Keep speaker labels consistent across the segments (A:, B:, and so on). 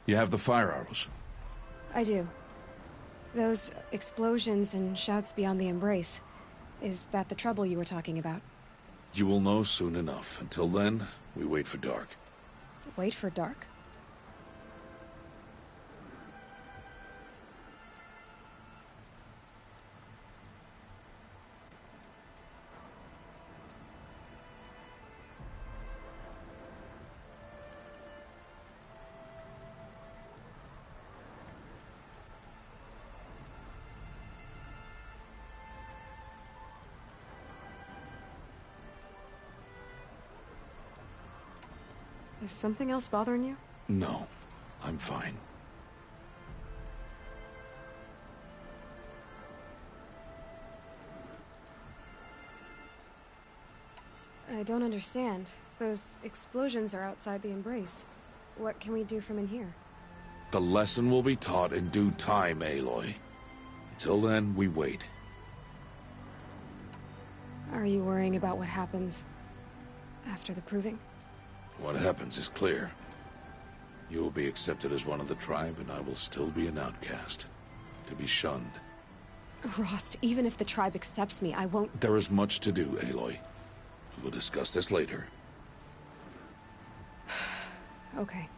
A: You have the fire arrows?
B: I do. Those explosions and shouts beyond the embrace. Is that the trouble you were talking about?
A: You will know soon enough. Until then, we wait for dark.
B: Wait for dark? Is something else bothering you?
A: No, I'm fine.
B: I don't understand. Those explosions are outside the embrace. What can we do from in here?
A: The lesson will be taught in due time, Aloy. Until then, we wait.
B: Are you worrying about what happens after the proving?
A: What happens is clear. You will be accepted as one of the tribe, and I will still be an outcast. To be shunned.
B: Rost, even if the tribe accepts me, I won't...
A: There is much to do, Aloy. We will discuss this later.
B: Okay.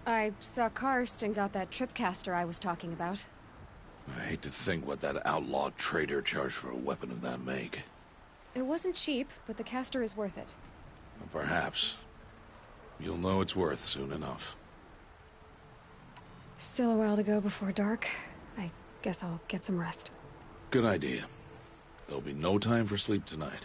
B: I saw Karst and got that tripcaster I was talking about.
A: I hate to think what that outlawed trader charged for a weapon of that make.
B: It wasn't cheap, but the caster is worth it.
A: Perhaps. You'll know it's worth soon enough.
B: Still a while to go before dark. I guess I'll get some rest.
A: Good idea. There'll be no time for sleep tonight.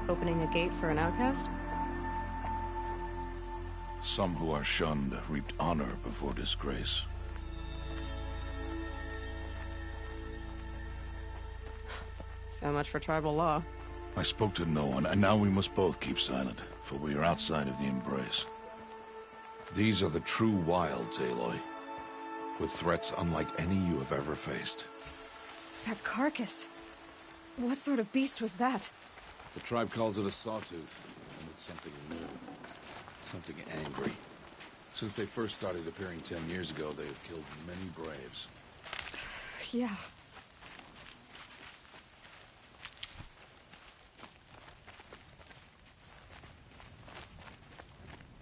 B: Opening a gate for an outcast?
A: Some who are shunned reaped honor before disgrace.
B: So much for tribal law.
A: I spoke to no one, and now we must both keep silent, for we are outside of the embrace. These are the true wilds, Aloy, with threats unlike any you have ever faced.
B: That carcass. What sort of beast was that?
A: The tribe calls it a sawtooth, and it's something new. Something angry. Since they first started appearing 10 years ago, they have killed many braves.
B: Yeah.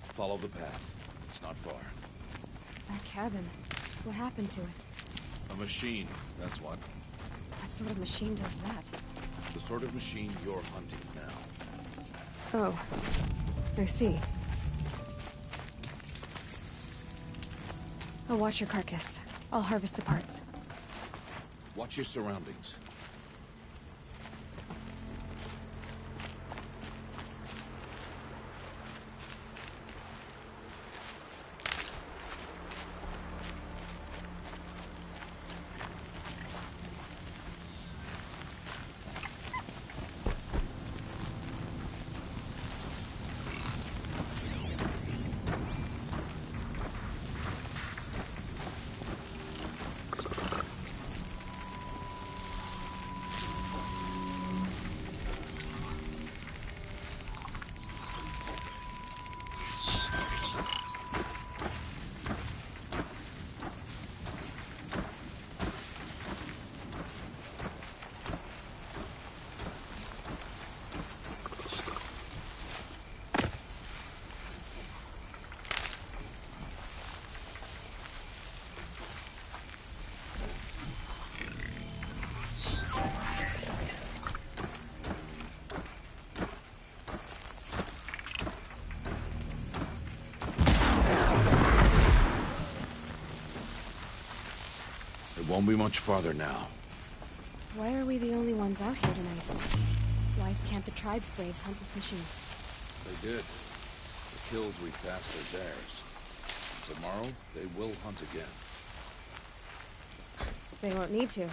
A: Follow the path. It's not far.
B: That cabin. What happened to it?
A: A machine, that's what.
B: What sort of machine does that?
A: The sort of machine you're hunting now.
B: Oh. I see. I'll watch your carcass. I'll harvest the parts.
A: Watch your surroundings. Won't be much farther now.
B: Why are we the only ones out here tonight? Why can't the tribe's braves hunt this machine?
A: They did. The kills we passed are theirs. And tomorrow, they will hunt again.
B: They won't need to.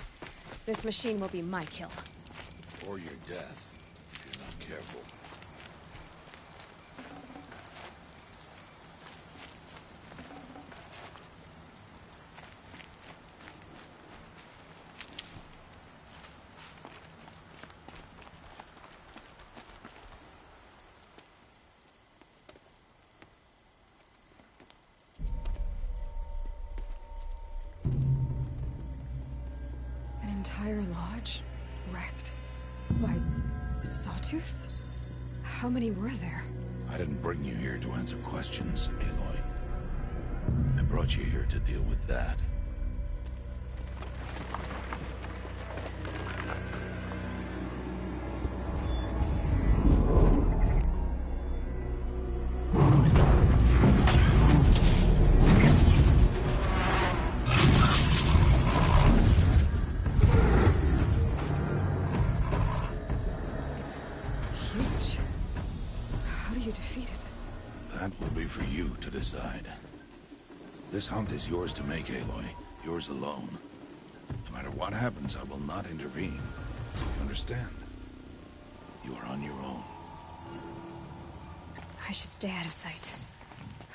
B: This machine will be my kill.
A: Or your death, if you're not careful.
B: Entire lodge? Wrecked? By... sawtooths? How many were there?
A: I didn't bring you here to answer questions, Aloy. I brought you here to deal with that. That will be for you to decide. This hunt is yours to make, Aloy. Yours alone. No matter what happens, I will not intervene. You understand? You are on your own.
B: I should stay out of sight.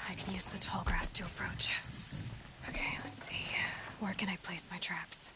B: I can use the tall grass to approach. Okay, let's see. Where can I place my traps?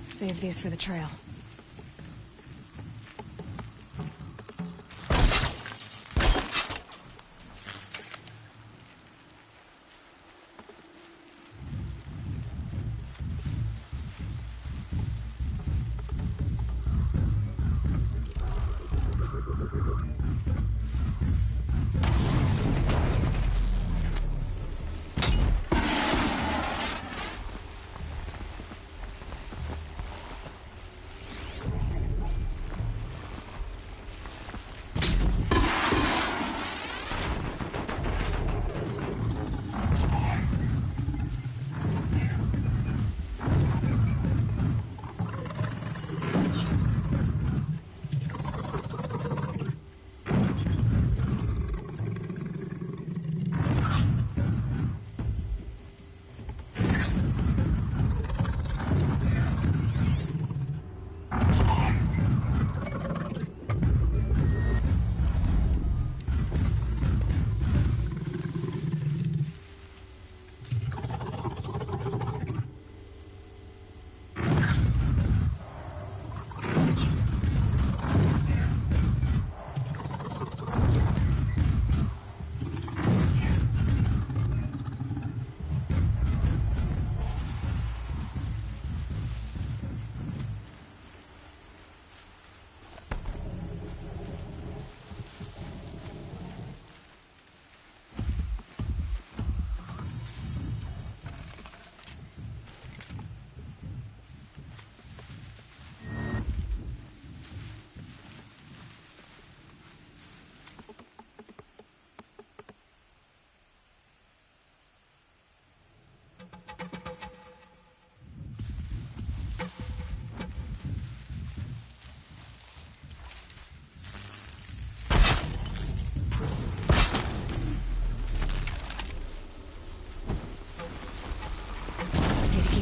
B: Save these for the trail.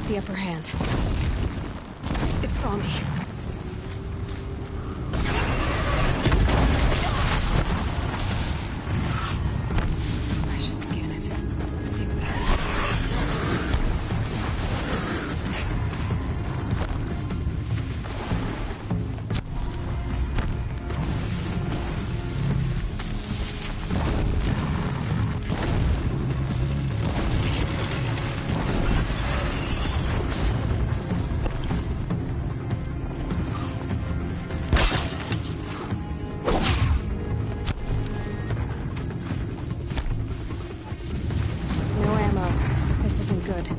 B: the upper hand. It saw me. I should scan it. See what that No ammo. This isn't good.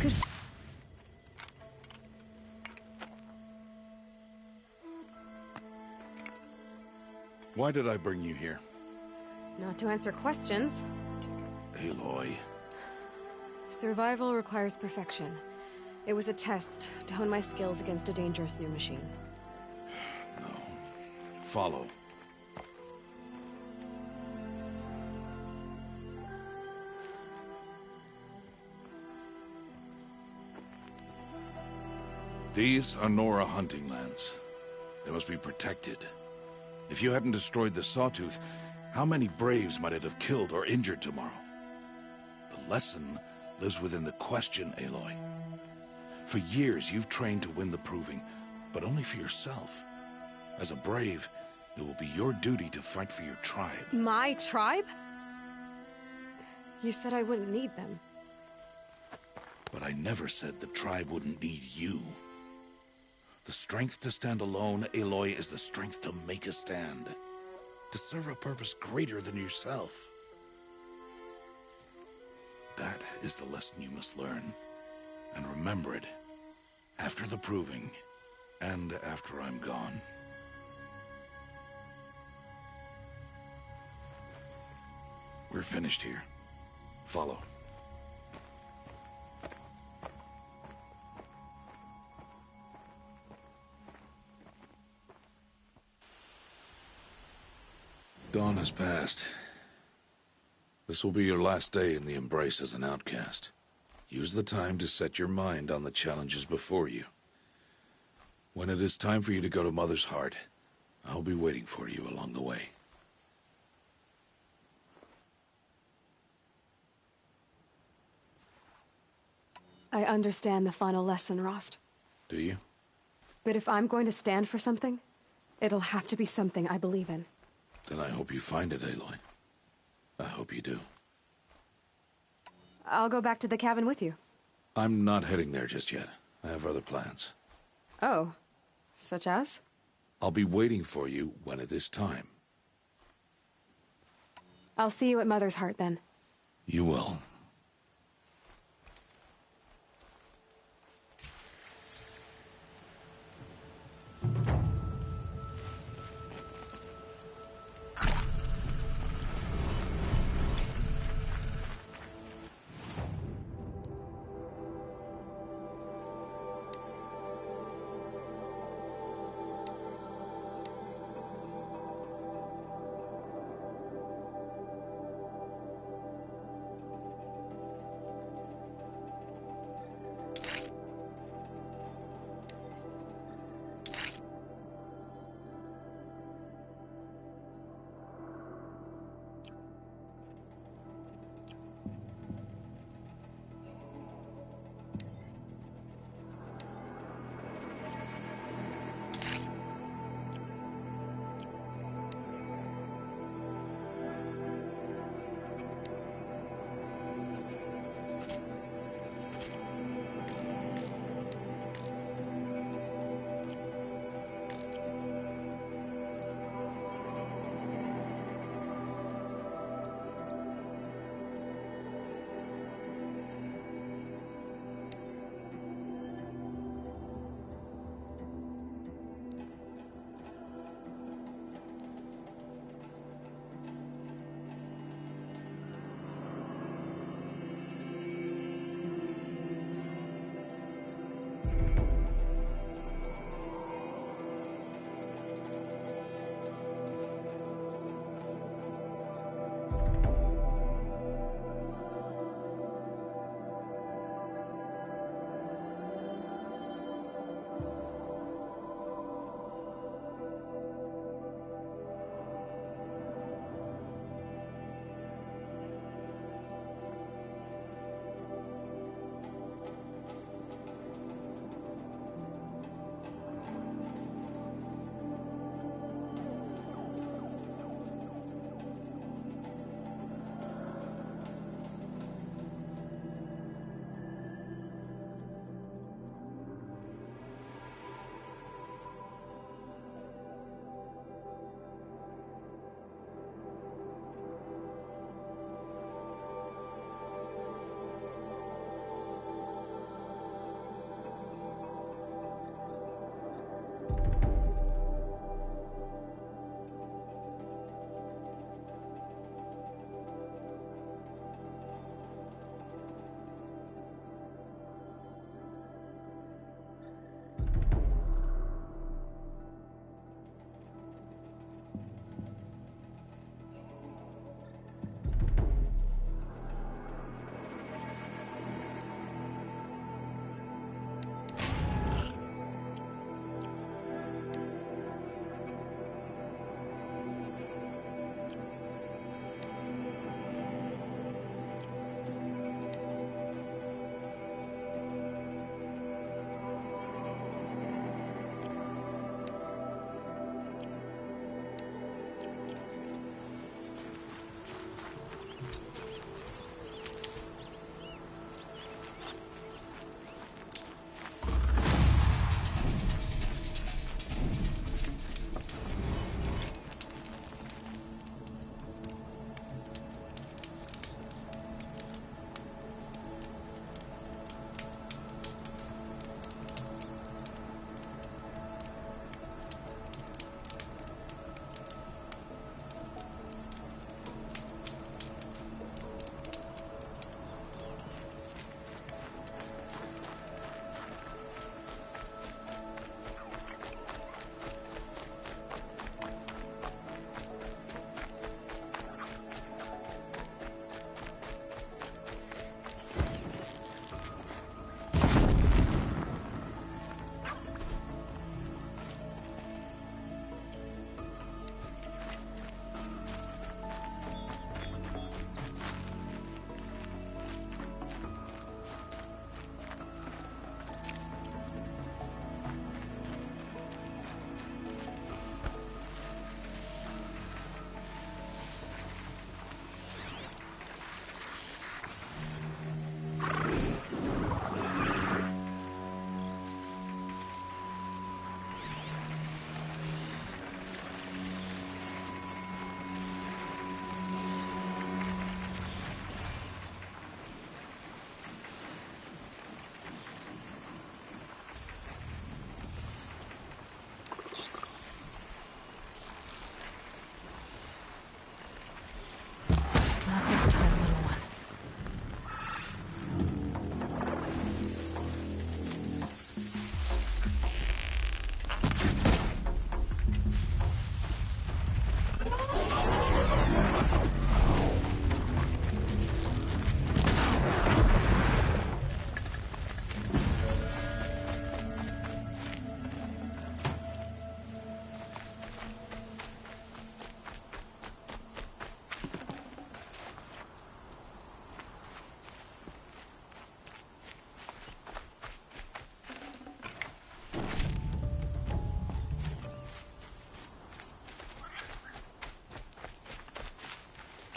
B: Good.
A: Why did I bring you here?
B: Not to answer questions.
A: Aloy.
B: Survival requires perfection. It was a test to hone my skills against a dangerous new machine.
A: No. Follow. These are Nora hunting lands. They must be protected. If you hadn't destroyed the Sawtooth, how many Braves might it have killed or injured tomorrow? The lesson lives within the question, Aloy. For years, you've trained to win the Proving, but only for yourself. As a Brave, it will be your duty to fight for your tribe.
B: My tribe? You said I wouldn't need them.
A: But I never said the tribe wouldn't need you. The strength to stand alone, Aloy, is the strength to make a stand. To serve a purpose greater than yourself. That is the lesson you must learn. And remember it. After the Proving. And after I'm gone. We're finished here. Follow. Dawn has passed. This will be your last day in the Embrace as an outcast. Use the time to set your mind on the challenges before you. When it is time for you to go to Mother's Heart, I'll be waiting for you along the way.
B: I understand the final lesson, Rost.
A: Do you?
B: But if I'm going to stand for something, it'll have to be something I believe in.
A: Then I hope you find it, Aloy. I hope you do.
B: I'll go back to the cabin with you.
A: I'm not heading there just yet. I have other plans.
B: Oh. Such as?
A: I'll be waiting for you when it is time.
B: I'll see you at Mother's Heart, then.
A: You will.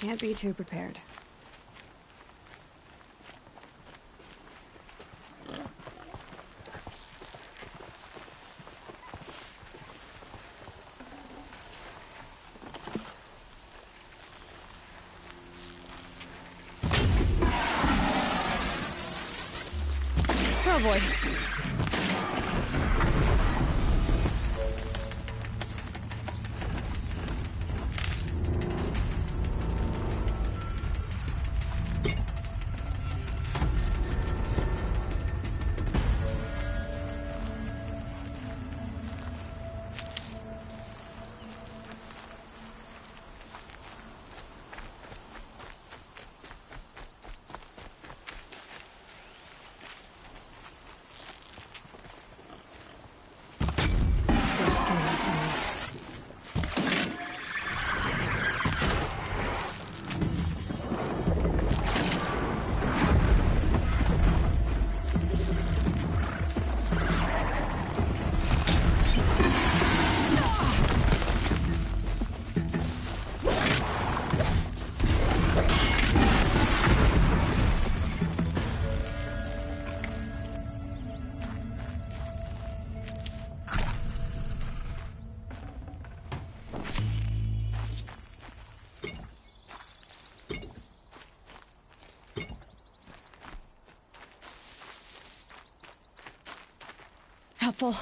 B: Can't be too prepared. Oh boy. Helpful.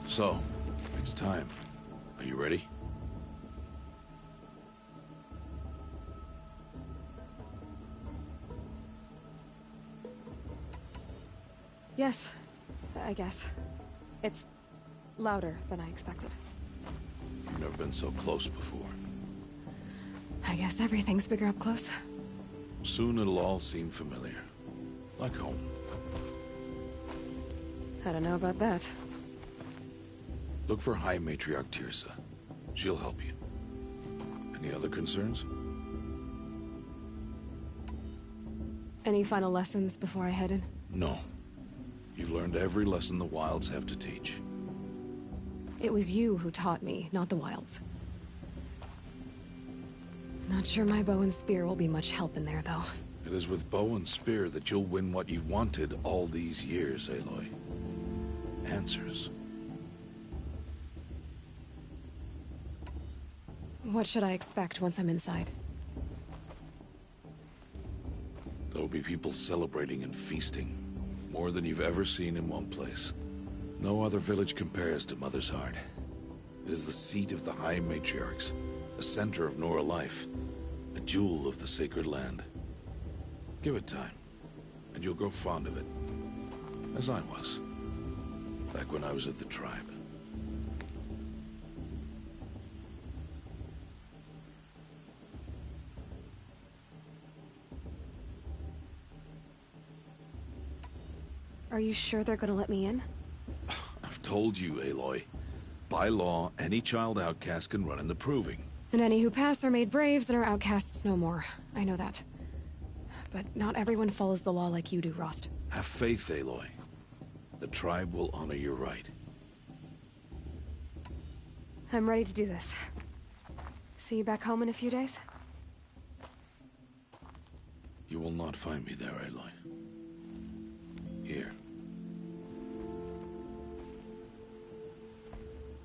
A: So, it's time. Are you ready?
B: Yes, I guess. It's louder than I expected.
A: You've never been so close before.
B: I guess everything's bigger up close.
A: Soon it'll all seem familiar. Like home.
B: I don't know about that.
A: Look for High Matriarch Teersa. She'll help you. Any other concerns?
B: Any final lessons before I head in?
A: No. You've learned every lesson the Wilds have to teach.
B: It was you who taught me, not the Wilds. Not sure my bow and spear will be much help in there, though.
A: It is with bow and spear that you'll win what you've wanted all these years, Aloy. Answers.
B: What should I expect once I'm inside?
A: There will be people celebrating and feasting. More than you've ever seen in one place. No other village compares to Mother's Heart. It is the seat of the High Matriarchs, a center of Nora life, a jewel of the sacred land. Give it time, and you'll grow fond of it. As I was, back when I was at the tribe.
B: Are you sure they're gonna let me in?
A: I've told you, Aloy. By law, any child outcast can run in the Proving.
B: And any who pass are made braves and are outcasts no more. I know that. But not everyone follows the law like you do, Rost.
A: Have faith, Aloy. The tribe will honor your right.
B: I'm ready to do this. See you back home in a few days?
A: You will not find me there, Aloy. Here.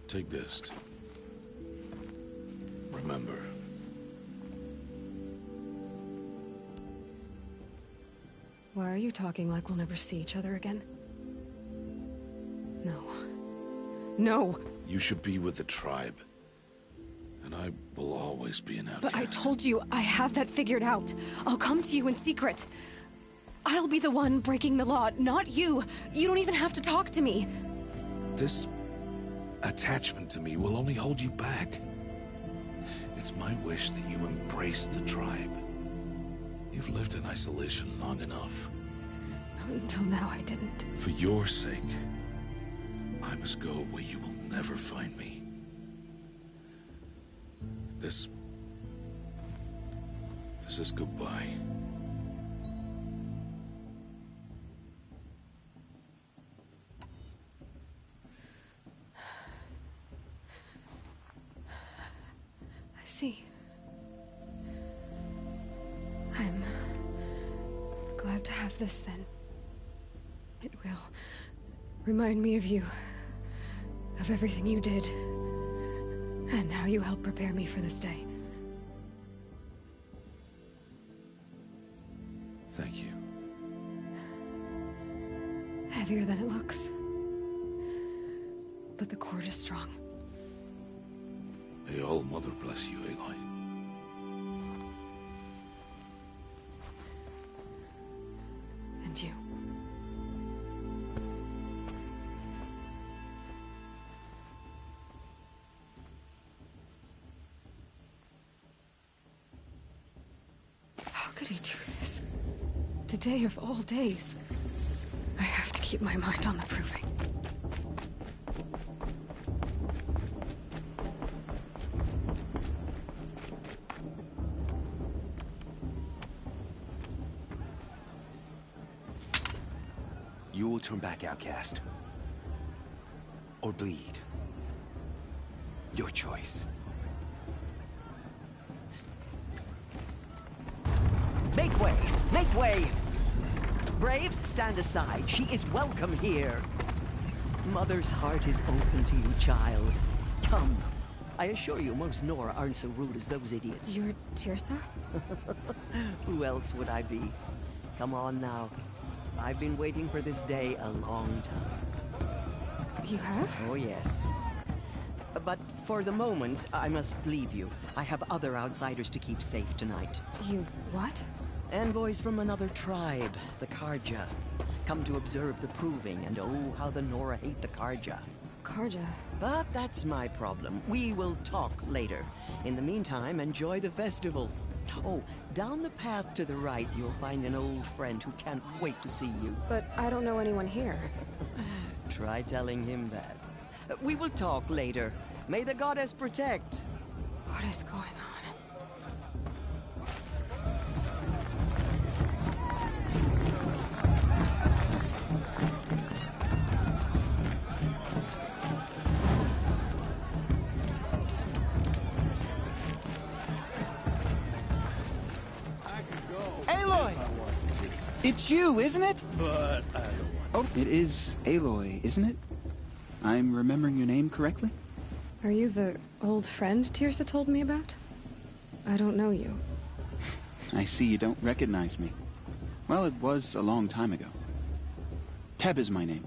A: Take this. Remember.
B: Why are you talking like we'll never see each other again? No. No!
A: You should be with the tribe. And I will always be an outcast.
B: But I told you, I have that figured out. I'll come to you in secret. I'll be the one breaking the law, not you. You don't even have to talk to me.
A: This attachment to me will only hold you back. It's my wish that you embrace the tribe. You've lived in isolation long enough.
B: Until now, I didn't.
A: For your sake, I must go where you will never find me. This is goodbye.
B: I see. I'm glad to have this then. It will remind me of you, of everything you did, and how you helped prepare me for this day.
A: Thank you.
B: Heavier than it looks. But the cord is strong.
A: May All Mother bless you, Aloy.
B: And you. How could he do this? Today of all days. I have to keep my mind on the Proving.
C: You will turn back, outcast. Or bleed. Your choice.
D: Make way! Make way! Braves, stand aside. She is welcome here. Mother's heart is open to you, child. Come. I assure you, most Nora aren't so rude as those idiots.
B: You're Teersa?
D: Who else would I be? Come on now. I've been waiting for this day a long time.
B: You have?
D: Oh, yes. But for the moment, I must leave you. I have other outsiders to keep safe tonight.
B: You what?
D: Envoys from another tribe, the Carja. Come to observe the Proving, and oh, how the Nora hate the Carja.
B: Carja.
D: But that's my problem. We will talk later. In the meantime, enjoy the festival. Oh, down the path to the right, you'll find an old friend who can't wait to see you.
B: But I don't know anyone here.
D: Try telling him that. We will talk later. May the goddess protect.
B: What is going on?
E: Aloy! It's you, isn't it? But I don't want to. Oh, it is Aloy, isn't it? I'm remembering your name correctly?
B: Are you the old friend Teersa told me about? I don't know you.
E: I see you don't recognize me. Well, it was a long time ago. Teb is my name.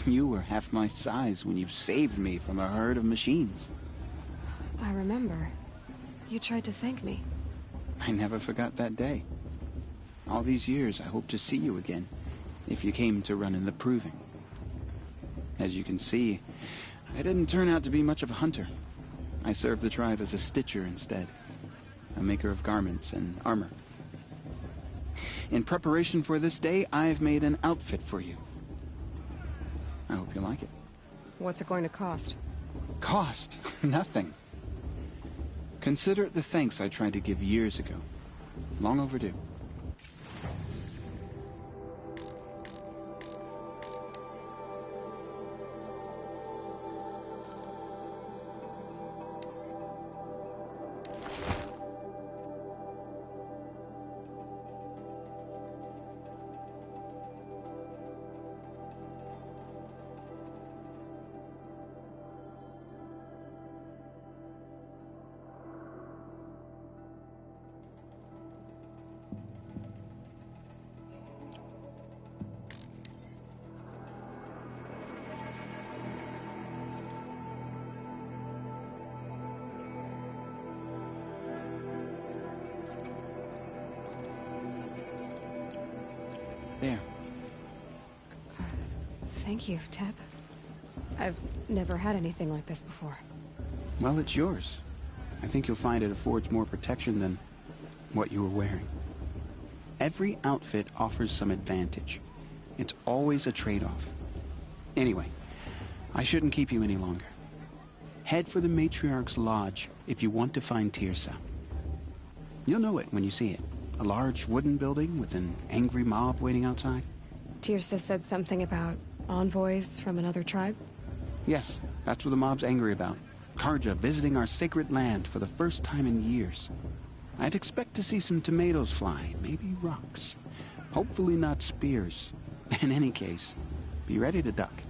E: You were half my size when you saved me from a herd of machines.
B: I remember. You tried to thank me.
E: I never forgot that day. All these years, I hope to see you again, if you came to run in the Proving. As you can see, I didn't turn out to be much of a hunter. I served the tribe as a stitcher instead, a maker of garments and armor. In preparation for this day, I've made an outfit for you. I hope you like it.
B: What's it going to cost?
E: Cost? Nothing. Consider it the thanks I tried to give years ago. Long overdue. There.
B: Thank you, Teb. I've never had anything like this before.
E: Well, it's yours. I think you'll find it affords more protection than what you were wearing. Every outfit offers some advantage. It's always a trade-off. Anyway, I shouldn't keep you any longer. Head for the Matriarch's Lodge if you want to find Teersa. You'll know it when you see it. A large wooden building with an angry mob waiting outside.
B: Teersa said something about envoys from another tribe?
E: Yes, that's what the mob's angry about. Carja visiting our sacred land for the first time in years. I'd expect to see some tomatoes fly, maybe rocks. Hopefully not spears. In any case, be ready to duck.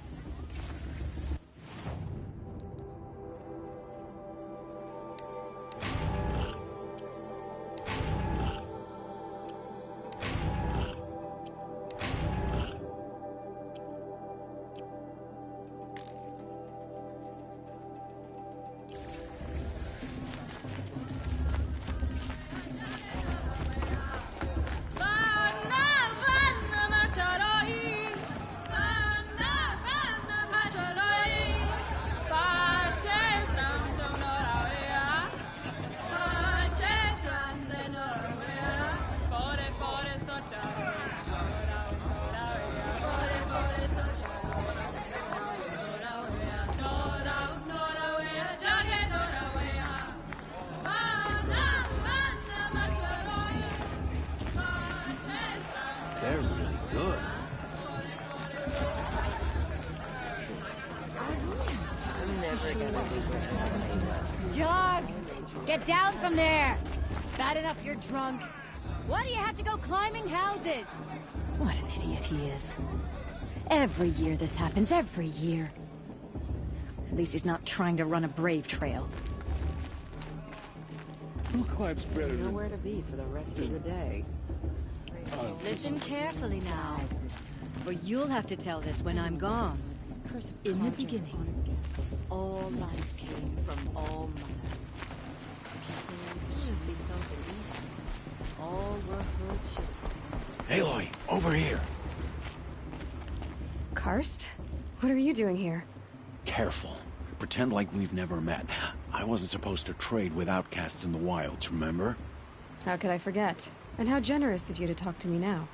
A: They're really good.
F: Jog! Get down from there! Bad enough you're drunk. Why do you have to go climbing houses? What an idiot he is. Every year this happens, every year. At least he's not trying to run a brave trail.
A: Who climbs better than...
D: Nowhere to be for the rest of the day.
F: Listen carefully now, for you'll have to tell this when I'm gone. In the beginning, all life came from All Mother. See something east. All were her children.
A: Aloy, over here.
B: Karst? What are you doing here?
G: Careful. Pretend like we've never met. I wasn't supposed to trade with outcasts in the wilds, remember?
B: How could I forget? And how generous of you to talk to me now.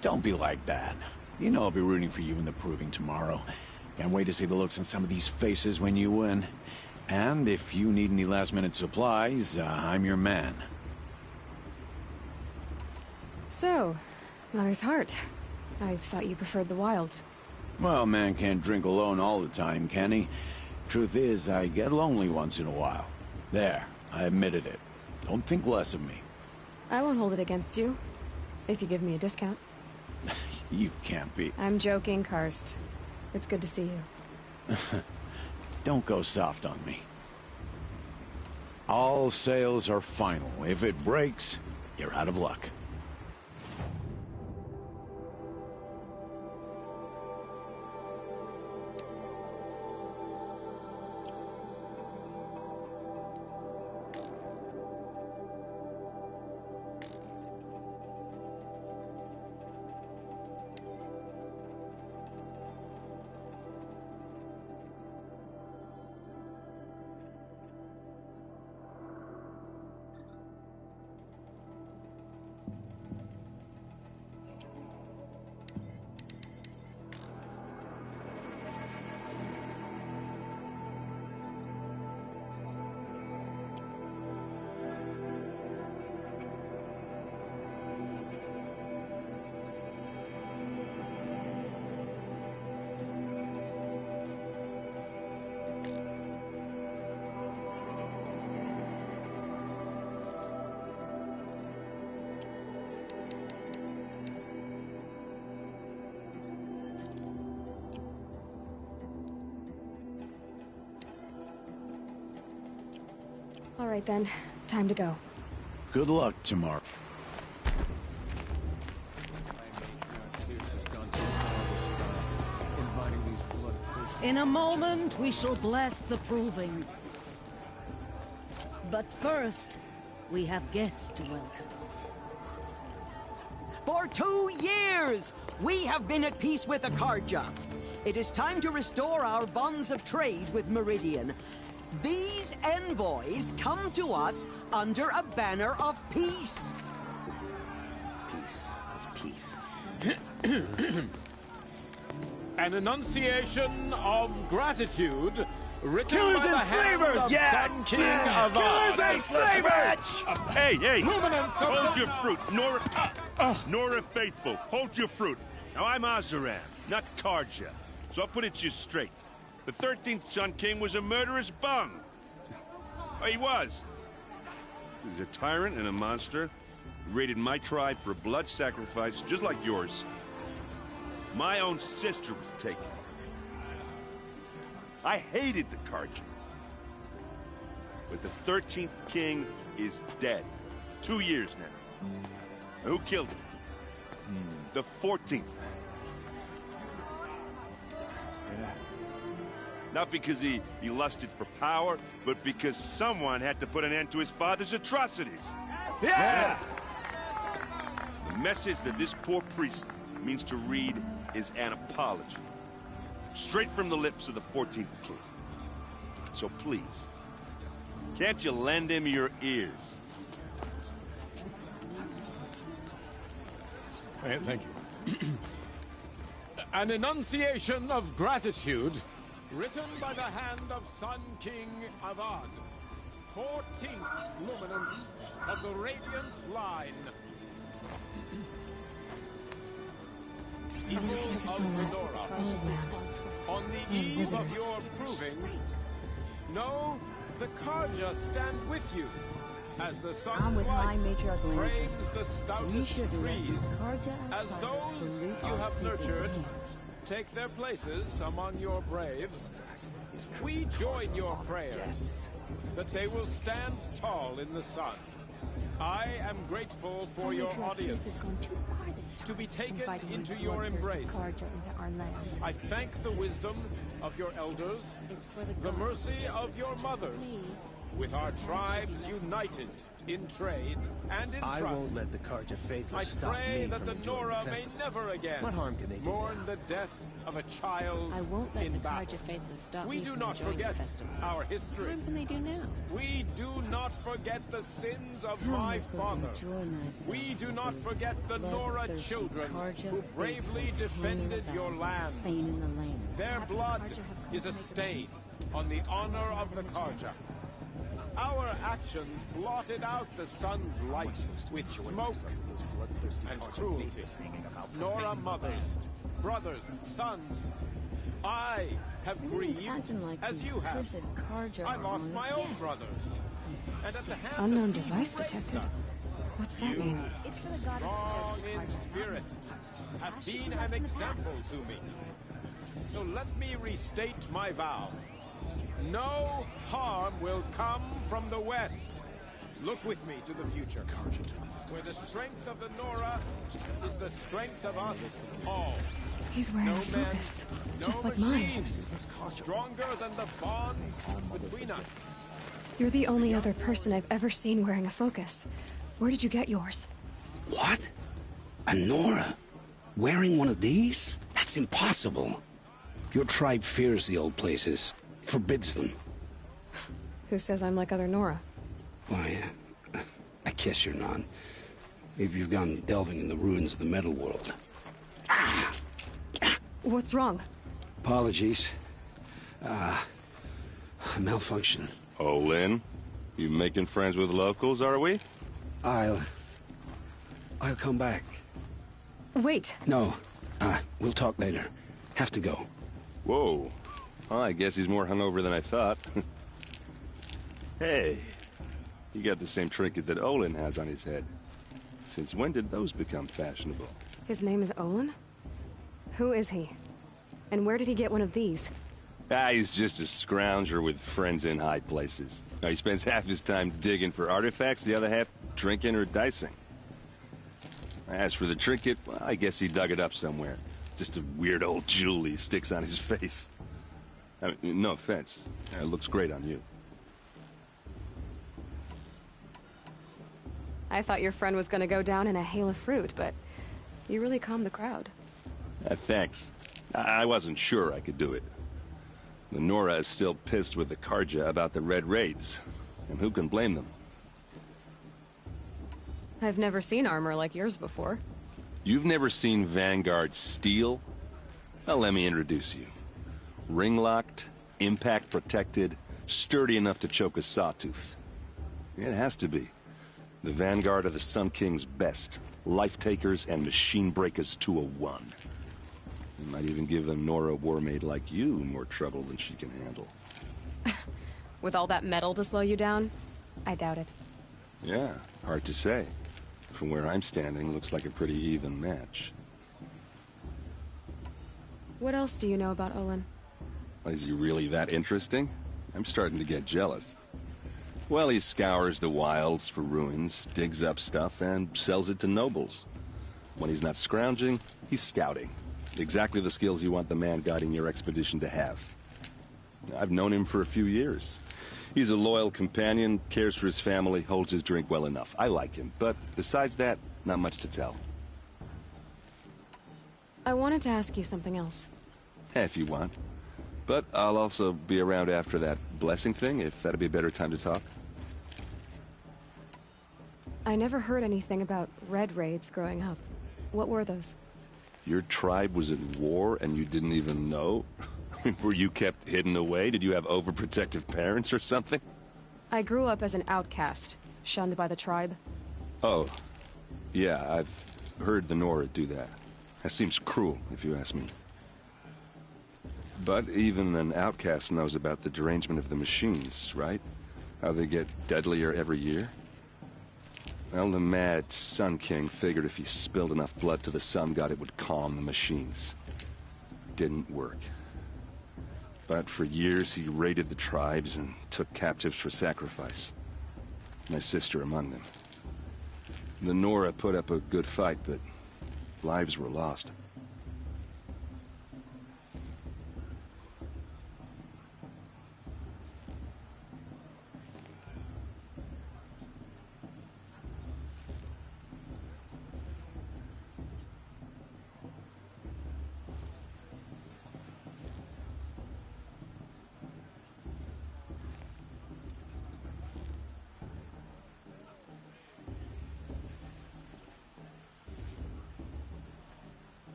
G: Don't be like that. You know I'll be rooting for you in the Proving tomorrow. Can't wait to see the looks on some of these faces when you win. And if you need any last-minute supplies, I'm your man.
B: So, Mother's Heart. I thought you preferred the wilds.
G: Well, man can't drink alone all the time, can he? Truth is, I get lonely once in a while. There, I admitted it. Don't think less of me.
B: I won't hold it against you, if you give me a discount.
G: You can't be...
B: I'm joking, Karst. It's good to see you.
G: Don't go soft on me. All sales are final. If it breaks, you're out of luck.
B: All right then, time to go.
G: Good luck tomorrow.
H: In a moment, we shall bless the proving. But first, we have guests to welcome.
D: For 2 years, we have been at peace with the Carja. It is time to restore our bonds of trade with Meridian. These envoys come to us under a banner of peace.
C: Peace. It's peace.
I: An enunciation of gratitude written
G: Killers
I: by the
G: and
I: hand
G: slavers!
I: of
G: Yeah!
I: Sun King Avad.
G: Killers and slavers!
J: Hey, hey!
I: Luminance of
J: Hold
I: the-
J: your fruit, Nora Faithful. Hold your fruit. Now I'm Azaran, not Carja, so I'll put it to you straight. The 13th Sun King was a murderous bum. Oh, he was. He was a tyrant and a monster. He raided my tribe for a blood sacrifice, just like yours. My own sister was taken. I hated the Carja. But the 13th king is dead. 2 years now. And who killed him? The 14th. Not because he lusted for power, but because someone had to put an end to his father's atrocities.
G: Yeah!
J: The message that this poor priest means to read is an apology. Straight from the lips of the 14th king. So please, can't you lend him your ears?
I: Thank you. An enunciation of gratitude written by the hand of Sun King Avad, 14th luminance of the Radiant Line. People of Lenora, on the eve of your proving, know the Carja stand with you as the sun's
F: with my
I: light
F: matriarch lantern.
I: frames the
F: We
I: stoutest
F: should let
I: trees,
F: the Carja
I: as
F: outside
I: those
F: pollute
I: you
F: our
I: have
F: sacred
I: nurtured
F: land.
I: take their places among your braves. We join your prayers that they will stand tall in the sun. I am grateful for your audience to be taken into your embrace. I thank the wisdom of your elders, the mercy of your mothers, with our tribes united in trade and in trust.
C: I won't let the Carja faithful
I: I
C: stop
I: pray
C: me
I: that
C: from
I: the
C: enjoying
I: Nora
C: the
I: may
C: festival.
I: never again
C: What harm can they do
I: mourn
C: now?
I: the death of a child
K: I won't let
I: in
K: the
I: battle.
K: Carja faithful stop
I: We
K: me
I: do
K: from
I: not
K: enjoying
I: forget
K: the festival.
I: our
K: What
I: history.
K: harm can they do now?
I: We do not forget the sins of
K: How am
I: my
K: I supposed to
I: father.
K: enjoy myself
I: We do
K: with
I: not
K: the
I: forget the Nora
K: bloodthirsty
I: children
K: Carja
I: who bravely
K: faithfuls hanging
I: defended
K: about
I: your
K: like
I: lands.
K: Thane in the lane.
I: Their
K: Perhaps the
I: blood
K: Carja have come
I: is
K: to
I: a
K: make a
I: stain
K: peace.
I: on the honor
K: Time
I: of
K: to
I: the
K: have a
I: Carja.
K: chance.
I: Our actions blotted out the sun's light with smoke and cruelty. Nora mothers, brothers, sons. I have
K: Everyone's
I: grieved
K: acting like
I: as
K: these
I: you have.
K: cursed Carja
I: I
K: are
I: lost
K: on
I: my
K: a
I: own
K: guest.
I: brothers. And at the hand
B: Unknown
I: of
B: device
I: these
B: detected.
I: raised us,
B: What's that mean?
K: It's for the goddess
I: strong
K: of
I: in
K: Carja.
I: spirit, have been an example to me. So let me restate my vow. No harm will come from the west. Look with me to the future, where the strength of the Nora is the strength of us all.
B: He's wearing
I: No
B: a focus,
I: men,
B: just
I: no
B: like mine.
I: machines, stronger than the bonds between us.
B: You're the only other person I've ever seen wearing a focus. Where did you get yours?
L: What? A Nora? Wearing one of these? That's impossible. Your tribe fears the old places, forbids them.
B: Who says I'm like other Nora?
L: Why, I guess you're not. If you've gone delving in the ruins of the metal world.
B: What's wrong?
L: Apologies. Malfunction.
M: Olin, you making friends with locals, are we?
L: I'll come back.
B: Wait.
L: No, we'll talk later. Have to go.
M: Whoa. Well, I guess he's more hungover than I thought. Hey, you got the same trinket that Olin has on his head. Since when did those become fashionable?
B: His name is Olin? Who is he? And where did he get one of these?
M: He's just a scrounger with friends in high places. Now, he spends half his time digging for artifacts, the other half drinking or dicing. As for the trinket, well, I guess he dug it up somewhere. Just a weird old jewel he sticks on his face. I mean, no offense. It looks great on you.
B: I thought your friend was gonna go down in a hail of fruit, but you really calmed the crowd.
M: Thanks. I wasn't sure I could do it. The Nora is still pissed with the Carja about the Red Raids, and who can blame them?
B: I've never seen armor like yours before.
M: You've never seen Vanguard steel? Well, let me introduce you. Ring-locked, impact-protected, sturdy enough to choke a sawtooth. It has to be. The Vanguard of the Sun King's best. Life-takers and machine-breakers to a one. It might even give a Nora warmaid like you more trouble than she can handle.
B: With all that metal to slow you down? I doubt it.
M: Yeah, hard to say. From where I'm standing, looks like a pretty even match.
B: What else do you know about Olin?
M: Is he really that interesting? I'm starting to get jealous. Well, he scours the wilds for ruins, digs up stuff, and sells it to nobles. When he's not scrounging, he's scouting. Exactly the skills you want the man guiding your expedition to have. I've known him for a few years. He's a loyal companion, cares for his family, holds his drink well enough. I like him, but besides that, not much to tell.
B: I wanted to ask you something else.
M: If you want. But I'll also be around after that blessing thing, if that'd be a better time to talk.
B: I never heard anything about Red Raids growing up. What were those?
M: Your tribe was at war and you didn't even know? Were you kept hidden away? Did you have overprotective parents or something?
B: I grew up as an outcast, shunned by the tribe.
M: Oh. Yeah, I've heard the Nora do that. That seems cruel, if you ask me. But even an outcast knows about the derangement of the machines, right? How they get deadlier every year? Well, the mad Sun King figured if he spilled enough blood to the Sun God, it would calm the machines. Didn't work. But for years, he raided the tribes and took captives for sacrifice. My sister among them. The Nora put up a good fight, but lives were lost.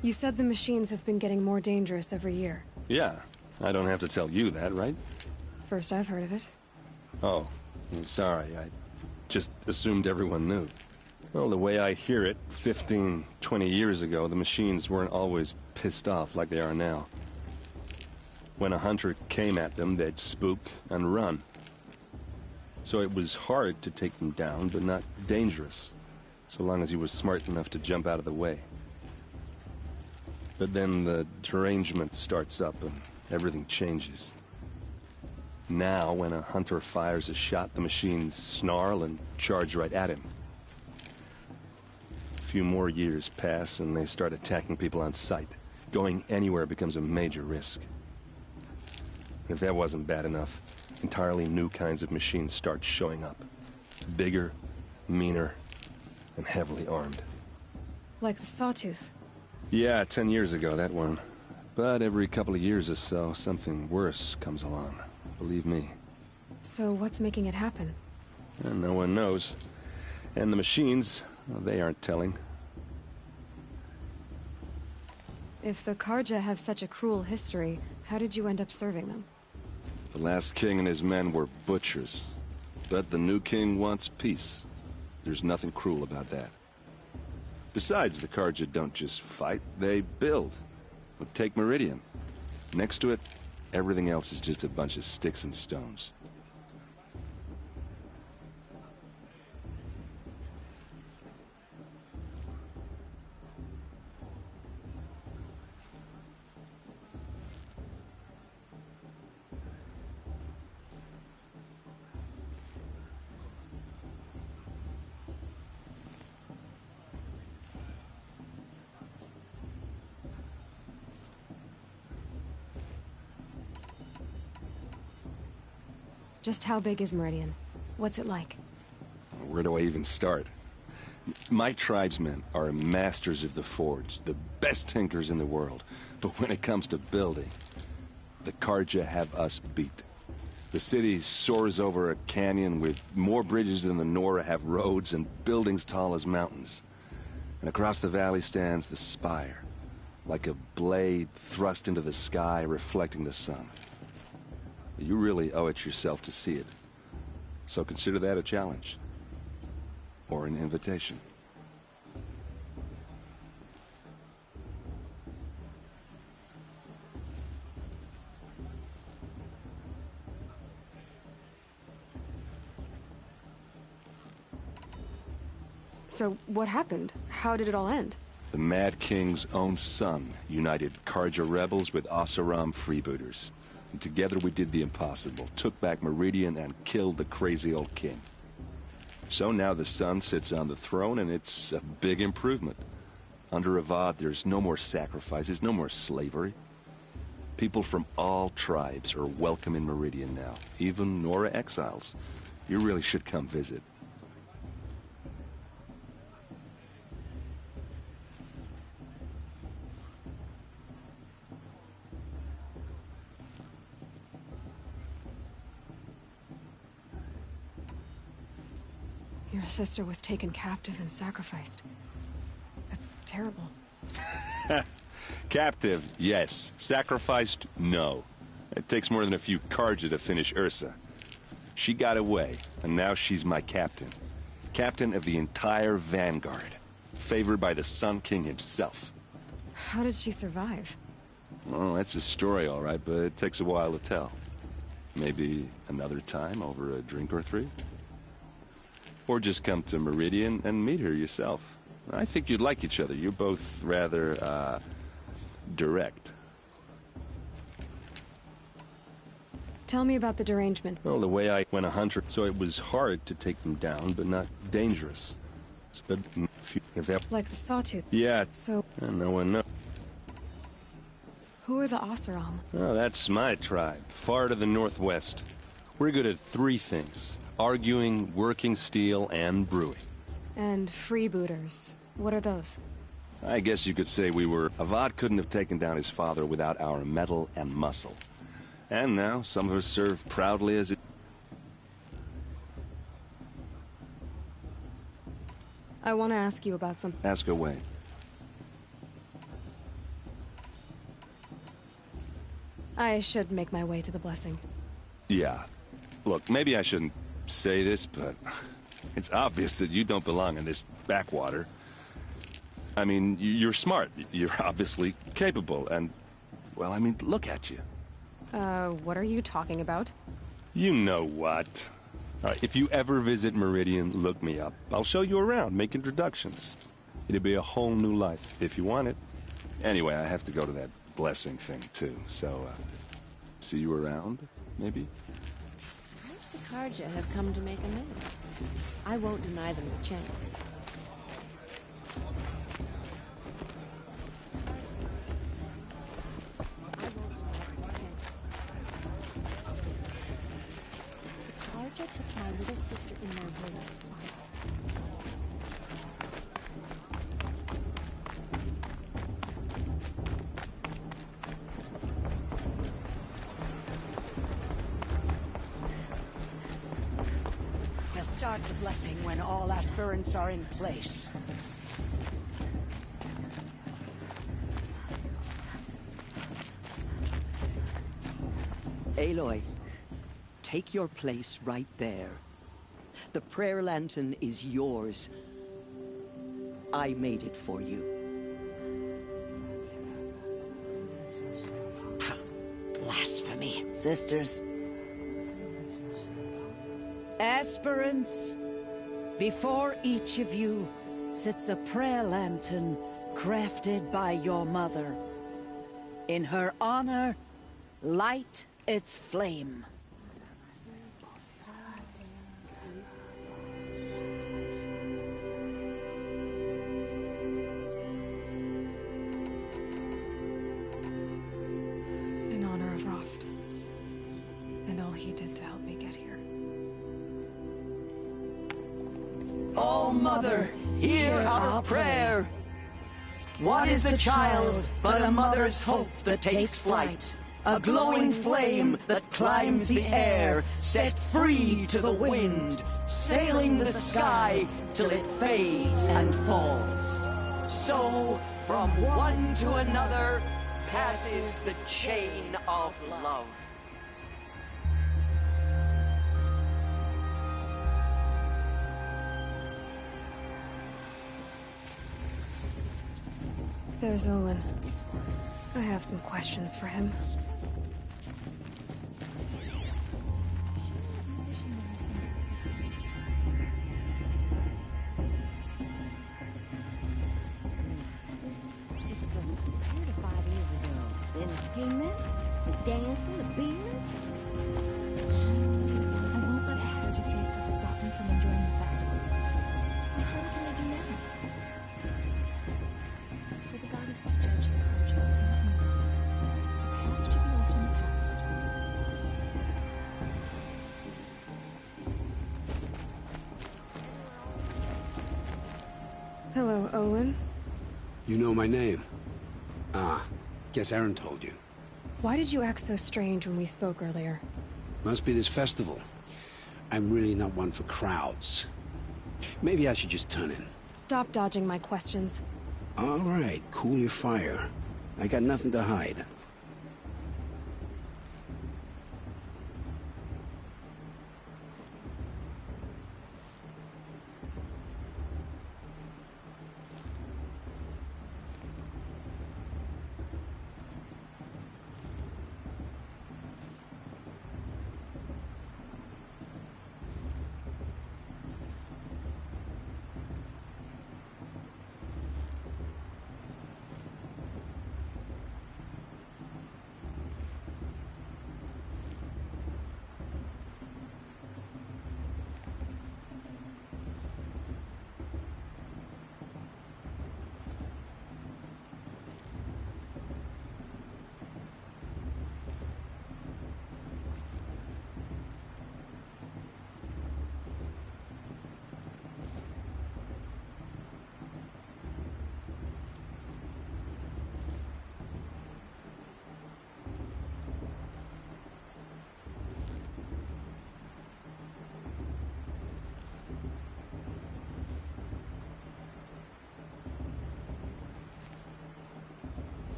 B: You said the machines have been getting more dangerous every year.
M: Yeah, I don't have to tell you that, right?
B: First I've heard of it.
M: Oh, I'm sorry. I just assumed everyone knew. Well, the way I hear it, 15, 20 years ago, the machines weren't always pissed off like they are now. When a hunter came at them, they'd spook and run. So it was hard to take them down, but not dangerous, so long as he was smart enough to jump out of the way. But then the derangement starts up and everything changes. Now, when a hunter fires a shot, the machines snarl and charge right at him. A few more years pass and they start attacking people on sight. Going anywhere becomes a major risk. And if that wasn't bad enough, entirely new kinds of machines start showing up. Bigger, meaner, and heavily armed.
B: Like the Sawtooth.
M: Yeah, 10 years ago, that one. But every couple of years or so, something worse comes along. Believe me.
B: So what's making it happen?
M: And no one knows. And the machines, well, they aren't telling.
B: If the Carja have such a cruel history, how did you end up serving them?
M: The last king and his men were butchers. But the new king wants peace. There's nothing cruel about that. Besides, the Carja don't just fight, they build. But take Meridian. Next to it, everything else is just a bunch of sticks and stones.
B: Just how big is Meridian? What's it like?
M: Where do I even start? My tribesmen are masters of the forge, the best tinkers in the world. But when it comes to building, the Carja have us beat. The city soars over a canyon with more bridges than the Nora have roads and buildings tall as mountains. And across the valley stands the spire, like a blade thrust into the sky reflecting the sun. You really owe it yourself to see it. So consider that a challenge. Or an invitation.
B: So, what happened? How did it all end?
M: The Mad King's own son united Carja rebels with Oseram freebooters. And together we did the impossible, took back Meridian and killed the crazy old king. So now the son sits on the throne and it's a big improvement. Under Avad there's no more sacrifices, no more slavery. People from all tribes are welcome in Meridian now, even Nora exiles. You really should come visit.
B: Your sister was taken captive and sacrificed. That's terrible.
M: Captive, yes. Sacrificed, no. It takes more than a few Carja to finish Ursa. She got away, and now she's my captain. Captain of the entire Vanguard. Favored by the Sun King himself.
B: How did she survive?
M: Oh, that's a story, all right, but it takes a while to tell. Maybe another time over a drink or three? Or just come to Meridian and meet her yourself. I think you'd like each other. You're both rather, direct.
B: Tell me about the derangement.
M: Well, the way I went a hunter, so it was hard to take them down, but not dangerous. But if that...
B: Like the Sawtooth?
M: Yeah.
B: So...
M: no one knows.
B: Who are the Oseram?
M: Oh, that's my tribe, far to the northwest. We're good at three things. Arguing, working steel, and brewing.
B: And freebooters. What are those?
M: I guess you could say we were... Avad couldn't have taken down his father without our metal and muscle. And now, some of us serve proudly as it...
B: I want to ask you about something.
M: Ask away.
B: I should make my way to the blessing.
M: Yeah. Look, maybe I shouldn't say this, but it's obvious that you don't belong in this backwater. I mean, you're smart. You're obviously capable, and... Well, I mean, look at you.
B: What are you talking about?
M: You know what. If you ever visit Meridian, look me up. I'll show you around, make introductions. It'll be a whole new life, if you want it. Anyway, I have to go to that blessing thing, too. So, see you around, maybe?
K: The Carja have come to make amends. I won't deny them the chance. The Carja took my little sister in their village.
H: Start the blessing when all aspirants are in place.
D: Aloy, take your place right there. The prayer lantern is yours. I made it for you.
H: Blasphemy. Sisters. Aspirants, before each of you sits a prayer lantern crafted by your mother. In her honor, light its flame.
B: In honor of Rost, and all he did to help me get here.
D: Oh, Mother, hear our prayer. What is the child but a mother's hope that takes flight? A glowing flame that climbs the air, set free to the wind, sailing the sky till it fades and falls. So, from one to another, passes the chain of love.
B: There's Olin. I have some questions for him.
F: This just doesn't compare to 5 years ago. The entertainment, the dancing, the beer. I won't let Hester Faithful stop me from enjoying the festival. What harm can I do now? It's for the goddess to judge the Carja, not me. The past should be left in the past.
B: Hello, Olin.
L: You know my name? Ah, guess Aaron told you.
B: Why did you act so strange when we spoke earlier?
L: Must be this festival. I'm really not one for crowds. Maybe I should just turn in.
B: Stop dodging my questions.
L: All right, cool your fire. I got nothing to hide.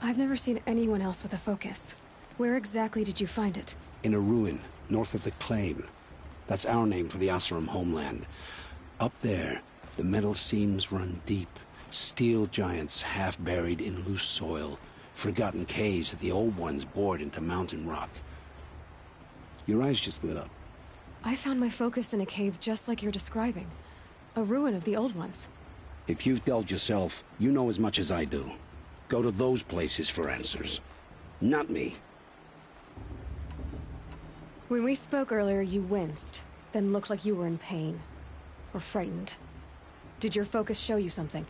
B: I've never seen anyone else with a focus. Where exactly did you find it?
L: In a ruin, north of the Claim. That's our name for the Oseram homeland. Up there, the metal seams run deep. Steel giants half buried in loose soil. Forgotten caves that the old ones bored into mountain rock. Your eyes just lit up.
B: I found my focus in a cave just like you're describing. A ruin of the old ones.
L: If you've delved yourself, you know as much as I do. Go to those places for answers. Not me.
B: When we spoke earlier, you winced, then looked like you were in pain. Or frightened. Did your focus show you something?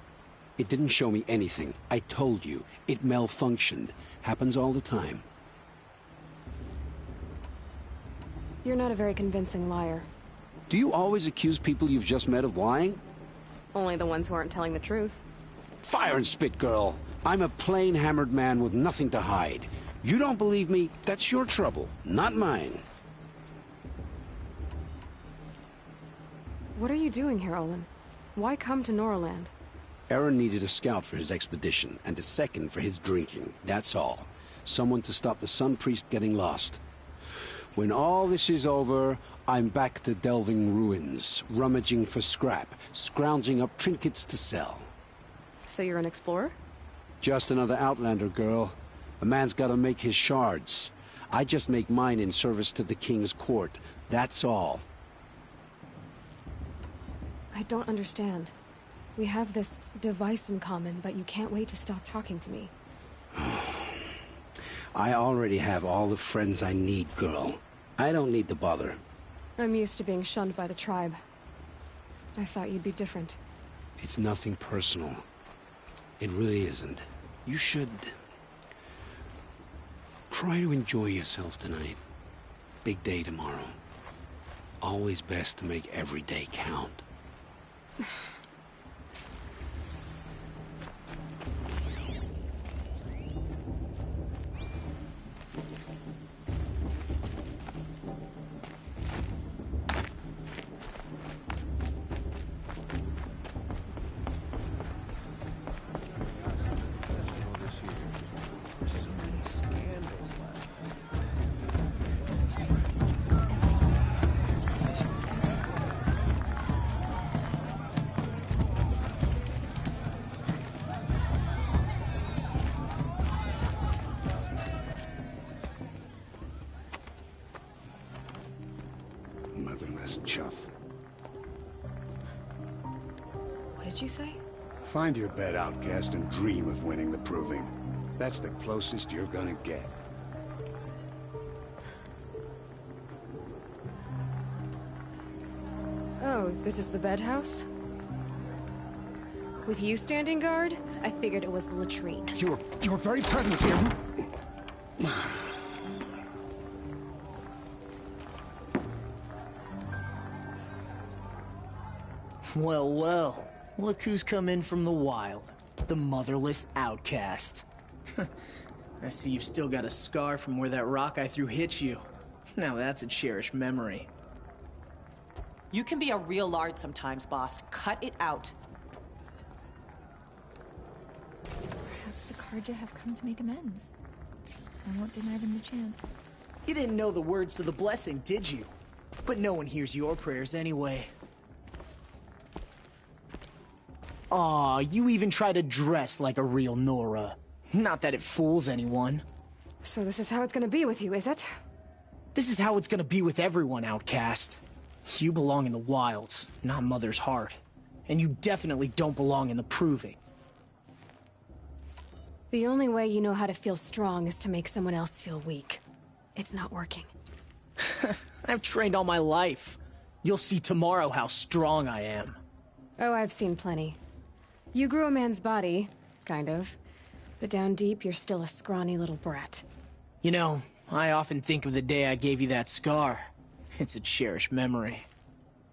L: It didn't show me anything. I told you. It malfunctioned. Happens all the time.
B: You're not a very convincing liar.
L: Do you always accuse people you've just met of lying?
B: Only the ones who aren't telling the truth.
L: Fire and spit, girl. I'm a plain hammered man with nothing to hide. You don't believe me? That's your trouble, not mine.
B: What are you doing here, Olin? Why come to Noraland?
L: Aaron needed a scout for his expedition, and a second for his drinking. That's all. Someone to stop the Sun Priest getting lost. When all this is over, I'm back to delving ruins, rummaging for scrap, scrounging up trinkets to sell.
B: So you're an explorer?
L: Just another Outlander, girl. A man's gotta make his shards. I just make mine in service to the King's court. That's all.
B: I don't understand. We have this device in common, but you can't wait to stop talking to me.
L: I already have all the friends I need, girl. I don't need the bother.
B: I'm used to being shunned by the tribe. I thought you'd be different.
L: It's nothing personal. It really isn't. You should... try to enjoy yourself tonight. Big day tomorrow. Always best to make every day count.
N: Motherless chuff.
B: What did you say?
N: Find your bed, outcast, and dream of winning the Proving. That's the closest you're gonna get.
B: Oh, this is the bedhouse? With you standing guard, I figured it was the latrine.
N: You're very present here.
O: Well, well. Look who's come in from the wild. The motherless outcast. I see you've still got a scar from where that rock I threw hit you. Now that's a cherished memory.
P: You can be a real lard sometimes, boss. Cut it out.
Q: Perhaps the Carja have come to make amends. I won't deny them the chance.
O: You didn't know the words to the blessing, did you? But no one hears your prayers anyway. Aw, you even try to dress like a real Nora. Not that it fools anyone.
B: So this is how it's gonna be with you, is it?
O: This is how it's gonna be with everyone, outcast. You belong in the wilds, not Mother's heart. And you definitely don't belong in the Proving.
B: The only way you know how to feel strong is to make someone else feel weak. It's not working.
O: I've trained all my life. You'll see tomorrow how strong I am.
B: Oh, I've seen plenty. You grew a man's body, kind of. But down deep, you're still a scrawny little brat.
O: You know, I often think of the day I gave you that scar. It's a cherished memory.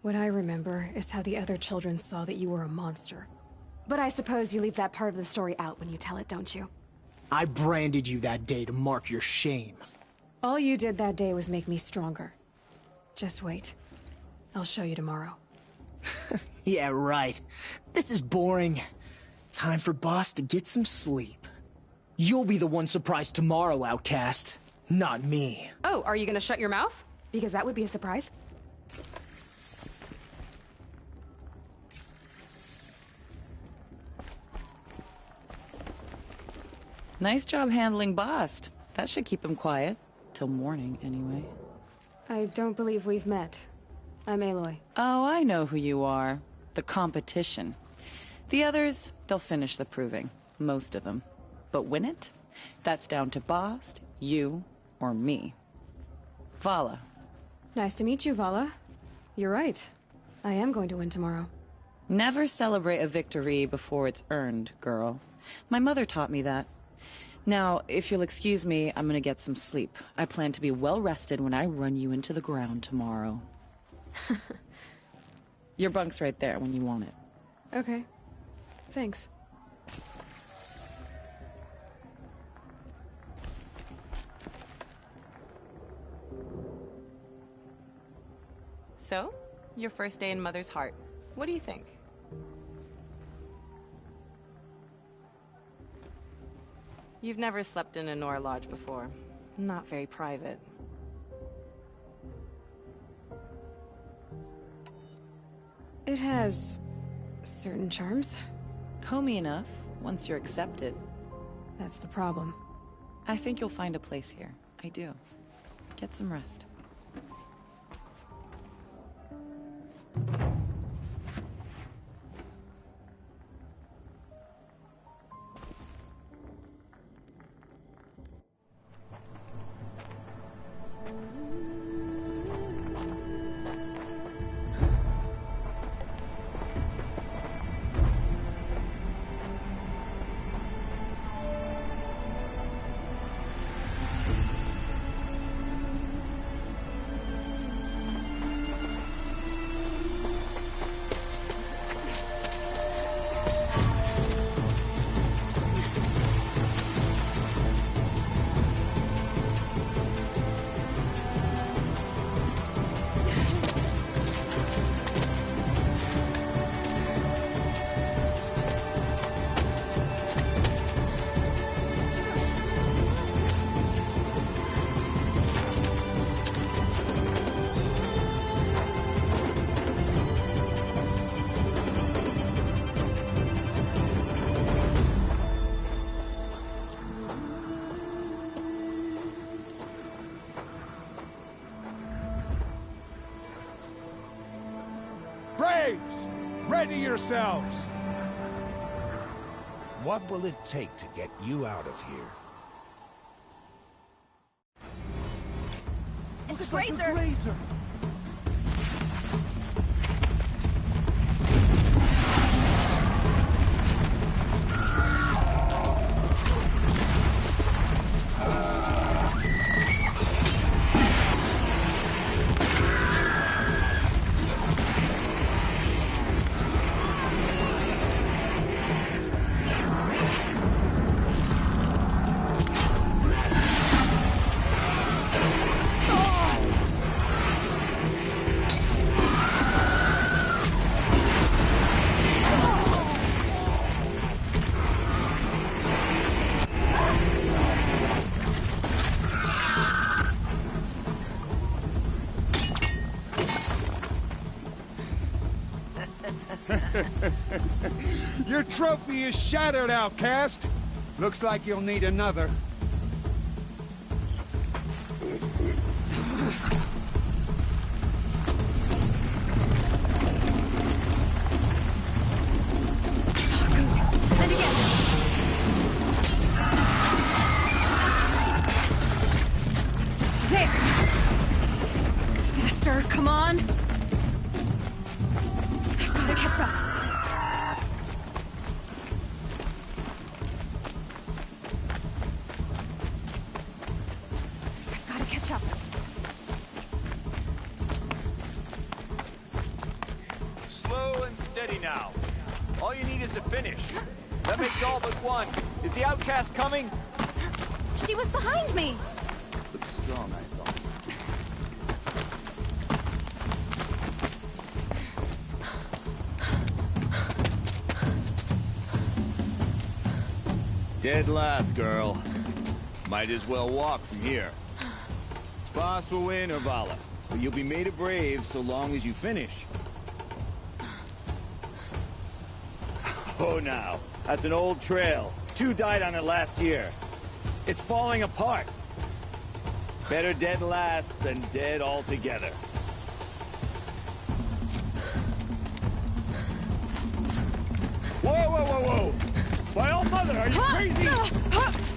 B: What I remember is how the other children saw that you were a monster. But I suppose you leave that part of the story out when you tell it, don't you?
O: I branded you that day to mark your shame.
B: All you did that day was make me stronger. Just wait. I'll show you tomorrow.
O: Yeah, right. This is boring. Time for Boss to get some sleep. You'll be the one surprised tomorrow, outcast. Not me.
R: Oh, are you gonna shut your mouth? Because that would be a surprise.
P: Nice job handling Bast. That should keep him quiet. Till morning, anyway.
B: I don't believe we've met. I'm Aloy.
P: Oh, I know who you are. The competition. The others, they'll finish the proving. Most of them. But win it? That's down to Bast, you, or me. Vala.
B: Nice to meet you, Vala. You're right. I am going to win tomorrow.
P: Never celebrate a victory before it's earned, girl. My mother taught me that. Now, if you'll excuse me, I'm gonna get some sleep. I plan to be well rested when I run you into the ground tomorrow. Your bunk's right there when you want it.
B: Okay. Thanks.
P: So, your first day in Mother's Heart. What do you think? You've never slept in a Nora Lodge before. Not very private.
B: It has certain charms.
P: Homey enough, once you're accepted.
B: That's the problem.
P: I think you'll find a place here. I do. Get some rest.
S: Ready yourselves! What will it take to get you out of here?
F: It's a grazer!
S: Your trophy is shattered, outcast. Looks like you'll need another.
B: And again! There! Faster, come on! I've gotta catch up.
T: Slow and steady now. All you need is to finish. That makes all but one. Is the outcast coming?
F: She was behind me!
T: Looks strong, I thought. Dead last, girl. Might as well walk from here. Boss will win, or Vala. But you'll be made a brave so long as you finish. Oh, now. That's an old trail. 2 died on it last year. It's falling apart. Better dead last than dead altogether. Whoa, whoa, whoa, whoa! My old mother, are you crazy?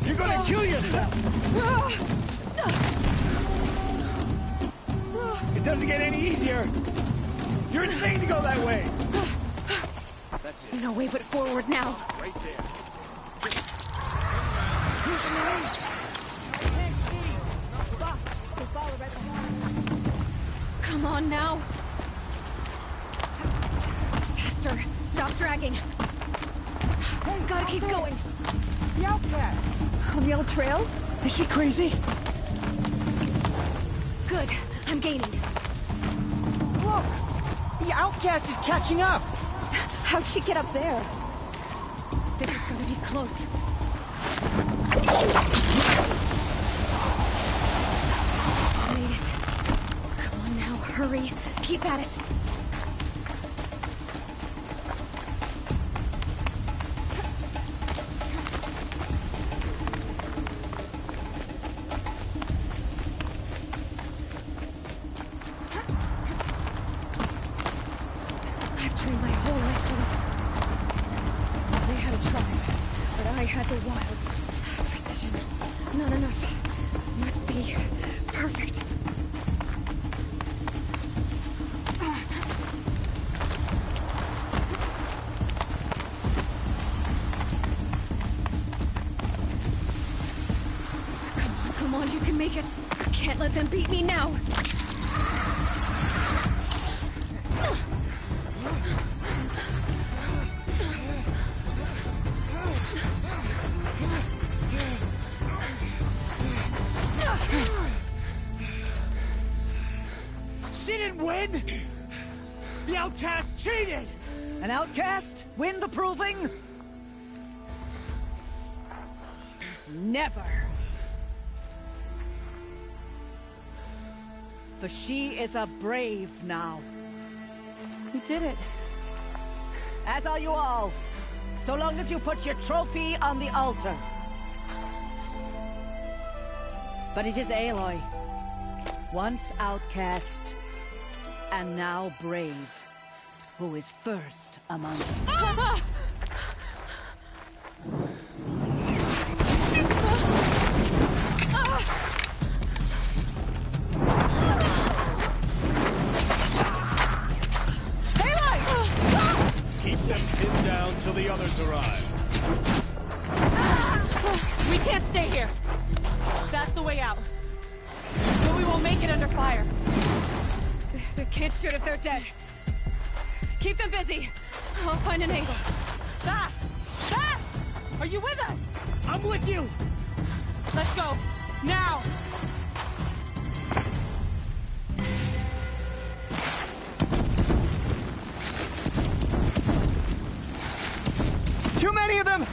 T: You're gonna kill yourself! It doesn't get any easier! You're insane to go that way! That's it.
B: No way but forward now.
T: Right there.
B: Come on now. Faster. Stop dragging. Gotta keep going.
O: The outcast!
B: On the old trail?
O: Is she crazy?
B: Good. I'm gaining.
O: Look! The outcast is catching up!
B: How'd she get up there? This is gonna be close. Made it. Come on now, hurry. Keep at it. I've trained my whole life for this. They had a tribe, but I had the wilds. Precision. Not enough. Must be perfect. Come on, you can make it. Can't let them beat me now.
O: She didn't win! The outcast cheated!
D: An outcast? Win the proving? Never. For she is a brave now.
P: We did it.
D: As are you all. So long as you put your trophy on the altar. But it is Aloy. Once outcast, and now brave, who is first among us.
T: Keep them pinned down till the others arrive.
P: We can't stay here. That's the way out. But we won't make it under fire.
B: They can't shoot if they're dead. Keep them busy. I'll find an angle.
P: Fast! Fast! Are you with us?
O: I'm with you!
P: Let's go. Now!
O: Too many of them!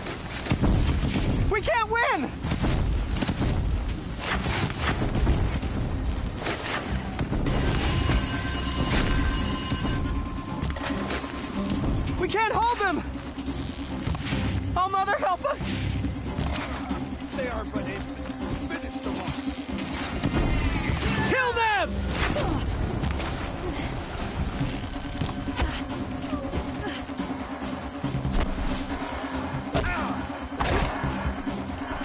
O: We can't win! We can't hold them! Oh, Mother, help us!
T: They are but infants. Finish them off.
O: Kill them!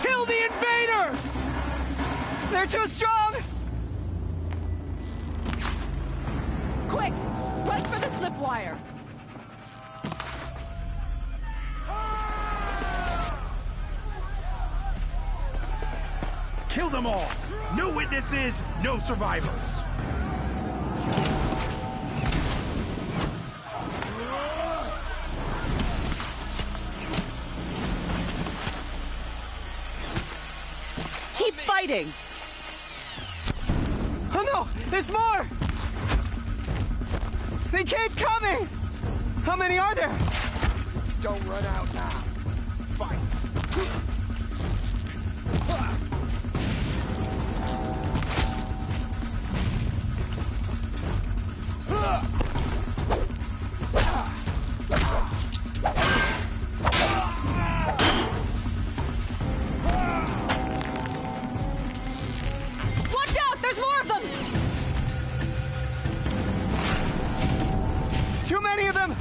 O: Kill the invaders! They're too strong!
P: Quick! Run for the slip wire!
T: Kill them all! No witnesses, no survivors!
P: Keep fighting!
O: Oh no! There's more! They keep coming! How many are there?
I: Don't run out now. Fight.
O: Too many of them!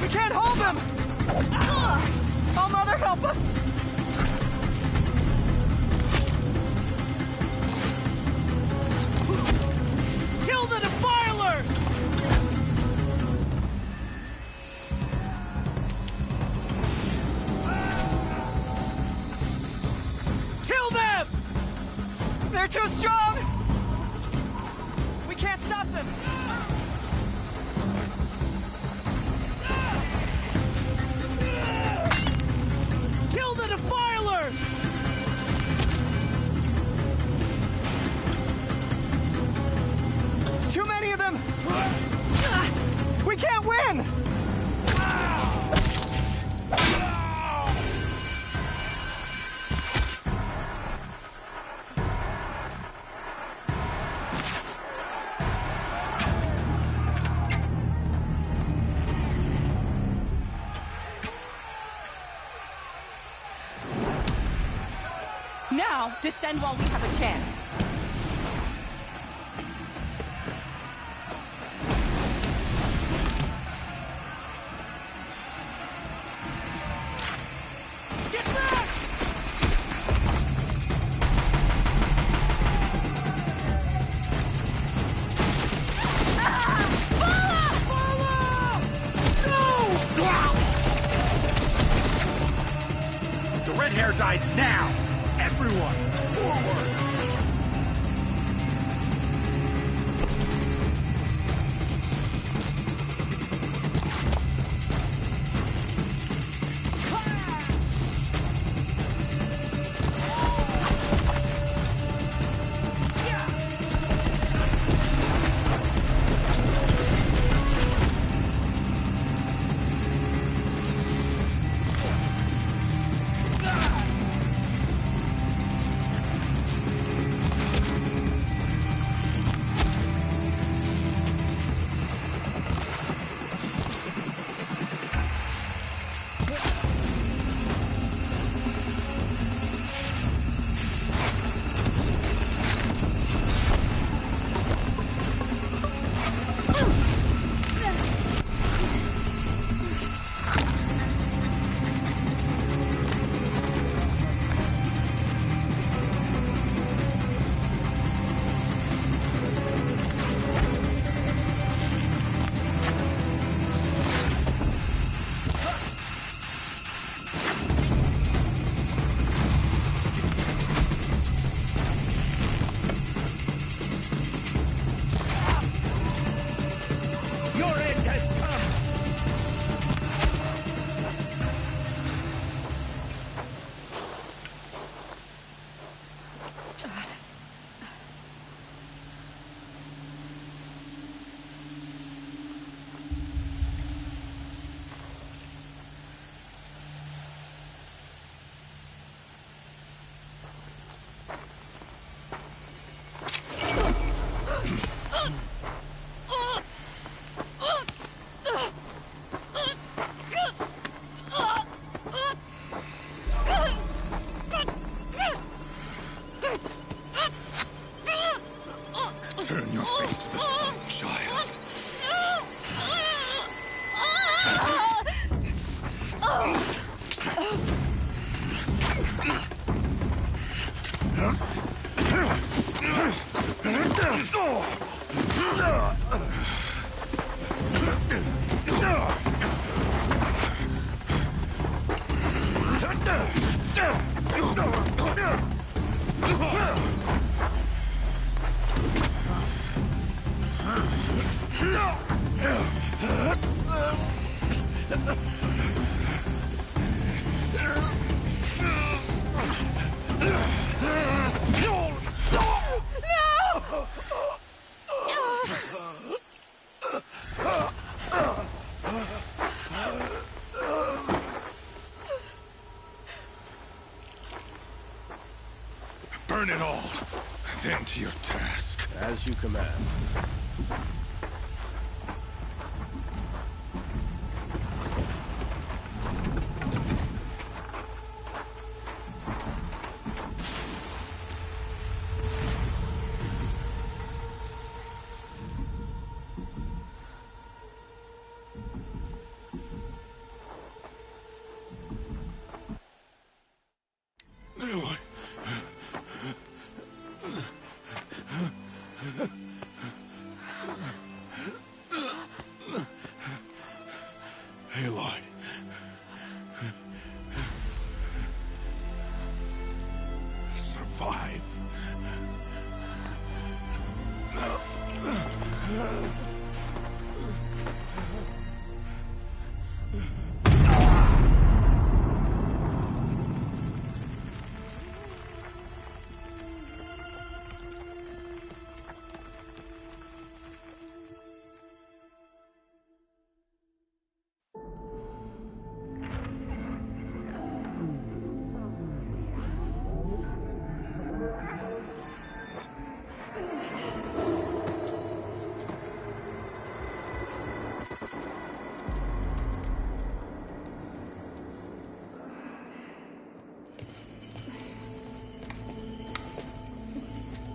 O: We can't hold them! Oh, Mother, help us! Kill the defilers! Kill them! They're too strong! We can't stop them! Kill the defilers! Too many of them! We can't win!
P: Now, descend while we have a chance.
O: Get back!
T: The red hair dies now! Everyone, forward!
A: Turn your face to the sun, child. Burn it all, then to your task.
I: As you command.
A: Aloy. Survive.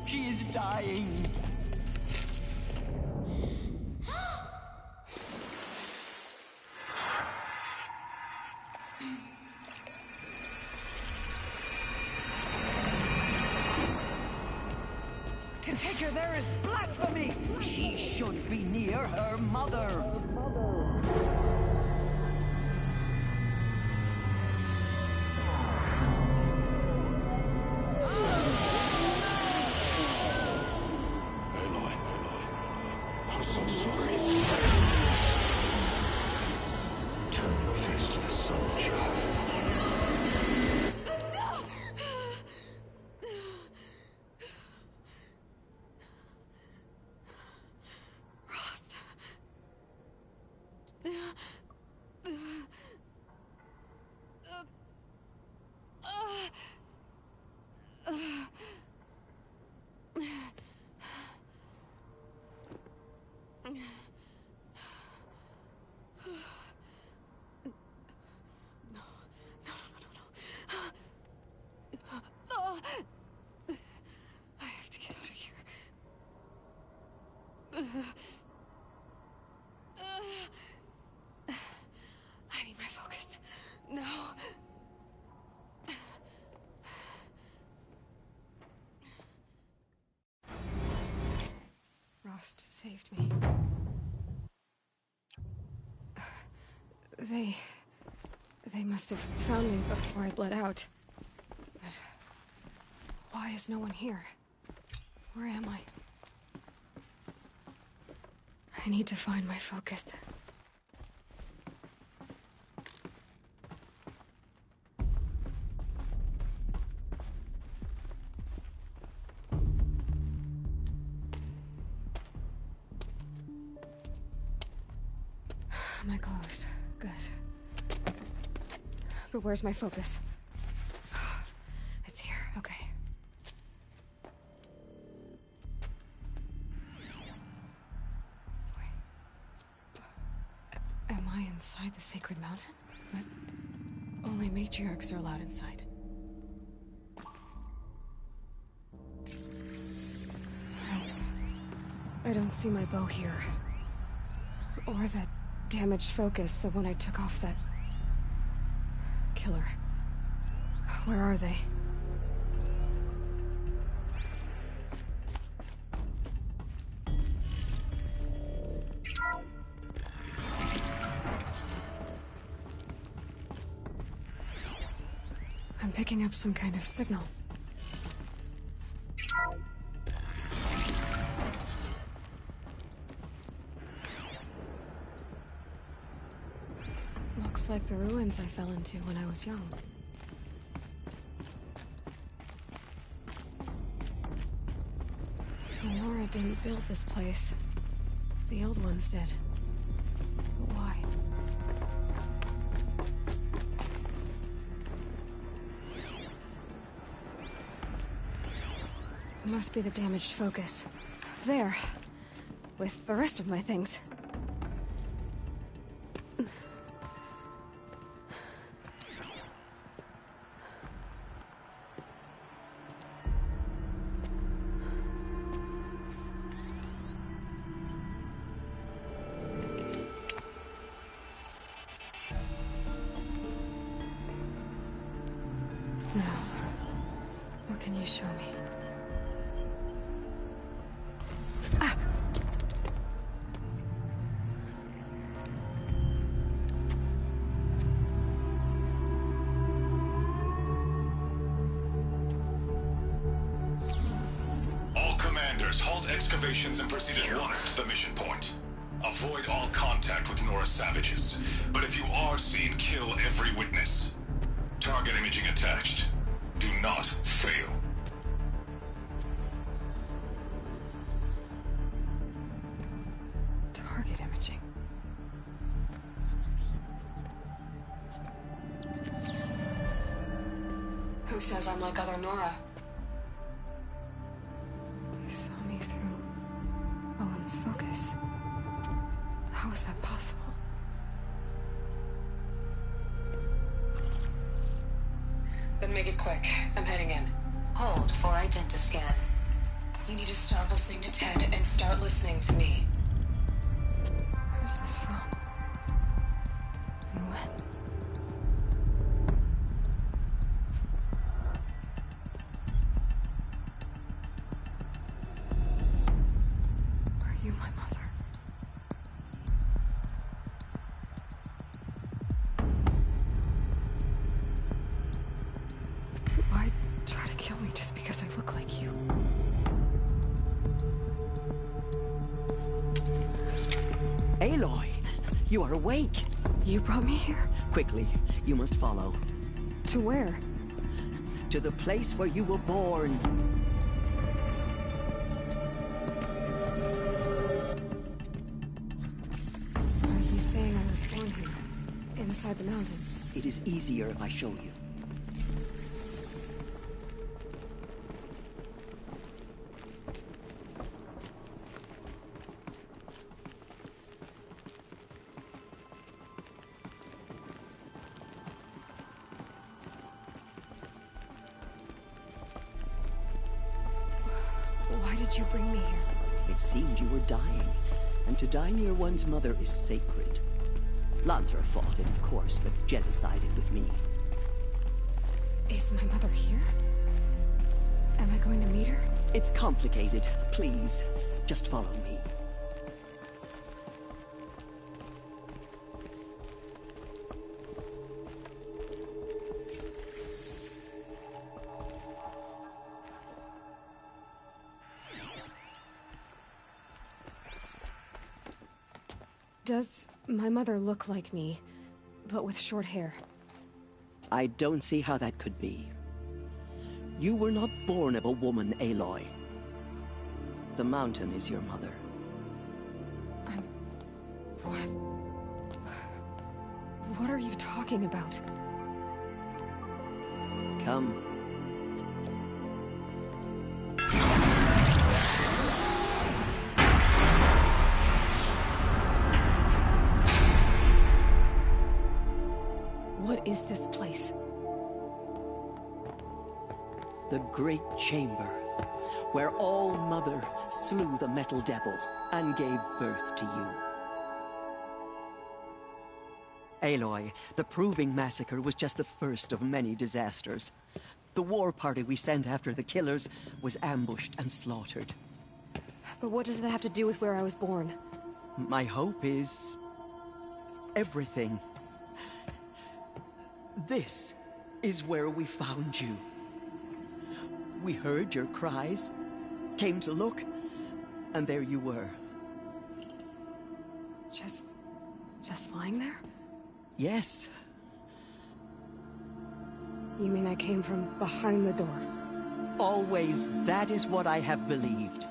D: She is dying. To take her there is blasphemy. She should be near her mother.
A: I'm so sorry. Turn your face to the sun, child.
B: Rost. I have to get out of here. I need my focus. No. Rost saved me. They must have found me before I bled out. But why is no one here? Where am I? I need to find my focus. My clothes. Good. But where's my focus? It's here. Okay. Am I inside the Sacred Mountain? But only matriarchs are allowed inside. I don't see my bow here. Or that damaged focus, the one I took off that killer. Where are they? I'm picking up some kind of signal. Looks like the ruins I fell into when I was young. Nora didn't build this place. The old ones did. But why? It must be the damaged focus. There. With the rest of my things. Now, what can you show me?
U: halt excavations and proceed at once to the mission point. Avoid all contact with Nora savages, but if you are seen, kill every witness. Target imaging attached. Do not fail.
B: Target imaging.
R: Who says I'm like other Nora?
B: He saw me through Owen's focus. How is that possible?
R: Then make it quick. I'm heading in.
V: Hold for identiscan.
R: You need to stop listening to Ted and start listening to me.
B: Where's this from? And when? Are you my mother? Why try to kill me just because I look like you?
D: Aloy, you are awake.
B: You brought me here?
D: Quickly, you must follow.
B: To where?
D: To the place where you were born.
B: Are you saying I was born here? Inside the mountain?
D: It is easier if I show you.
B: Why did you bring me here?
D: It seemed you were dying, and to die near one's mother is sacred. Lantra fought it, of course, but Jezza sided with me.
B: Is my mother here? Am I going to meet her?
D: It's complicated. Please, just follow me.
B: Does my mother look like me, but with short hair?
D: I don't see how that could be. You were not born of a woman, Aloy. The mountain is your mother.
B: What? What are you talking about?
D: Come.
B: What is this place?
D: The Great Chamber, where All-Mother slew the Metal Devil and gave birth to you. Aloy, the Proving Massacre was just the first of many disasters. The war party we sent after the killers was ambushed and slaughtered.
B: But what does that have to do with where I was born?
D: My hope is everything. This is where we found you. We heard your cries, came to look, and there you were.
B: Just lying there?
D: Yes.
B: You mean I came from behind the door?
D: Always, that is what I have believed.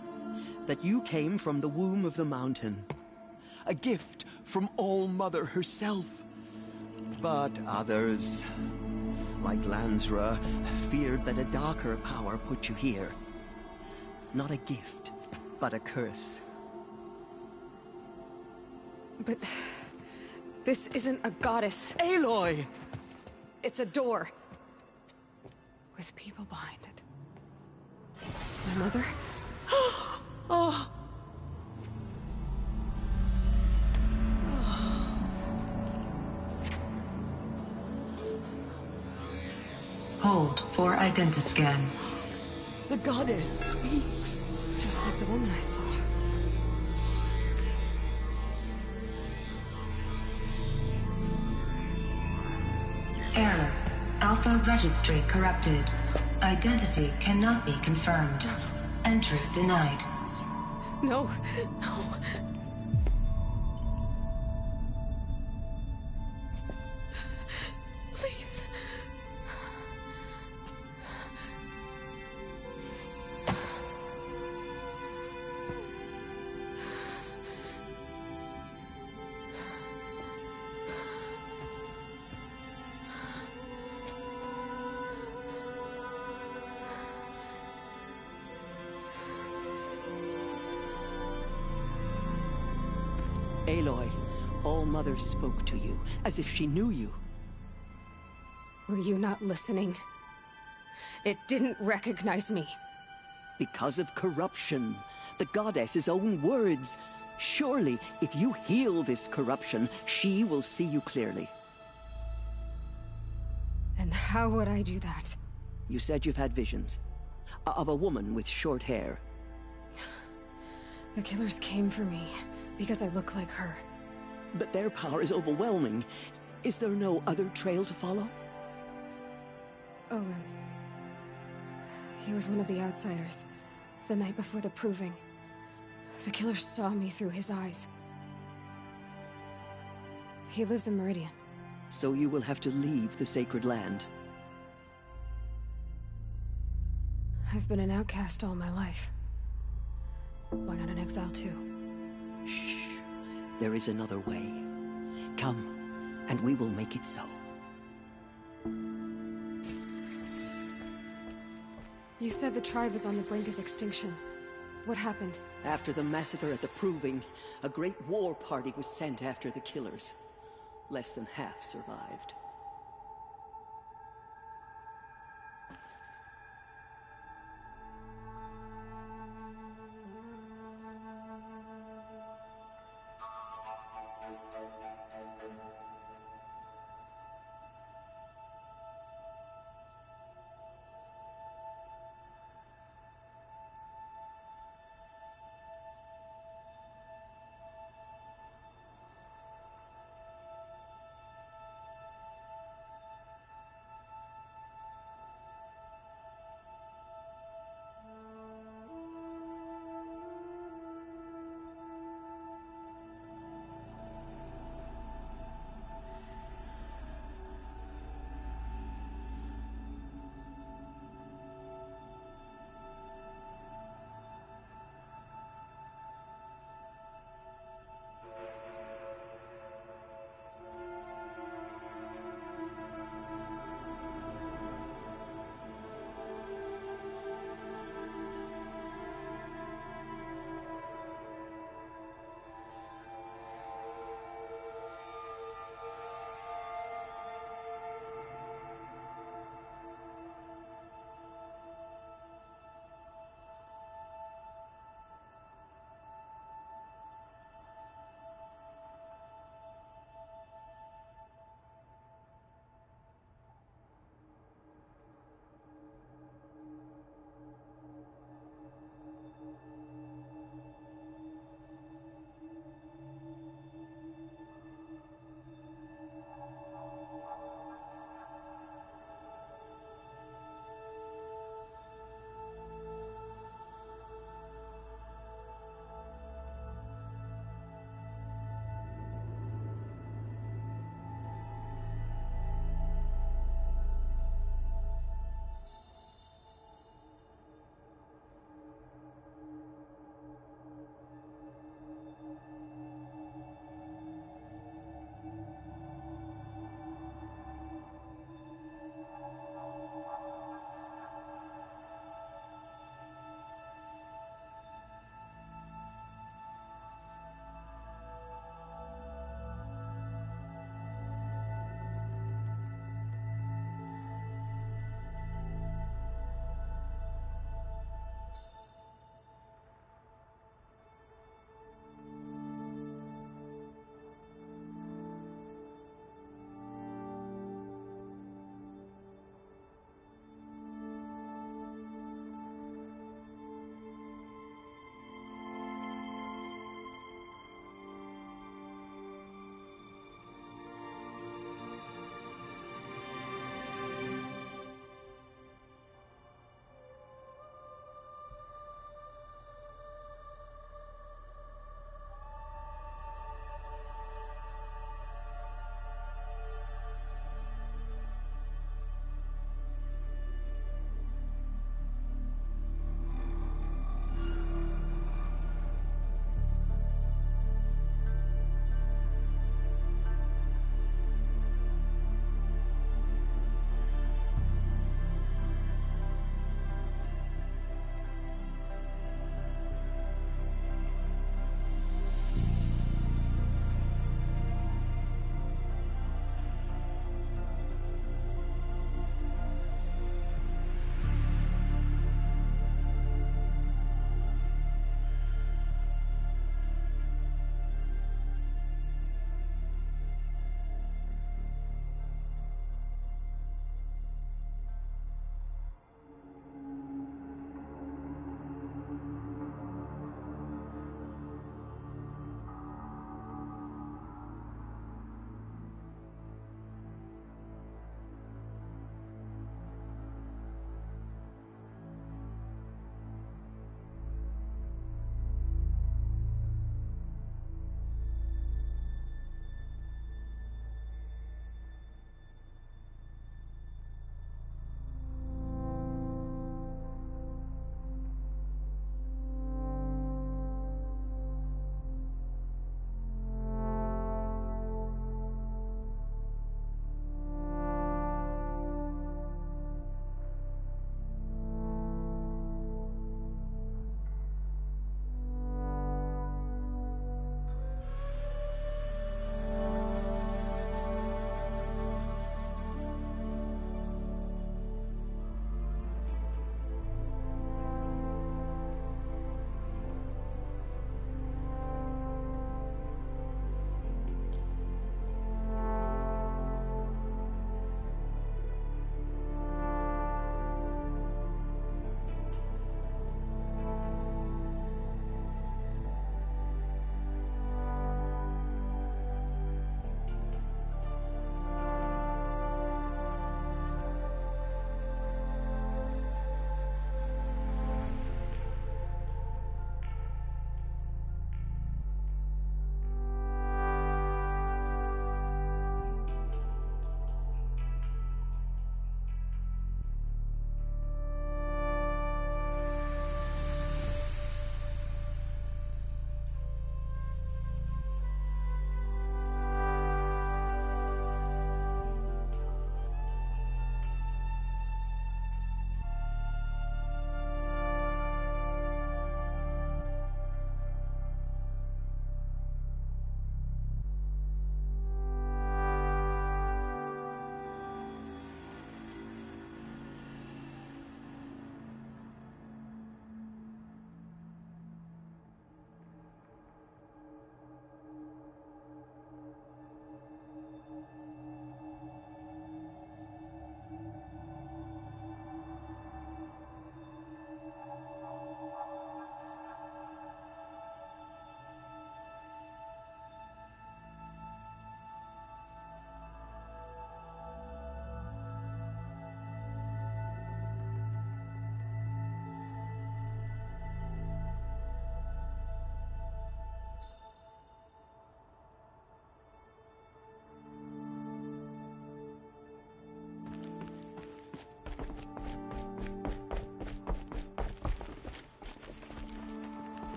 D: That you came from the womb of the mountain. A gift from All-Mother herself. But others, like Lansra, feared that a darker power put you here. Not a gift, but a curse.
B: But this isn't a goddess.
D: Aloy!
B: It's a door. With people behind it. My mother?
D: Oh!
V: Hold for identiscan.
D: The goddess speaks.
B: Just like the woman I saw.
V: Error. Alpha registry corrupted. Identity cannot be confirmed. Entry denied.
B: No, no. Please.
D: Aloy, All-Mother spoke to you, as if she knew you.
B: Were you not listening? It didn't recognize me.
D: Because of corruption. The goddess's own words. Surely, if you heal this corruption, she will see you clearly.
B: And how would I do that?
D: You said you've had visions. Of a woman with short hair.
B: The killers came for me, because I look like her.
D: But their power is overwhelming. Is there no other trail to follow?
B: Olin. He was one of the outsiders, the night before the proving. The killer saw me through his eyes. He lives in Meridian.
D: So you will have to leave the sacred land.
B: I've been an outcast all my life. Why not an exile too?
D: Shh. There is another way. Come, and we will make it so.
B: You said the tribe is on the brink of extinction. What happened?
D: After the massacre at the Proving, a great war party was sent after the killers. Less than half survived.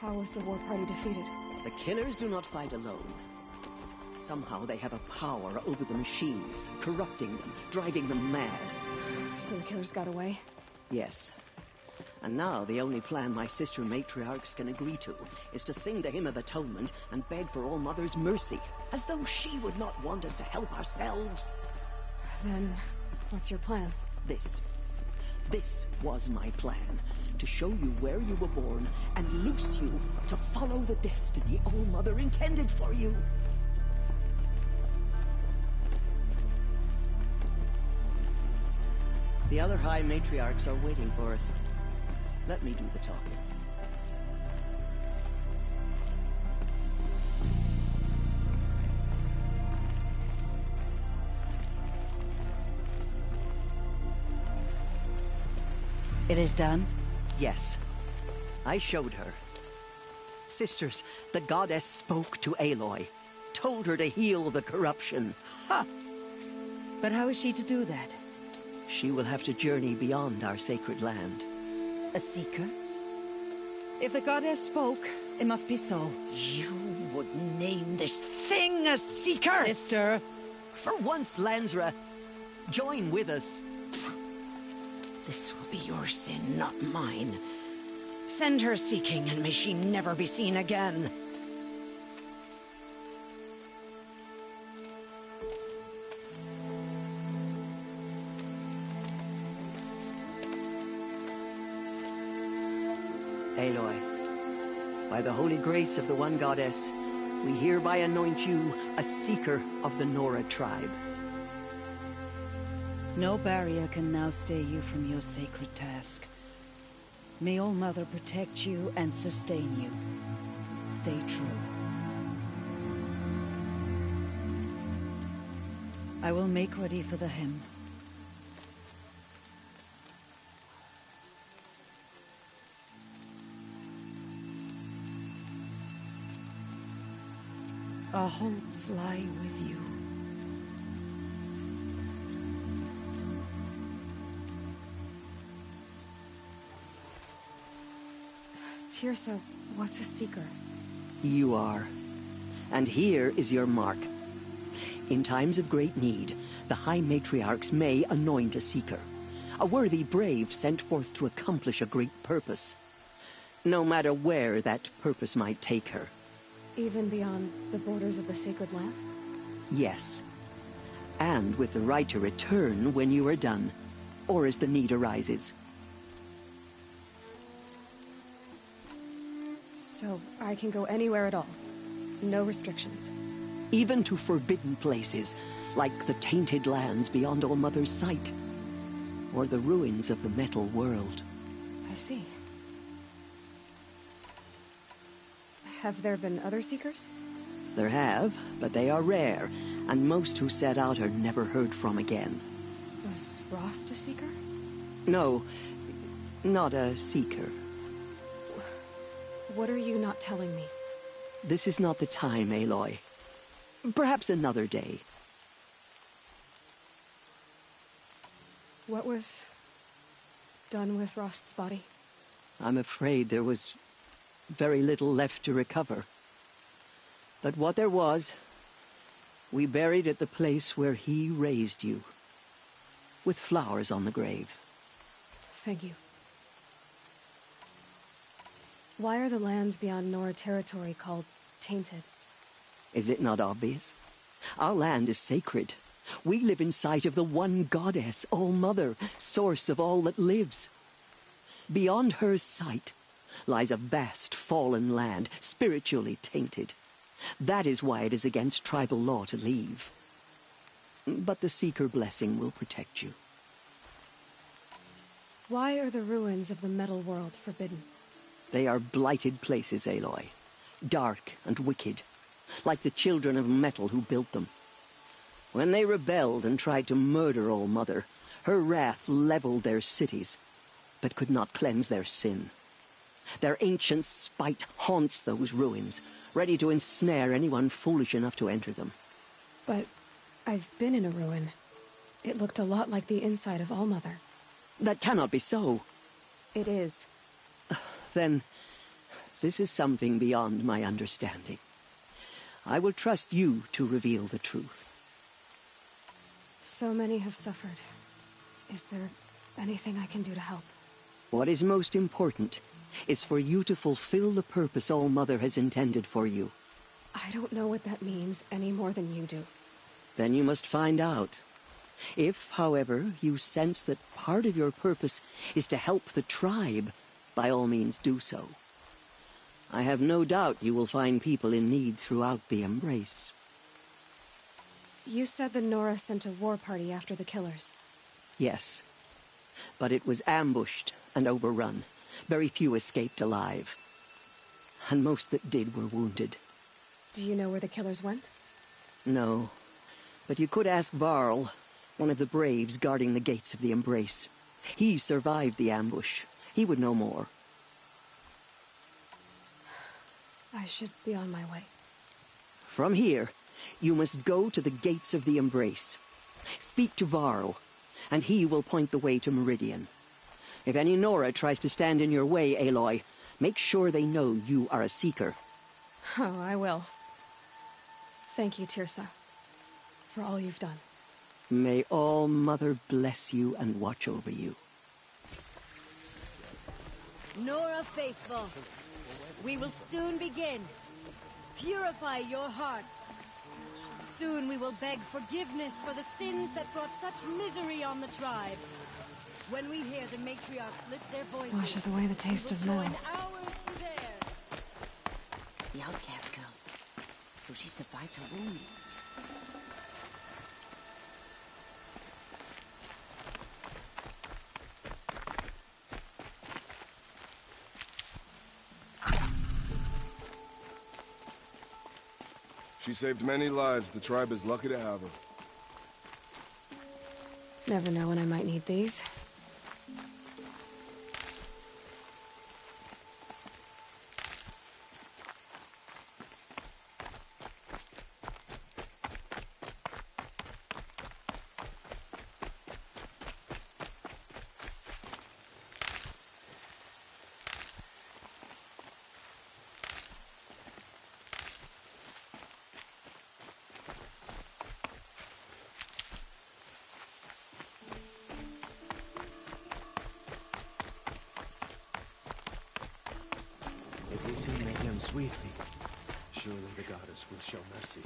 B: How was the war party defeated?
D: The killers do not fight alone. Somehow they have a power over the machines, corrupting them, driving them mad.
B: So the killers got away?
D: Yes. And now the only plan my sister matriarchs can agree to is to sing the Hymn of Atonement and beg for All Mother's mercy, as though she would not want us to help ourselves.
B: Then, what's your plan?
D: This was my plan. To show you where you were born and loose you to follow the destiny All Mother intended for you. The other High Matriarchs are waiting for us. Let me do the talking.
E: It is done?
D: Yes. I showed her. Sisters, the goddess spoke to Aloy. Told her to heal the corruption. Ha!
E: But how is she to do that?
D: She will have to journey beyond our sacred land.
E: A seeker? If the goddess spoke, it must be so.
D: You would name this thing a seeker?
E: Sister!
D: For once, Lansra, join with us.
E: This will be your sin, not mine. Send her seeking, and may she never be seen again.
D: Aloy, by the holy grace of the One Goddess, we hereby anoint you a seeker of the Nora tribe.
E: No barrier can now stay you from your sacred task. May All Mother protect you and sustain you. Stay true. I will make ready for the hymn. Our hopes lie with you.
B: Teersa, what's a seeker?
D: You are. And here is your mark. In times of great need, the High Matriarchs may anoint a seeker. A worthy brave sent forth to accomplish a great purpose. No matter where that purpose might take her.
B: Even beyond the borders of the sacred land?
D: Yes. And with the right to return when you are done, or as the need arises.
B: So I can go anywhere at all? No restrictions?
D: Even to forbidden places, like the tainted lands beyond All Mother's sight. Or the ruins of the metal world.
B: I see. Have there been other seekers?
D: There have, but they are rare, and most who set out are never heard from again.
B: Was Rost a seeker?
D: No, not a seeker.
B: What are you not telling me?
D: This is not the time, Aloy. Perhaps another day.
B: What was done with Rost's body?
D: I'm afraid there was very little left to recover. But what there was, we buried at the place where he raised you. With flowers on the grave.
B: Thank you. Why are the lands beyond Nora territory called tainted?
D: Is it not obvious? Our land is sacred. We live in sight of the One Goddess, All Mother, source of all that lives. Beyond her sight lies a vast fallen land, spiritually tainted. That is why it is against tribal law to leave. But the Seeker blessing will protect you.
B: Why are the ruins of the metal world forbidden?
D: They are blighted places, Aloy. Dark and wicked, like the children of metal who built them. When they rebelled and tried to murder All Mother, her wrath leveled their cities, but could not cleanse their sin. Their ancient spite haunts those ruins, ready to ensnare anyone foolish enough to enter them.
B: But I've been in a ruin. It looked a lot like the inside of All Mother.
D: That cannot be so.
B: It is.
D: Then This is something beyond my understanding. I will trust you to reveal the truth.
B: So many have suffered. Is there anything I can do to help?
D: What is most important is for you to fulfill the purpose All-Mother has intended for you.
B: I don't know what that means any more than you do.
D: Then you must find out. If, however, you sense that part of your purpose is to help the tribe, by all means do so. I have no doubt you will find people in need throughout the Embrace.
B: You said the Nora sent a war party after the killers.
D: Yes. But it was ambushed and overrun. Very few escaped alive. And most that did were wounded.
B: Do you know where the killers went?
D: No. But you could ask Varl, one of the Braves guarding the gates of the Embrace. He survived the ambush. He would know more.
B: I should be on my way.
D: From here, you must go to the gates of the Embrace. Speak to Varl, and he will point the way to Meridian. If any Nora tries to stand in your way, Aloy, make sure they know you are a Seeker.
B: Oh, I will. Thank you, Teersa, for all you've done.
D: May All-Mother bless you and watch over you.
F: Nora Faithful, we will soon begin. Purify your hearts. Soon we will beg forgiveness for the sins that brought such misery on the tribe. When we hear the matriarchs lift their voices,
B: Washes away the taste of metal.
F: join ours to theirs.
G: The outcast girl. So she survived her wounds.
S: She saved many lives. The tribe is lucky to have her.
B: Never know when I might need these.
C: If we cremate him sweetly, surely the goddess will show mercy.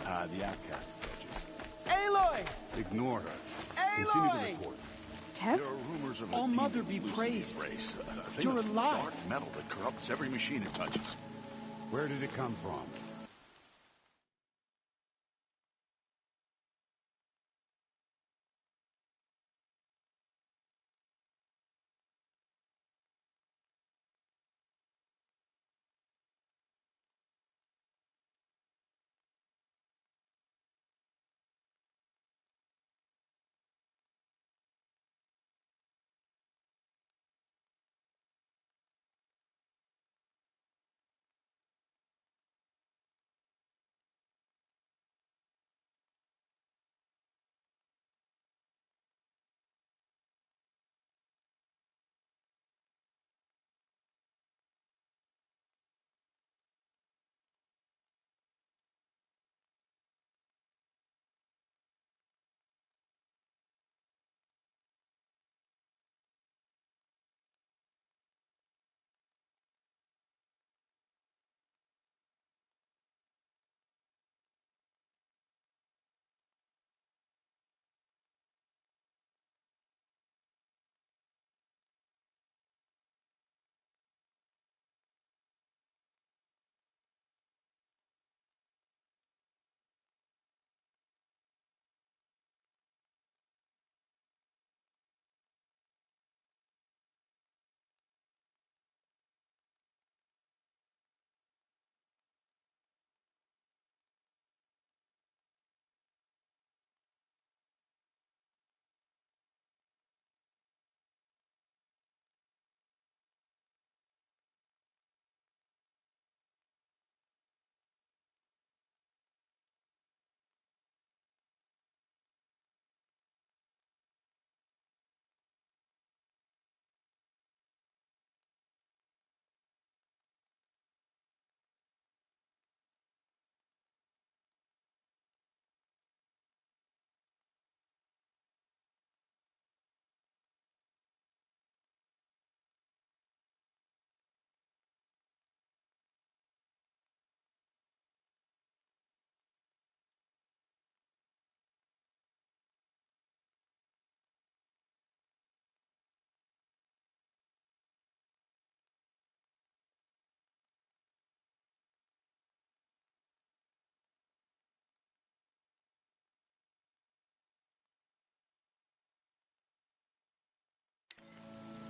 N: The outcast approaches.
O: Aloy!
N: Ignore her.
O: Aloy!
N: Continue to report.
B: Teb?
N: There are rumors of
O: All-Mother be praised.
N: Race, a thing
O: You're
N: of
O: alive.
N: dark metal that corrupts every machine it touches. Where did it come from?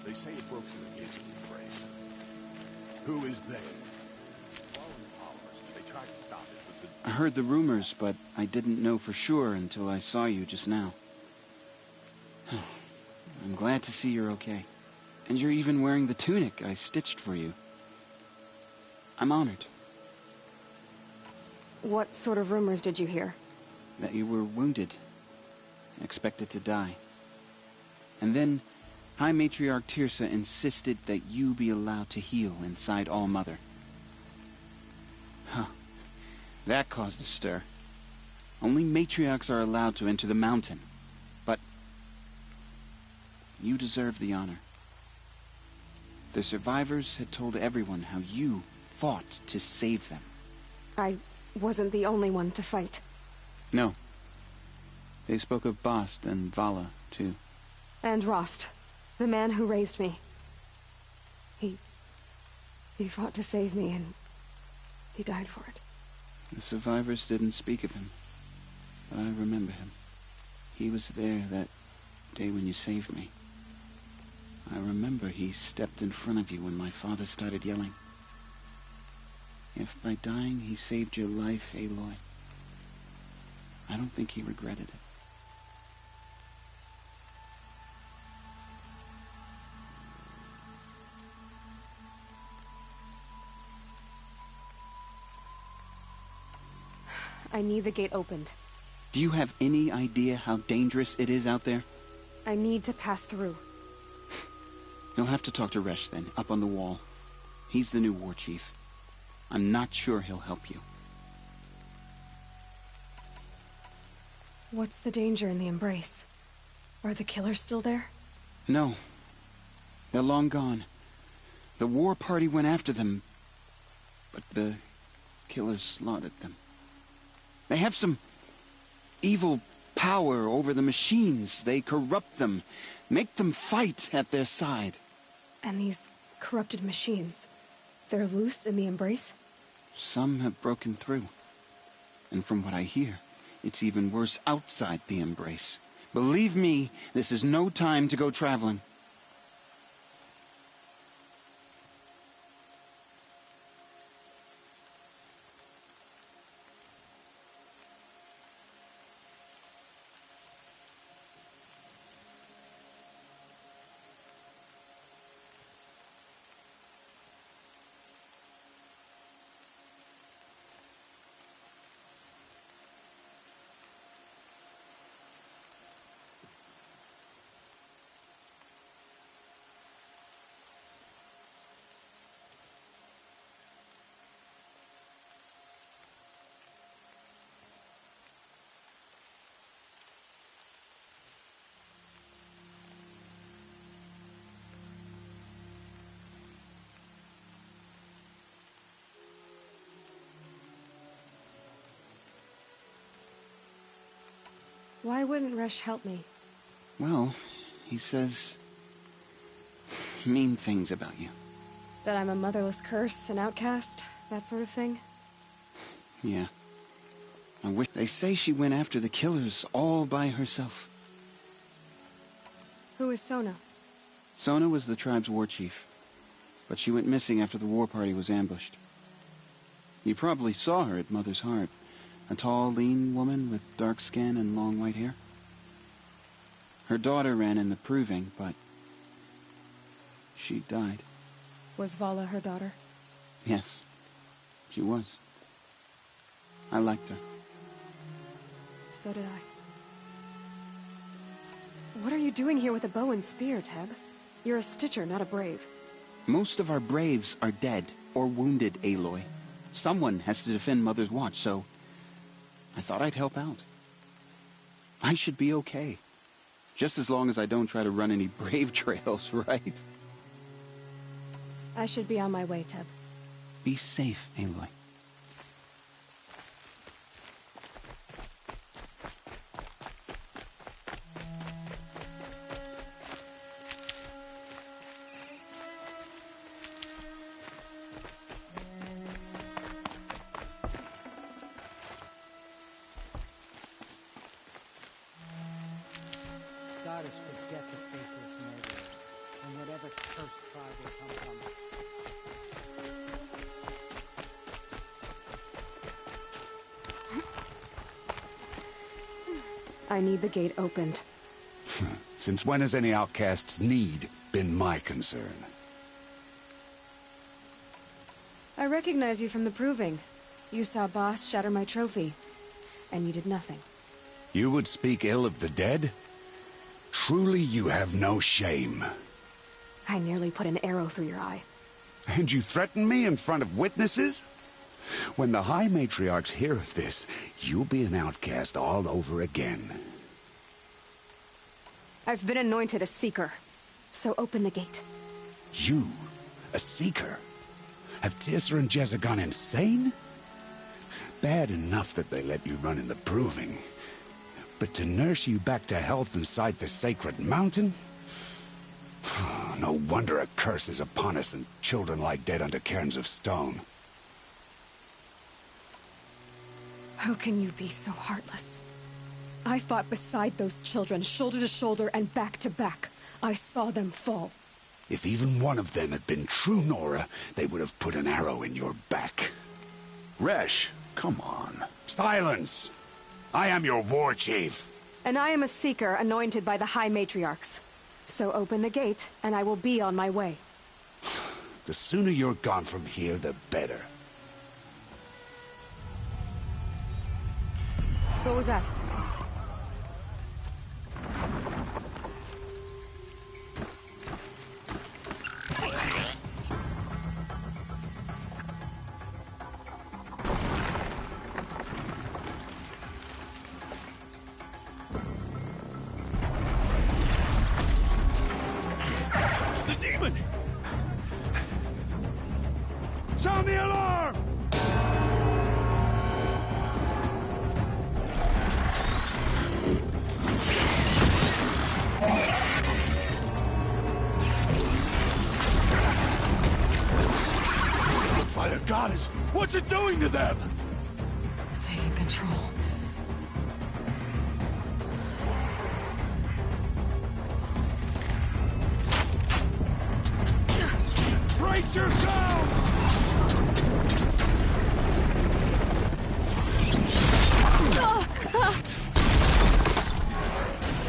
N: They say it broke through the gates of the Embrace. Who is they? They tried to stop it, but the...
J: I heard the rumors, but I didn't know for sure until I saw you just now. I'm glad to see you're okay. And you're even wearing the tunic I stitched for you. I'm honored.
B: What sort of rumors did you hear?
J: That you were wounded. Expected to die. And then, High Matriarch Teersa insisted that you be allowed to heal inside All-Mother. Huh. That caused a stir. Only matriarchs are allowed to enter the mountain. But you deserve the honor. The survivors had told everyone how you fought to save them.
B: I wasn't the only one to fight.
J: No. They spoke of Bast and Vala, too.
B: And Rost, the man who raised me. He fought to save me, and he died for it.
J: The survivors didn't speak of him, but I remember him. He was there that day when you saved me. I remember he stepped in front of you when my father started yelling. If by dying he saved your life, Aloy, I don't think he regretted it.
B: I need the gate opened.
J: Do you have any idea how dangerous it is out there?
B: I need to pass through.
J: You'll have to talk to Resh then, up on the wall. He's the new war chief. I'm not sure he'll help you.
B: What's the danger in the Embrace? Are the killers still there?
J: No. They're long gone. The war party went after them, but the killers slaughtered them. They have some evil power over the machines. They corrupt them, make them fight at their side.
B: And these corrupted machines, they're loose in the Embrace?
J: Some have broken through. And from what I hear, it's even worse outside the Embrace. Believe me, this is no time to go traveling.
B: Why wouldn't Resh help me?
J: Well, he says mean things about you.
B: That I'm a motherless curse, an outcast, that sort of thing?
J: Yeah. I wish... They say she went after the killers all by herself.
B: Who is Sona?
J: Sona was the tribe's war chief, but she went missing after the war party was ambushed. You probably saw her at Mother's Heart. A tall, lean woman with dark skin and long white hair. Her daughter ran in the proving, but she died.
B: Was Vala her daughter?
J: Yes, she was. I liked her.
B: So did I. What are you doing here with a bow and spear, Teb? You're a Stitcher, not a Brave.
J: Most of our Braves are dead or wounded, Aloy. Someone has to defend Mother's Watch, so I thought I'd help out. I should be okay. Just as long as I don't try to run any Brave trails, right?
B: I should be on my way, Teb.
J: Be safe, Aloy.
O: Goddess forget the faithless murderers.
E: from whatever cursed tribe they come from.
B: I need the gate opened.
N: Since when has any outcast's need been my concern?
B: I recognize you from the proving. You saw Boss shatter my trophy, and you did nothing.
N: You would speak ill of the dead? Truly you have no shame.
B: I nearly put an arrow through your eye.
N: And you threaten me in front of witnesses? When the High Matriarchs hear of this, you'll be an outcast all over again.
B: I've been anointed a Seeker, so open the gate.
N: You? A Seeker? Have Teersa and Jezza gone insane? Bad enough that they let you run in the proving. But to nurse you back to health inside the sacred mountain? No wonder a curse is upon us and children lie dead under cairns of stone.
B: How can you be so heartless? I fought beside those children, shoulder to shoulder and back to back. I saw them fall.
N: If even one of them had been true Nora, they would have put an arrow in your back. Resh, come on. Silence! I am your war chief.
B: And I am a Seeker anointed by the High Matriarchs. So open the gate, and I will be on my way.
N: The sooner you're gone from here, the better.
B: What was that?
S: The demon! Sound the alarm! By the goddess, what's it doing to them?
B: Taking control.
S: Brace yourselves!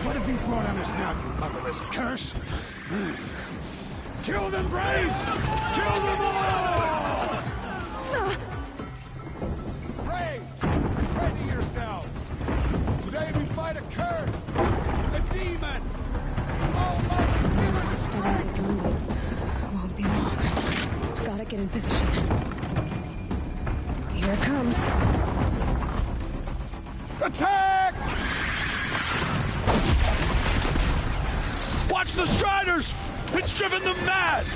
S: What have you brought on us now, you motherless curse? Kill them, Braves! Kill them all! Braves, ready yourselves! Today we fight a curse! A demon! Almighty, give us
B: Steady as it moving. Won't be long. Gotta get in position. Here it comes.
S: Attack! Watch the Striders! It's driven them mad!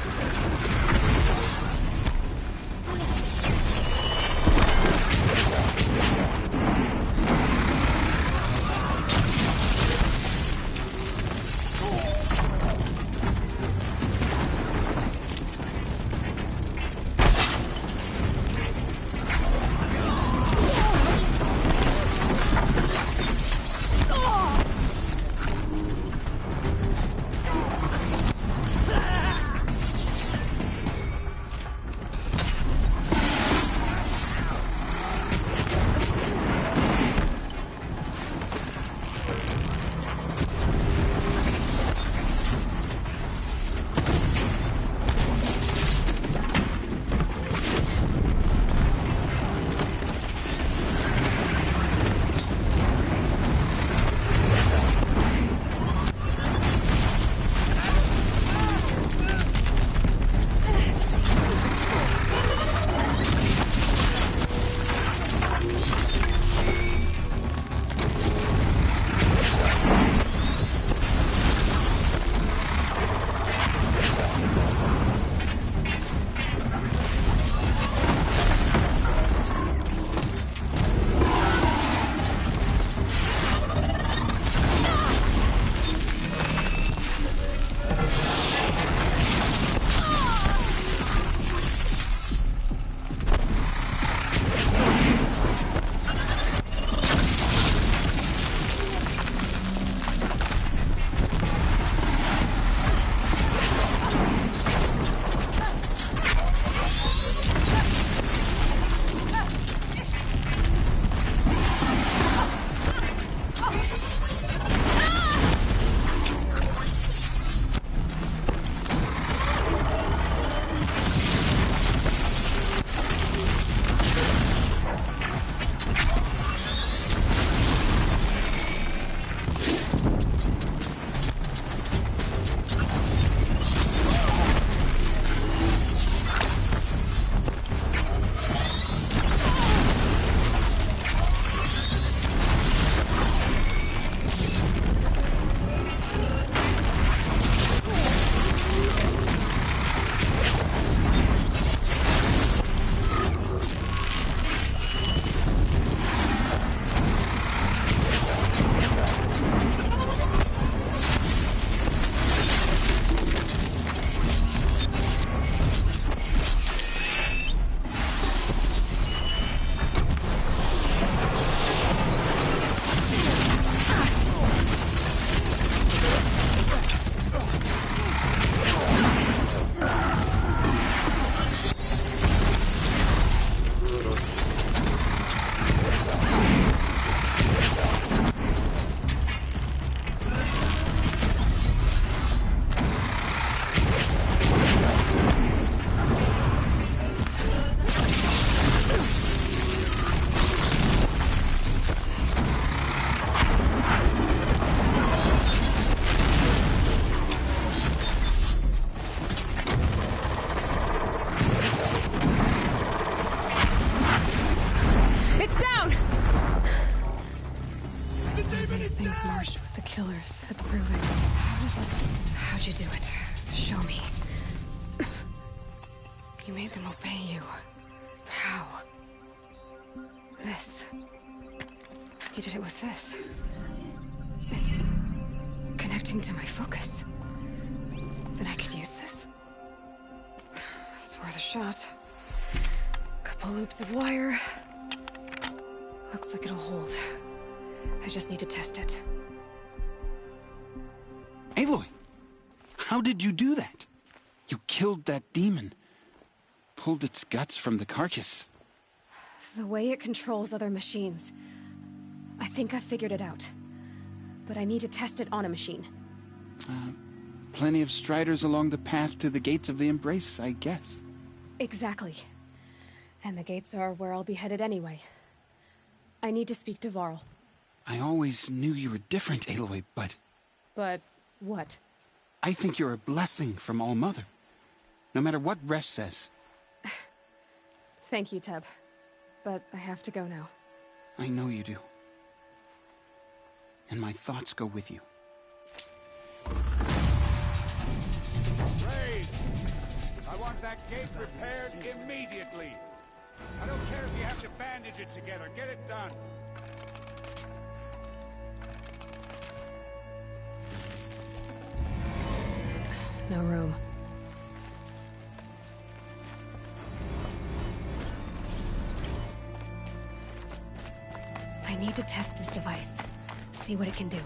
B: Listen, how'd you do it? Show me. You made them obey you. But how? This. You did it with this. It's connecting to my focus. Then I could use this. It's worth a shot. Couple loops of wire. Looks like it'll hold. I just need to test it.
J: Aloy! How did you do that? You killed that demon. Pulled its guts from the carcass.
B: The way it controls other machines. I think I figured it out. But I need to test it on a machine.
J: Plenty of striders along the path to the gates of the Embrace, I guess.
B: Exactly. And the gates are where I'll be headed anyway. I need to speak to Varl.
J: I always knew you were different, Aloy, but...
B: But what?
J: I think you're a blessing from All-Mother. No matter what Resh says.
B: Thank you, Teb. But I have to go now.
J: I know you do. And my thoughts go with you.
S: Braves! I want that gate repaired immediately. I don't care if you have to bandage it together. Get it done.
B: No room. I need to test this device. See what it can do.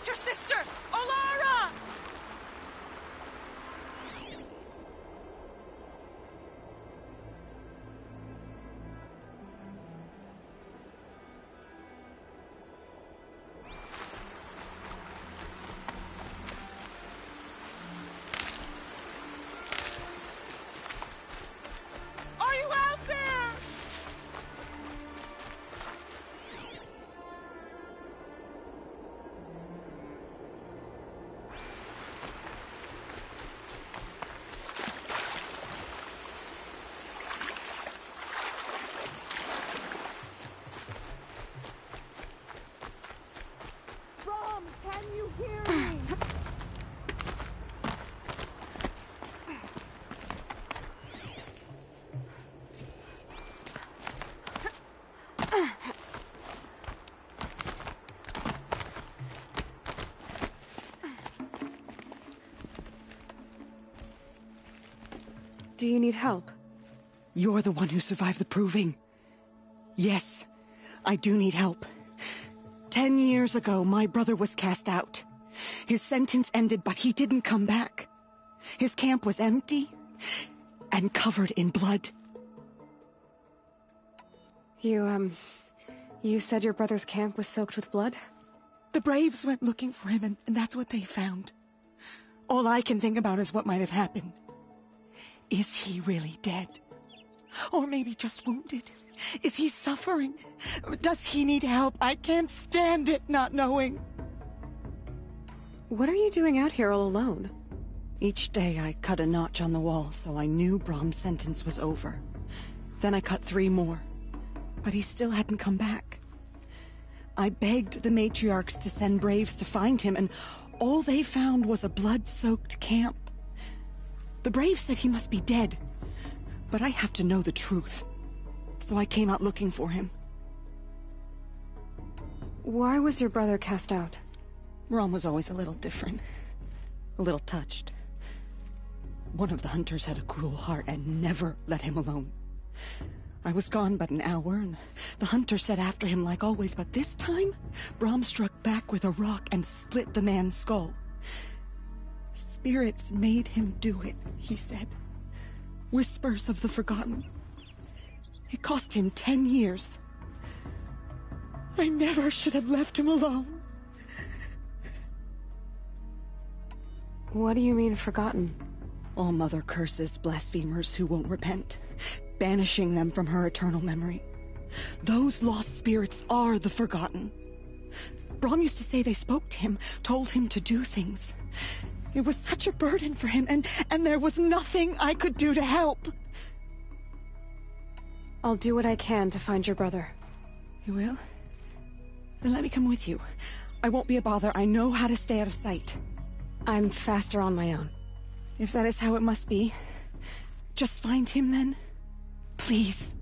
K: Your sister, Olara! Are you out there? Can you hear me?
B: Do you need help?
D: You're the one who survived the proving. Yes, I do need help.
H: 10 years ago, my brother was cast out. His sentence ended, but he didn't come back. His camp was empty and covered in blood.
B: You said your brother's camp was soaked with blood?
H: The Braves went looking for him, and that's what they found. All I can think about is what might have happened. Is he really dead? Or maybe just wounded? Is he suffering? Does he need help? I can't stand it not knowing.
B: What are you doing out here all alone?
H: Each day I cut a notch on the wall so I knew Brom's sentence was over. Then I cut 3 more. But he still hadn't come back. I begged the matriarchs to send Braves to find him, and all they found was a blood-soaked camp. The Braves said he must be dead, but I have to know the truth. So I came out looking for him.
B: Why was your brother cast out?
H: Brom was always a little different. A little touched. One of the hunters had a cruel heart and never let him alone. I was gone but an hour, and the hunter set after him like always, but this time, Brom struck back with a rock and split the man's skull. Spirits made him do it, he said. Whispers of the forgotten. It cost him 10 years. I never should have left him alone.
B: What do you mean, forgotten?
H: All-Mother curses blasphemers who won't repent, banishing them from her eternal memory. Those lost spirits are the forgotten. Brom used to say they spoke to him, told him to do things. It was such a burden for him, and there was nothing I could do to help.
B: I'll do what I can to find your brother.
H: You will? Then let me come with you. I won't be a bother. I know how to stay out of sight.
B: I'm faster on my own.
H: If that is how it must be, just find him then. Please.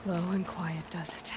B: Low and quiet does it.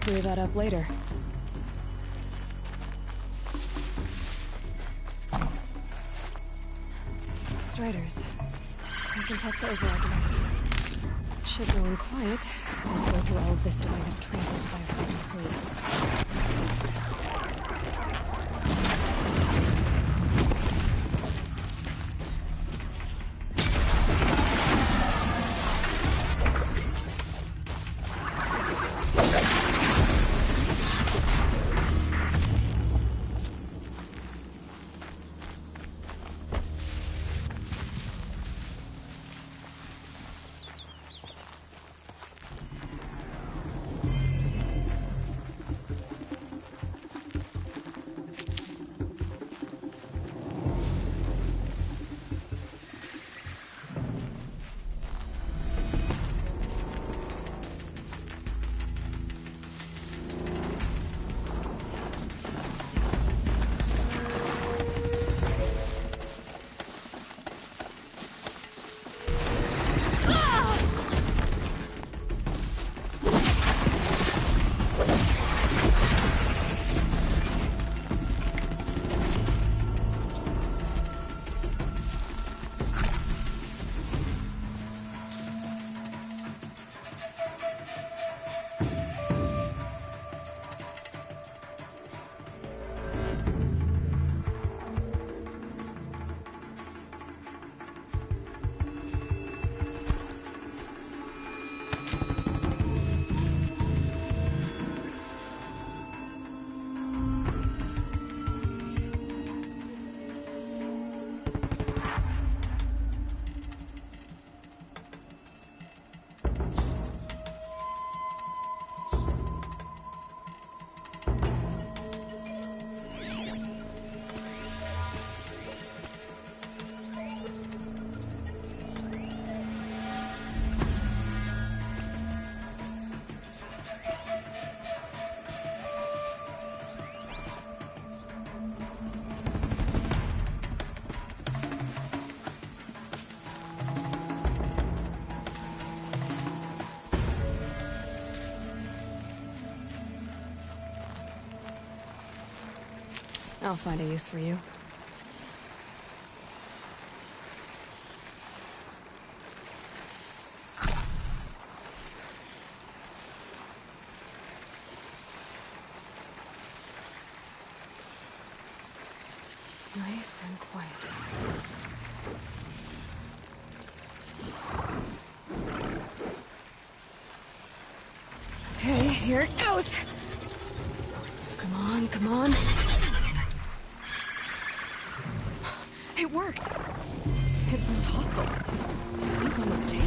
B: Clear that up later. Striders. I can test the override device. Should go in quiet. Don't go through all of this to wind up trampled by a frozen crew. I'll find a use for you. Nice and quiet. Okay, here it goes! Come on, come on. It worked! It's not hostile. It seems almost tame.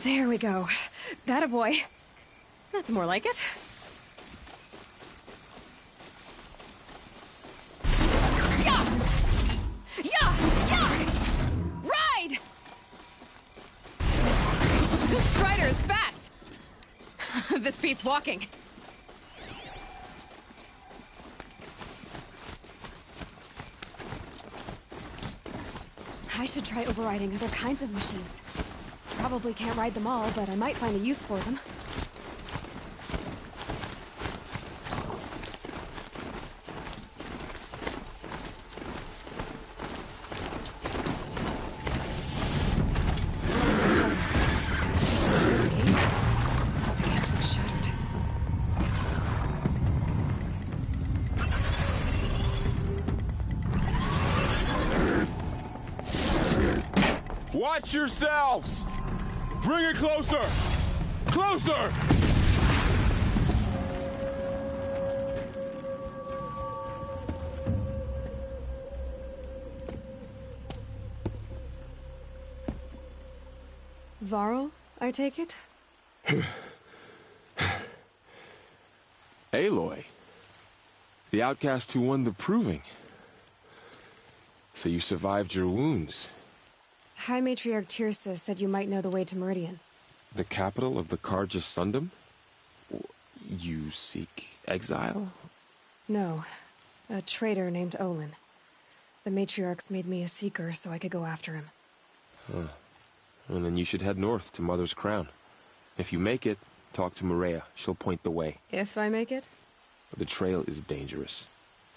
B: There we go. That a boy. That's more like it. Yeah! Yeah! Yeah! Ride! This Strider is fast! This beats walking. I should try overriding other kinds of machines. Probably can't ride them all, but I might find a use for them.
I: Watch yourselves! Bring it closer! Closer!
B: Varl, I take it?
L: Aloy. The outcast who won the proving. So you survived your wounds.
B: High Matriarch Tirsa said you might know the way to Meridian.
L: The capital of the Carja Sundom? You seek exile?
B: No. A traitor named Olin. The Matriarchs made me a seeker so I could go after him.
L: Huh. Well, then you should head north to Mother's Crown. If you make it, talk to Maria. She'll point the way.
B: If I make it?
L: The trail is dangerous.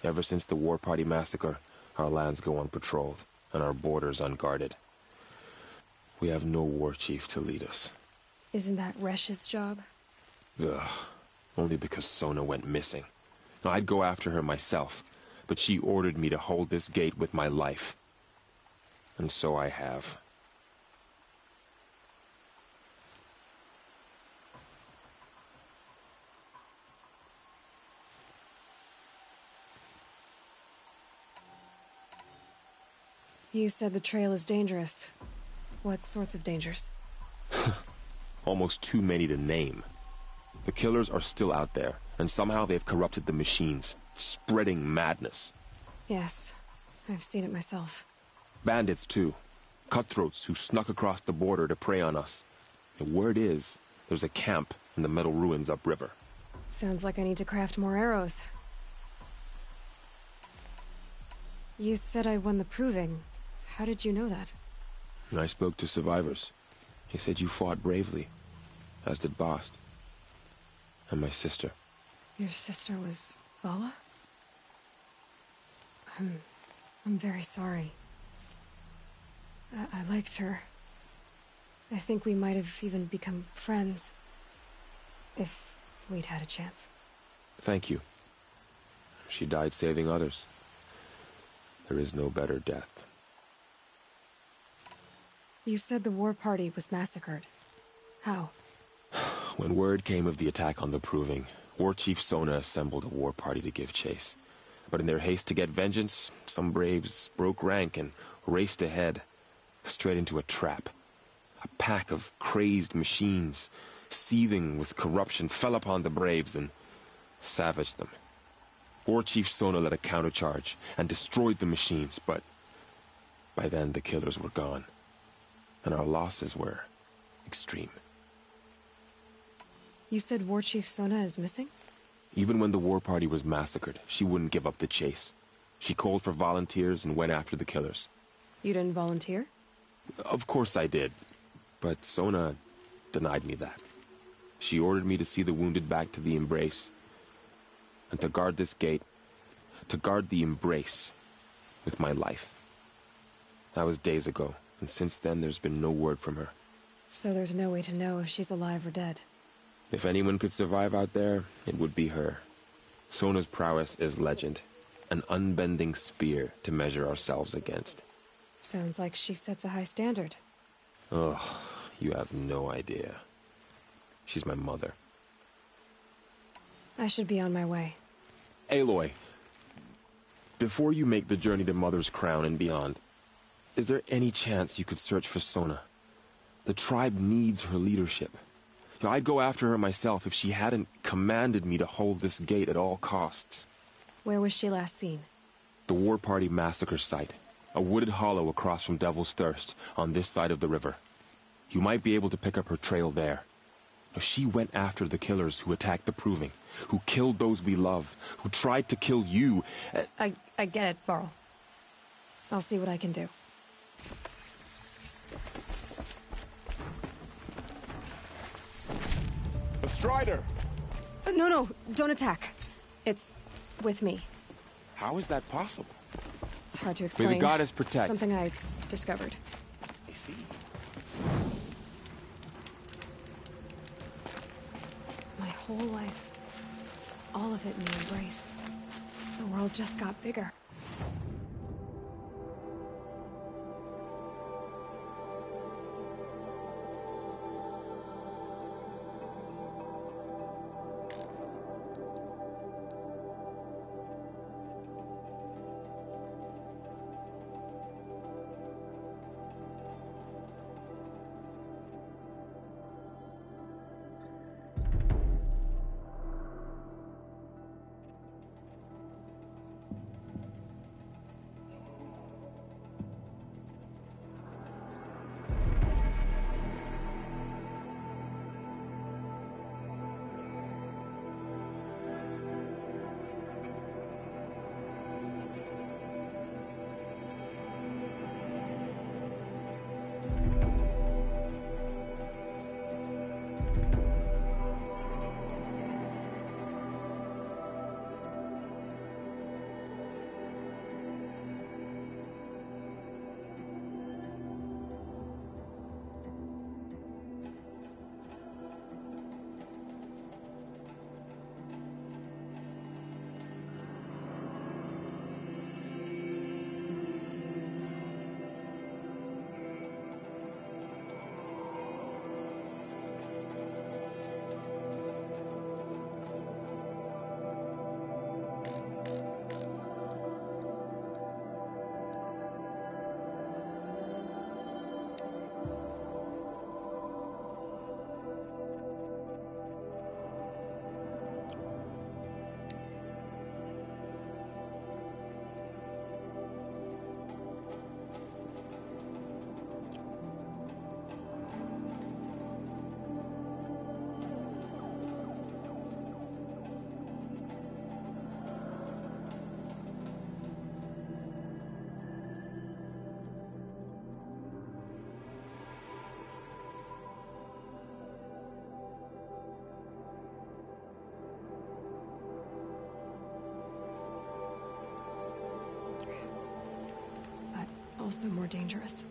L: Ever since the War Party massacre, our lands go unpatrolled, and our borders unguarded. We have no war chief to lead us.
B: Isn't that Resh's job?
L: Ugh. Only because Sona went missing. Now, I'd go after her myself, but she ordered me to hold this gate with my life. And so I have.
B: You said the trail is dangerous. What sorts of dangers?
L: Almost too many to name. The killers are still out there, and somehow they've corrupted the machines, spreading madness.
B: Yes, I've seen it myself.
L: Bandits, too. Cutthroats who snuck across the border to prey on us. The word is, there's a camp in the metal ruins upriver.
B: Sounds like I need to craft more arrows. You said I won the proving. How did you know that?
L: I spoke to survivors. He said you fought bravely, as did Bast. And my sister.
B: Your sister was Vala? I'm very sorry. I liked her. I think we might have even become friends. If we'd had a chance.
L: Thank you. She died saving others. There is no better death.
B: You said the war party was massacred. How?
L: When word came of the attack on the Proving, War Chief Sona assembled a war party to give chase. But in their haste to get vengeance, some braves broke rank and raced ahead, straight into a trap. A pack of crazed machines, seething with corruption, fell upon the braves and savaged them. War Chief Sona led a countercharge and destroyed the machines, but by then the killers were gone, and our losses were extreme.
B: You said War Chief Sona is missing?
L: Even when the war party was massacred, she wouldn't give up the chase. She called for volunteers and went after the killers.
B: You didn't volunteer?
L: Of course I did, but Sona denied me that. She ordered me to see the wounded back to the Embrace, and to guard this gate, to guard the Embrace with my life. That was days ago, and since then there's been no word from her.
B: So there's no way to know if she's alive or dead.
L: If anyone could survive out there, it would be her. Sona's prowess is legend, an unbending spear to measure ourselves against.
B: Sounds like she sets a high standard.
L: Ugh, you have no idea. She's my mother.
B: I should be on my way.
L: Aloy, before you make the journey to Mother's Crown and beyond, is there any chance you could search for Sona? The tribe needs her leadership. I'd go after her myself if she hadn't commanded me to hold this gate at all costs.
B: Where was she last seen?
L: The War Party massacre site. A wooded hollow across from Devil's Thirst, on this side of the river. You might be able to pick up her trail there. She went after the killers who attacked the Proving, who killed those we love, who tried to kill you.
B: I get it, Varl. I'll see what I can do.
S: A Strider!
B: No, don't attack. It's with me.
L: How is that possible?
B: It's hard to explain.
L: May the goddess protect.
B: Something I discovered.
L: I see.
B: My whole life. All of it in the Embrace. The world just got bigger. Also more dangerous.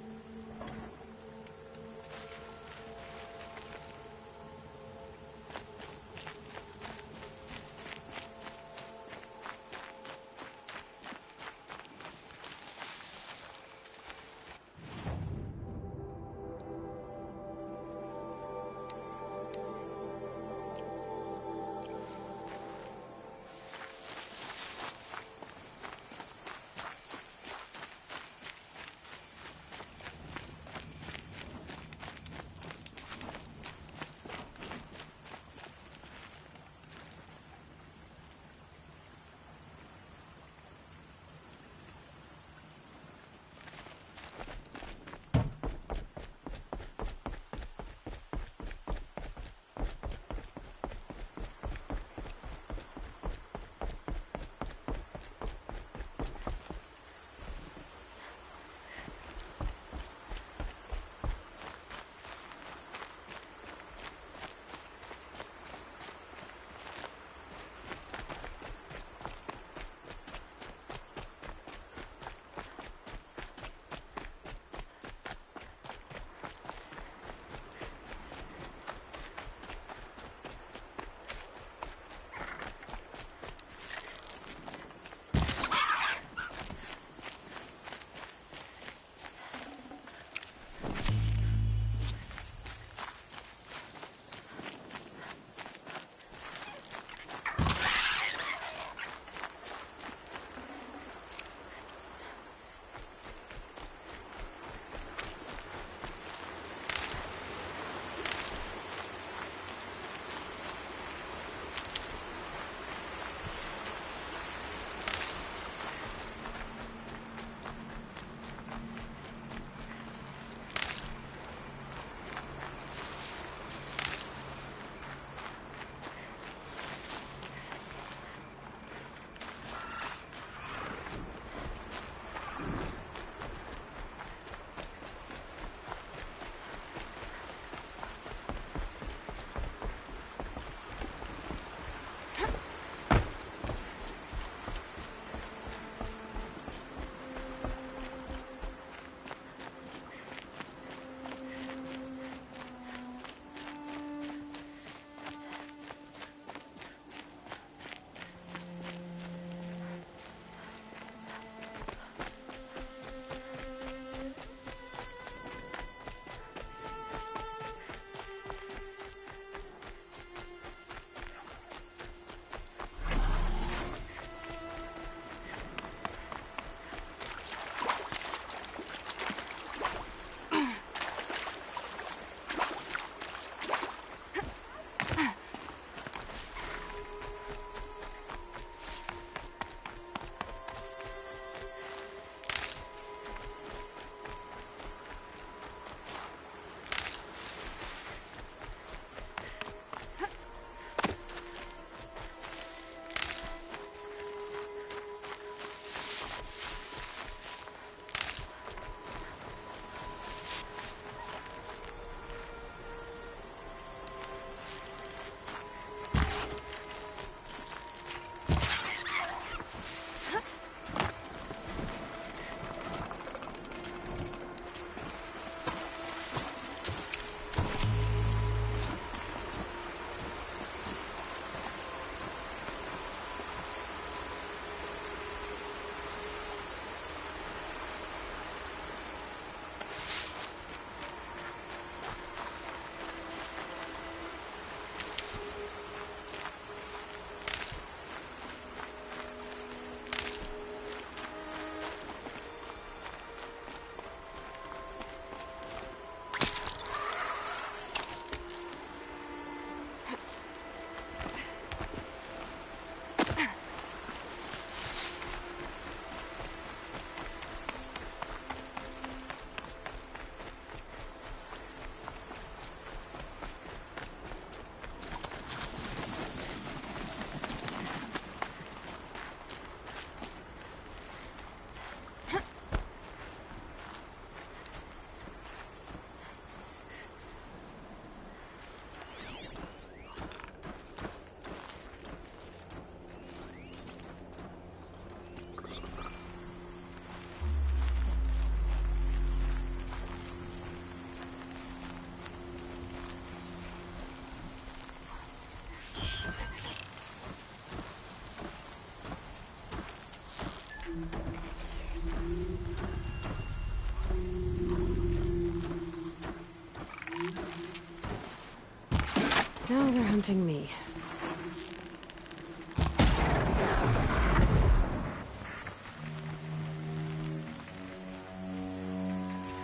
B: Now they're hunting me.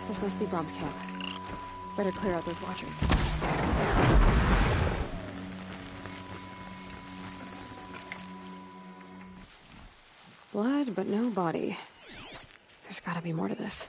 B: This must be Brom's camp. Better clear out those watchers. Blood, but no body. There's gotta be more to this.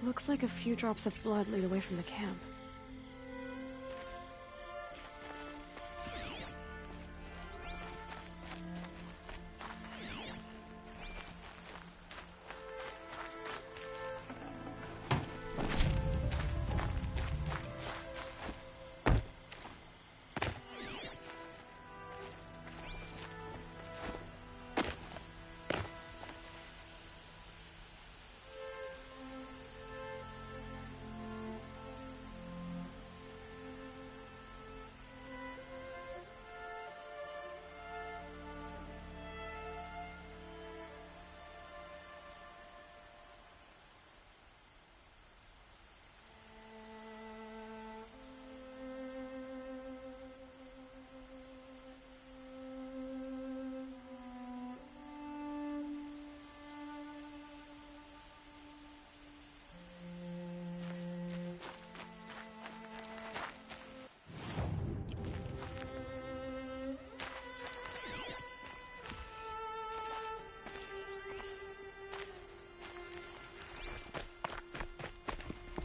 B: Looks like a few drops of blood lead away from the camp.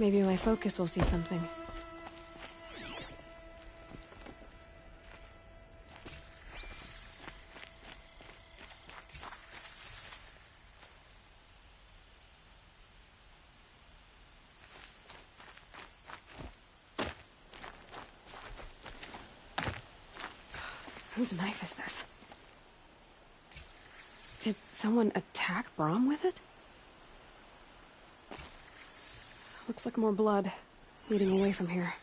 B: Maybe my focus will see something. Whose knife is this? Did someone attack Braum with it? Looks like more blood leading away from here.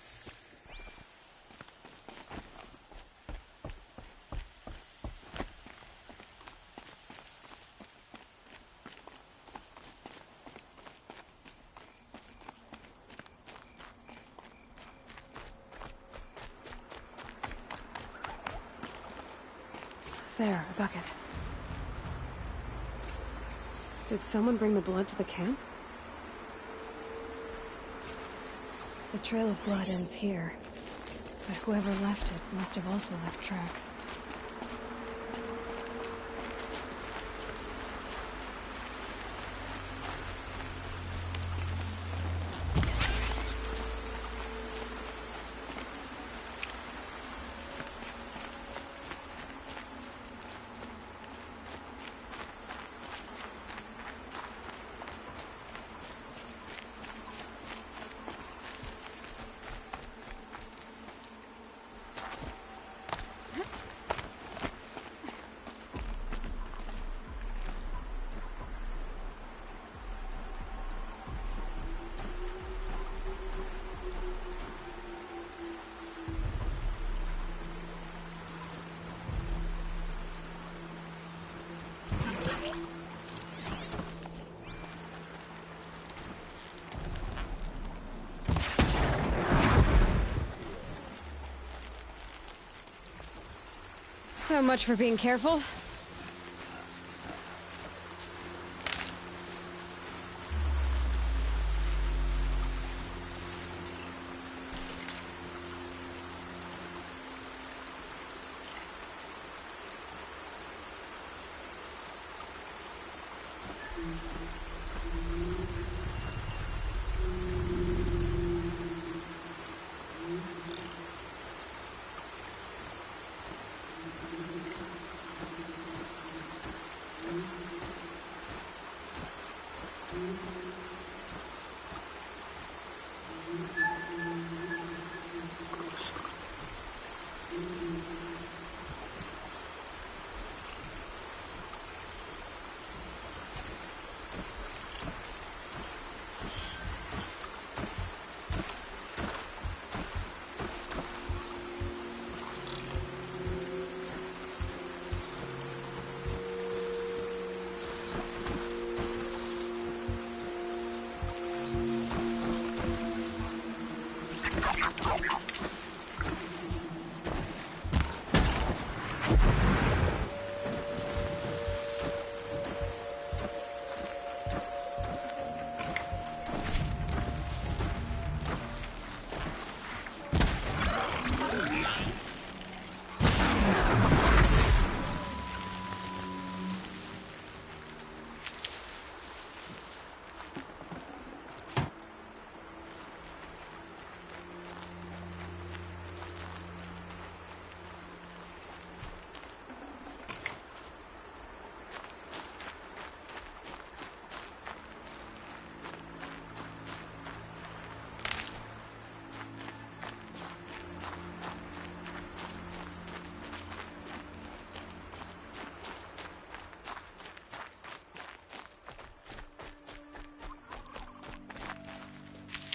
B: There, a bucket. Did someone bring the blood to the camp? The trail of blood ends here, but whoever left it must have also left tracks. So much for being careful.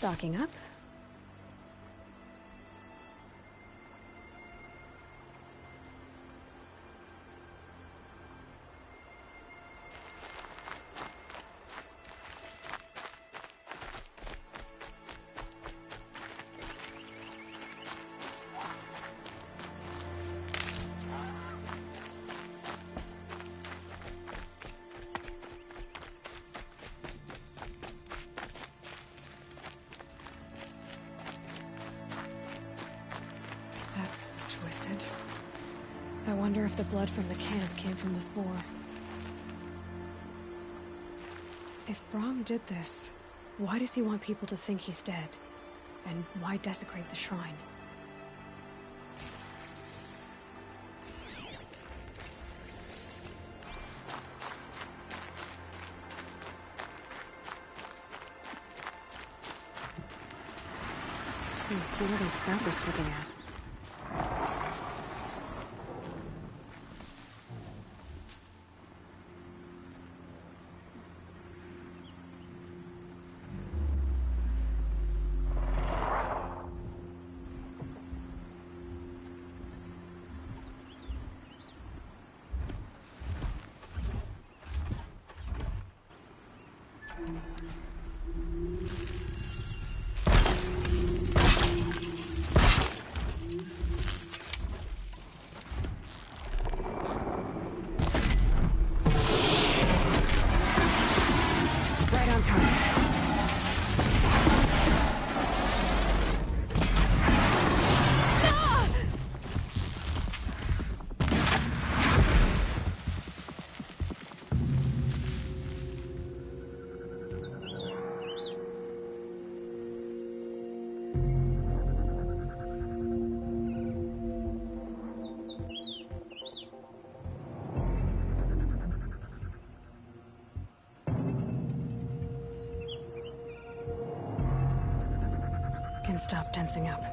B: Stocking up. I wonder if the blood from the camp came from this boar. If Braum did this, Why does he want people to think he's dead? And why desecrate the shrine? What are those scrappers picking at? Can stop tensing up.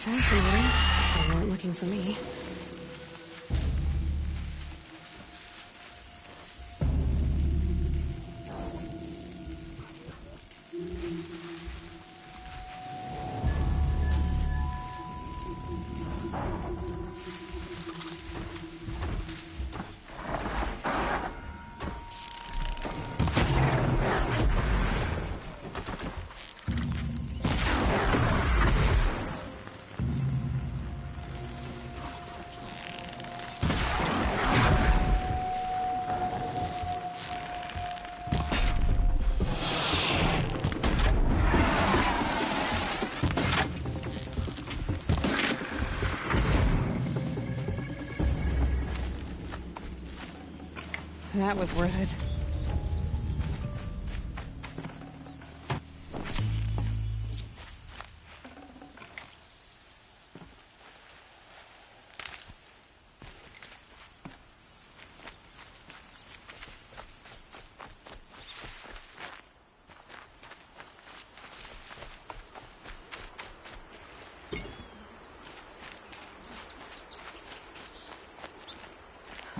B: Fascinating. They weren't looking for me. That was worth it.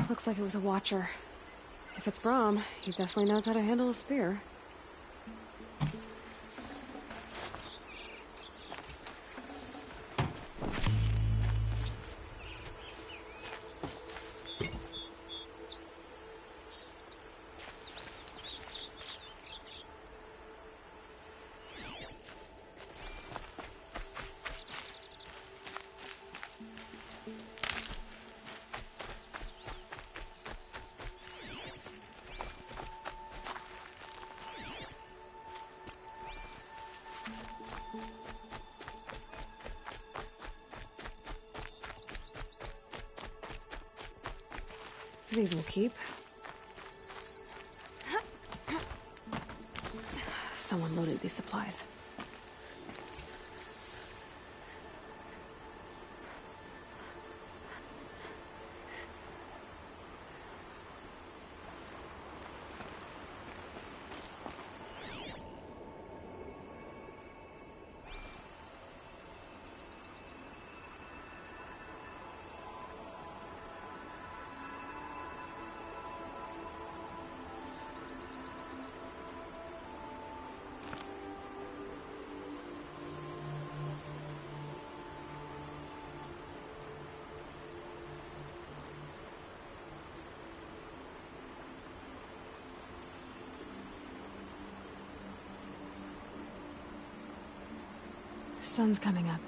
B: Looks like it was a watcher. If it's Brahm, he definitely knows how to handle a spear. These will keep. Someone loaded these supplies. sun's coming up.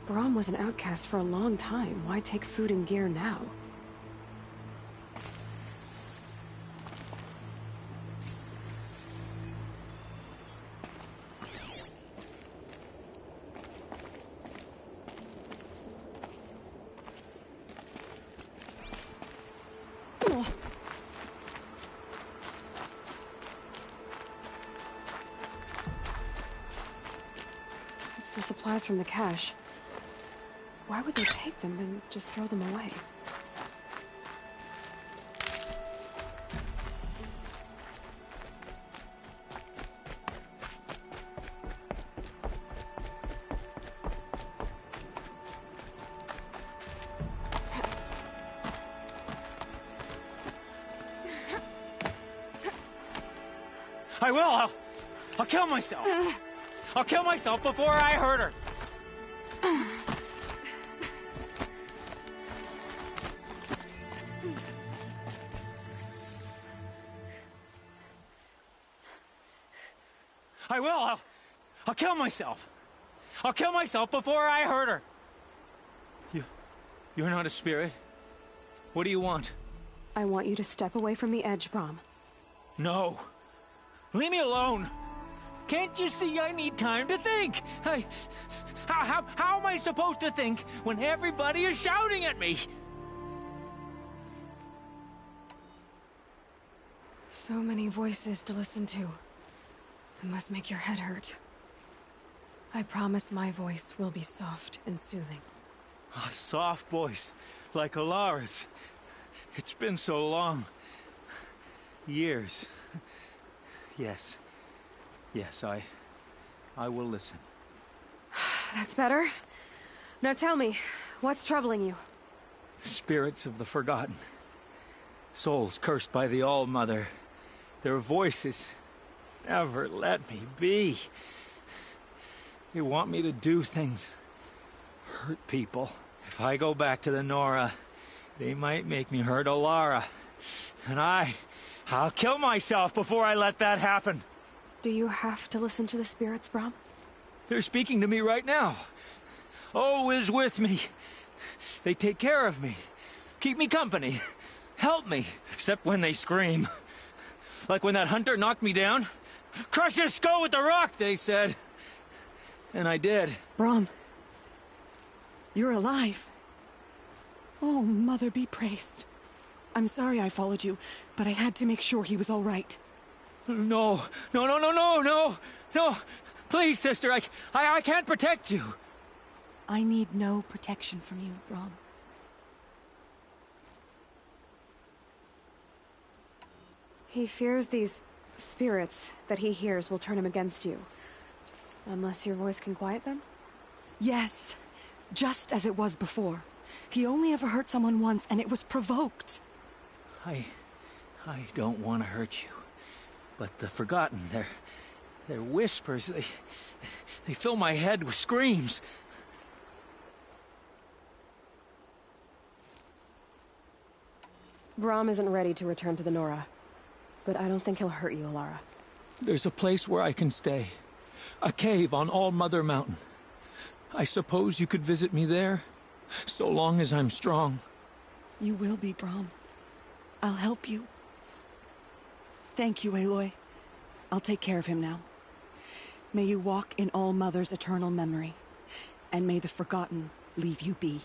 B: Brom was an outcast for a long time. Why take food and gear now? It's the supplies from the cache. Why would they take them and just throw them away?
M: I will! I'll kill myself! I'll kill myself before I hurt her! I will! I'll kill myself! I'll kill myself before I hurt her! You're not a spirit. What do you want?
B: I want you to step away from the edge, Brom.
M: No. Leave me alone! Can't you see I need time to think? How am I supposed to think when everybody is shouting at me?
B: So many voices to listen to. It must make your head hurt. I promise my voice will be soft and soothing.
M: A soft voice, like Alara's. It's been so long. Years. Yes. Yes, I will listen.
B: That's better. Now tell me, what's troubling you?
M: Spirits of the forgotten. Souls cursed by the All-Mother. Their voices never let me be. They want me to do things. Hurt people. If I go back to the Nora, they might make me hurt Alara. And I'll kill myself before I let that happen.
B: Do you have to listen to the spirits, Brom?
M: They're speaking to me right now. Oh is with me. They take care of me. Keep me company. Help me. Except when they scream. Like when that hunter knocked me down. Crush his skull with the rock, they said. And I did.
H: Brom. You're alive. Oh, Mother be praised. I'm sorry I followed you, but I had to make sure he was all right.
M: No. Please, sister, I can't protect you.
H: I need no protection from you, Brom.
B: He fears these spirits that he hears will turn him against you. Unless your voice can quiet them?
H: Yes. Just as it was before. He only ever hurt someone once, and it was provoked.
M: I don't want to hurt you. But the Forgotten, their whispers, they fill my head with screams.
B: Brom isn't ready to return to the Nora. But I don't think he'll hurt you, Alara.
M: There's a place where I can stay. A cave on All-Mother Mountain. I suppose you could visit me there, so long as I'm strong.
H: You will be, Brom. I'll help you. Thank you, Aloy. I'll take care of him now. May you walk in All-Mother's eternal memory, and may the Forgotten leave you be.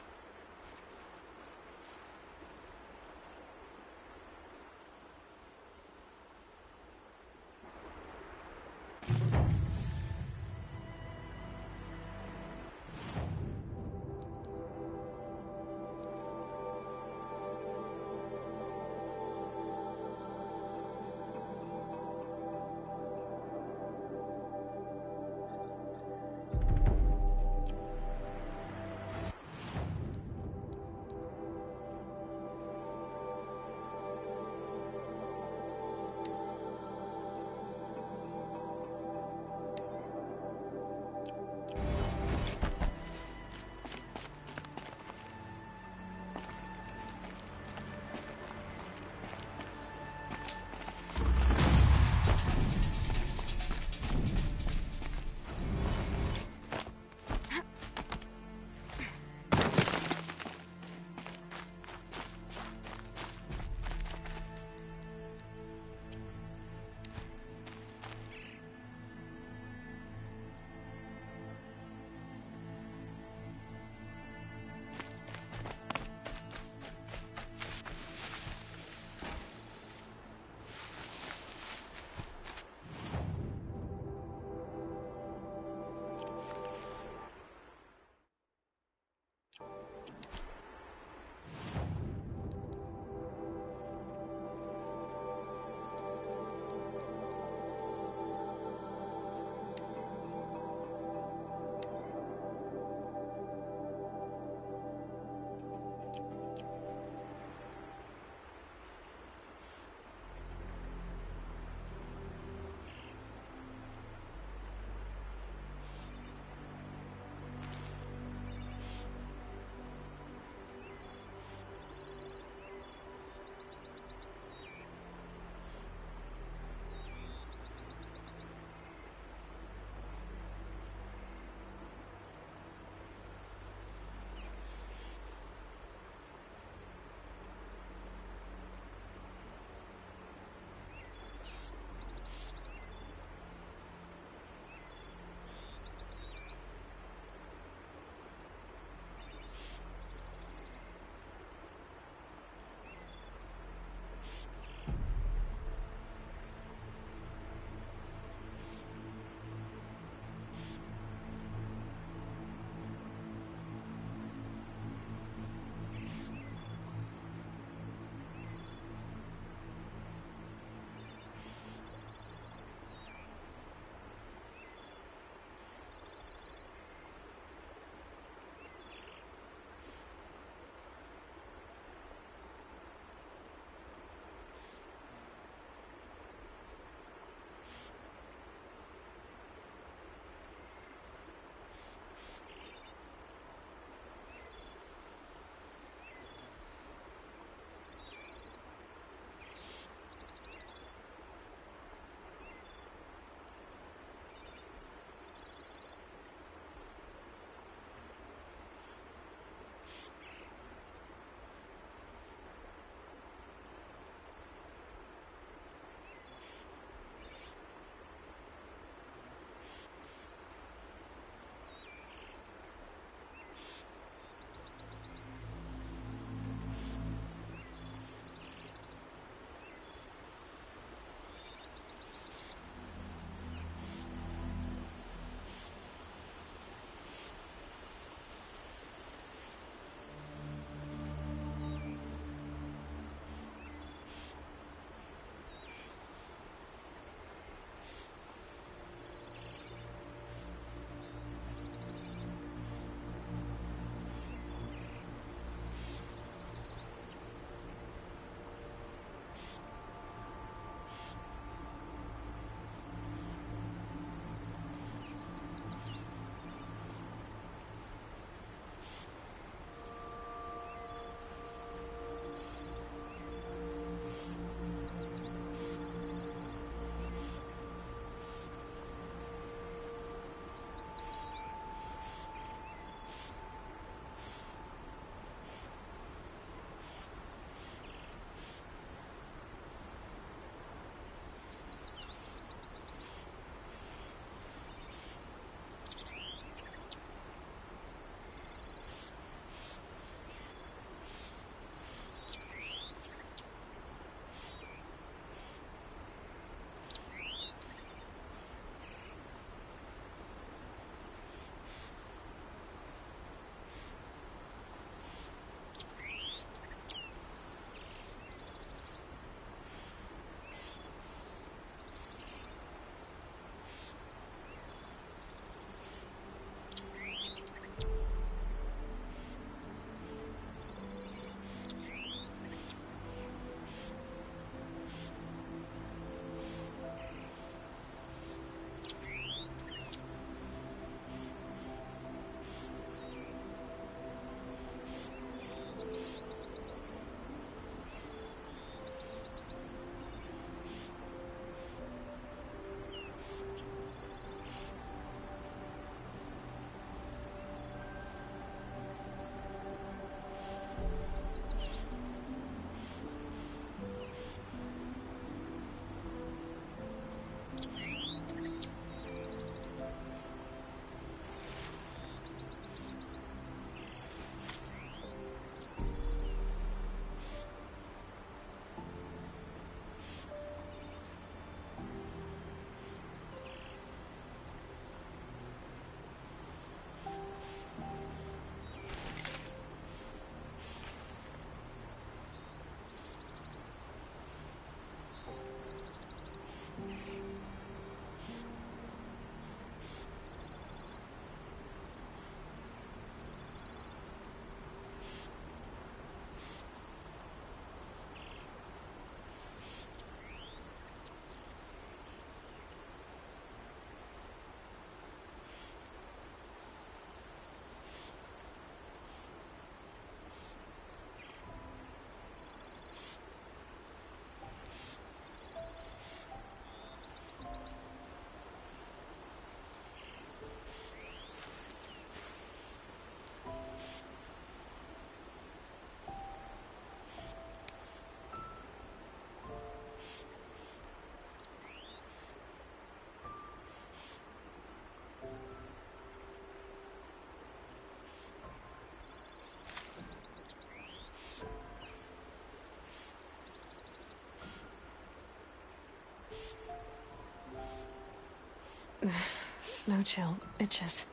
B: Snow chill itches.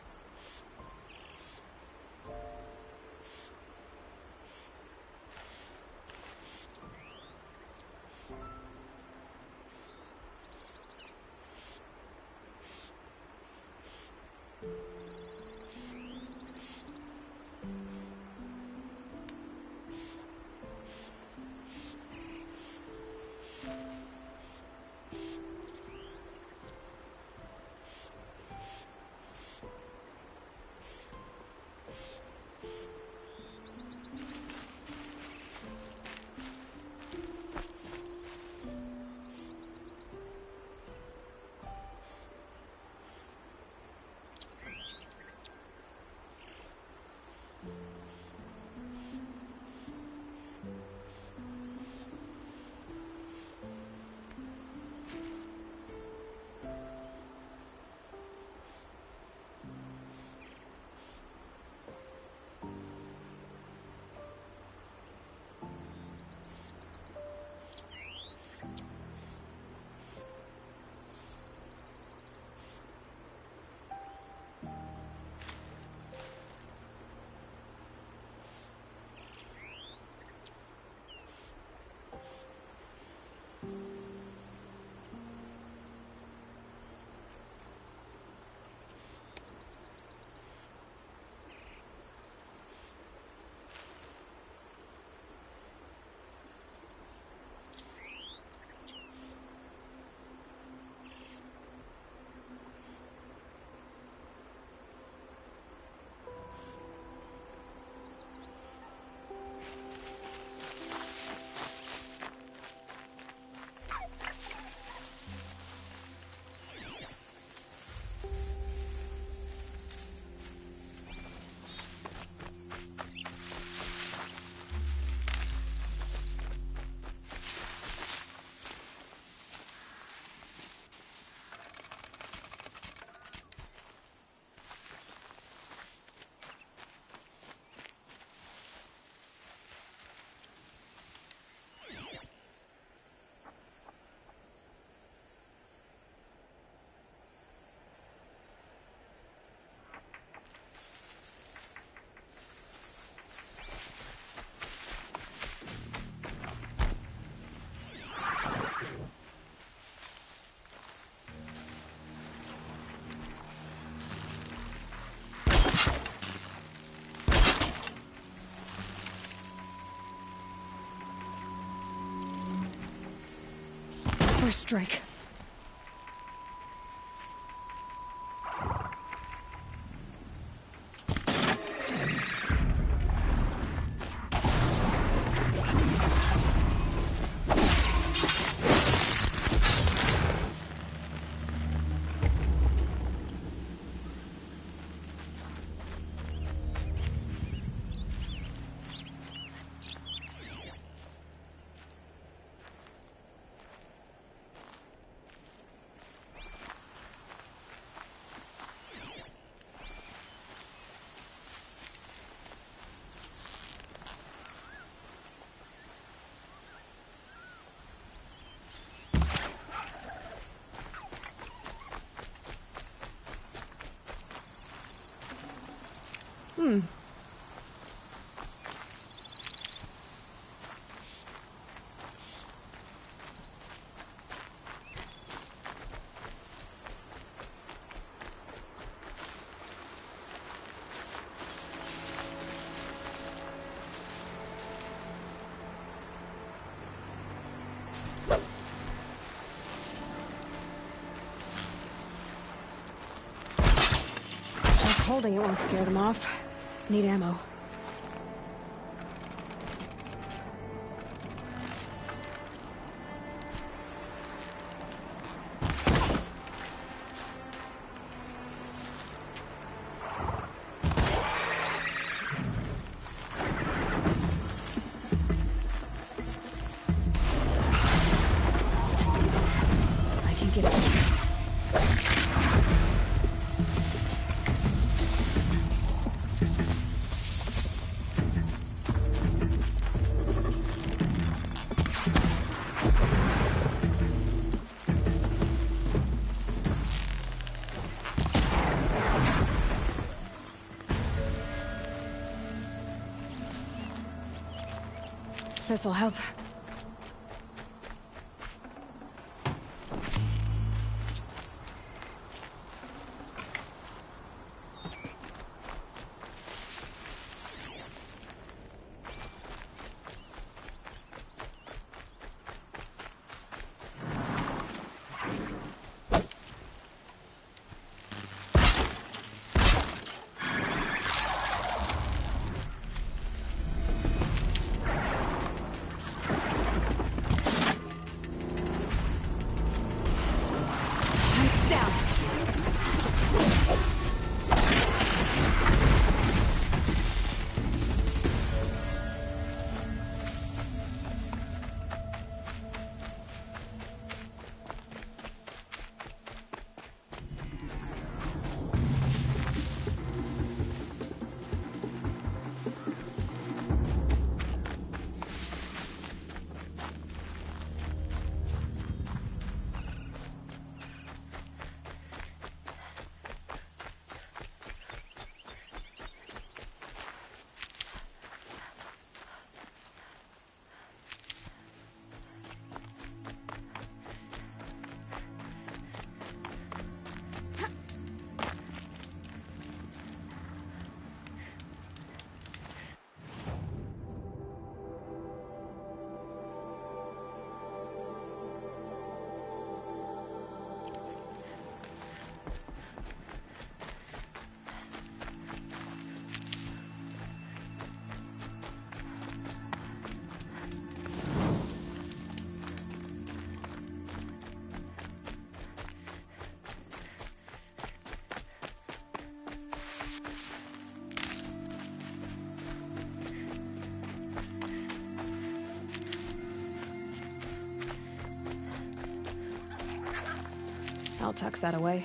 B: First strike. Holding it won't scare them off. Need ammo. I can get it. This'll help. I'll tuck that away.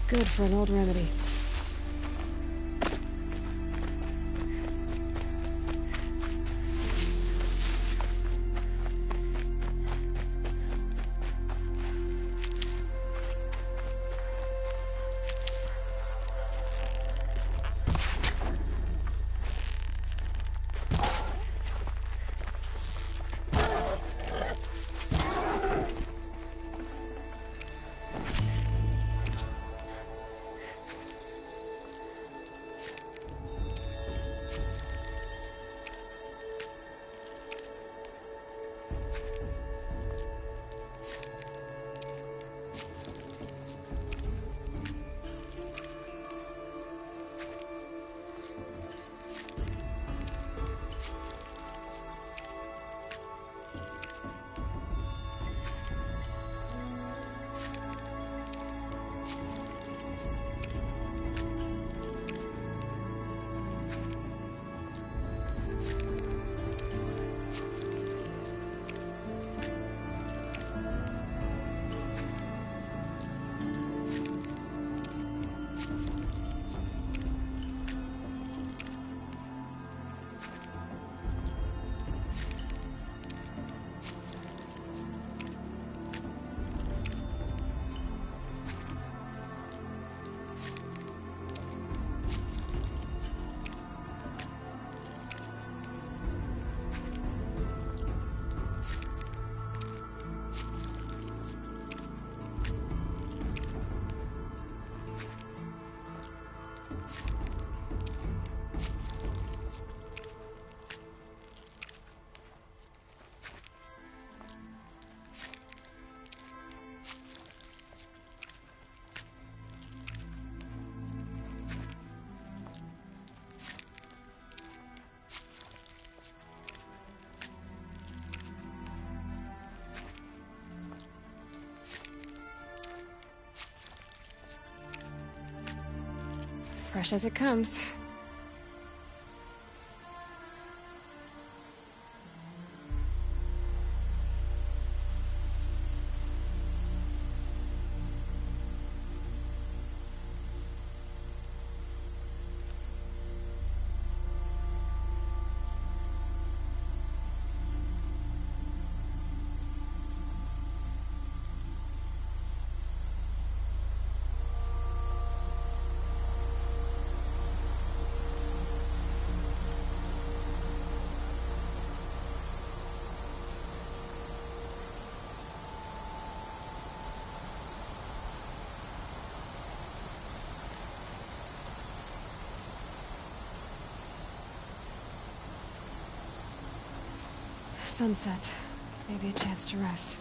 B: Good for an old remedy. Fresh as it comes. sunset. Maybe a chance to rest.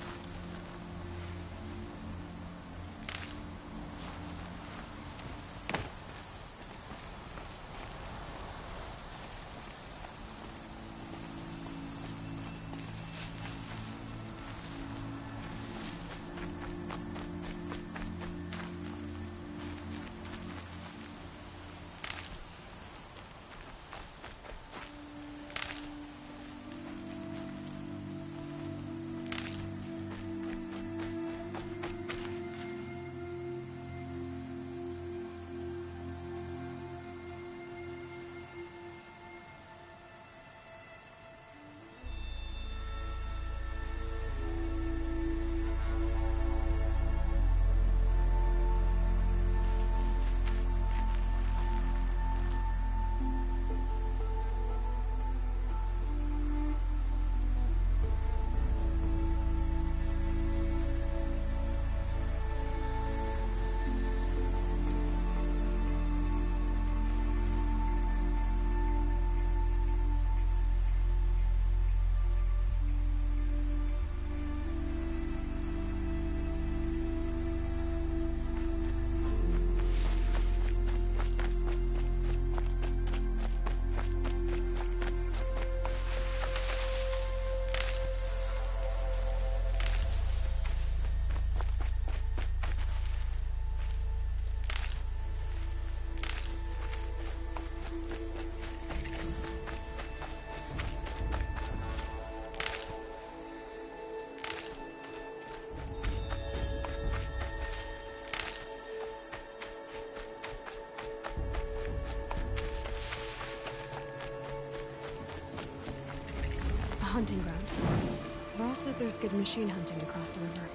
B: Hunting ground. Ross said there's good machine hunting across the river.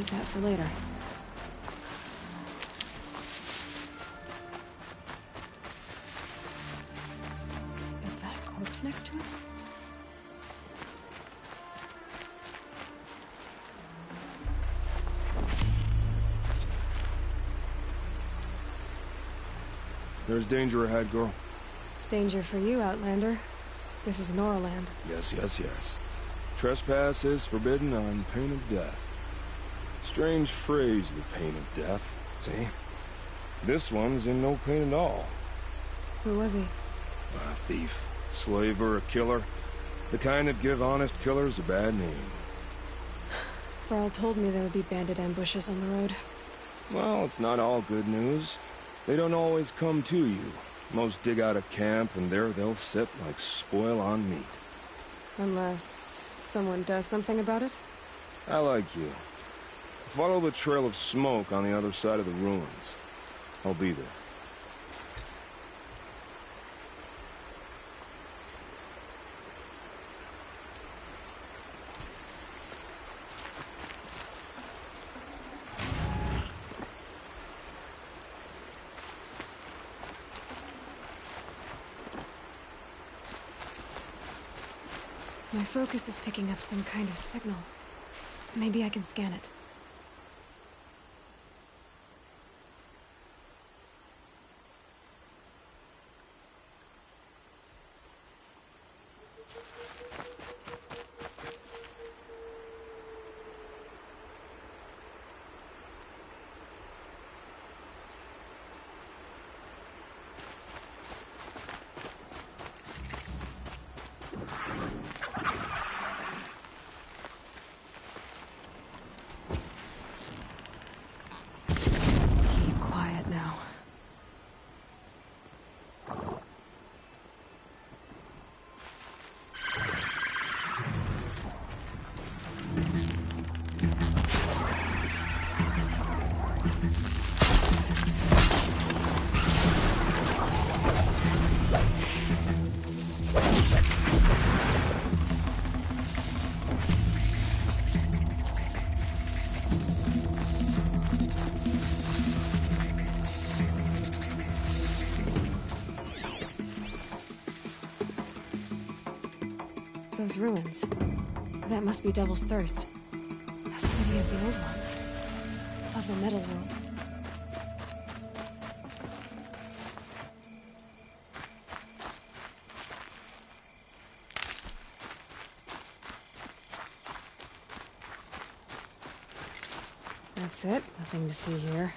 B: Keep that for later. Is that a corpse next to him?
P: There's danger ahead, girl.
B: Danger for you, Outlander. This is Noraland.
P: Yes, yes, yes. Trespass is forbidden on pain of death. Strange phrase, the pain of death. See? This one's in no pain at all.
B: Who was he?
P: A thief, slaver, a killer. The kind that give honest killers a bad name.
B: Frall told me there would be bandit ambushes on the road.
P: Well, it's not all good news. They don't always come to you. Most dig out a camp, and there they'll sit like spoil on meat.
B: Unless someone does something about it?
P: I like you. Follow the trail of smoke on the other side of the ruins. I'll be there.
B: My focus is picking up some kind of signal. Maybe I can scan it. Keep quiet now. Those ruins. That must be Devil's Thirst. A city of the old ones. Of the Metal World. That's it. Nothing to see here.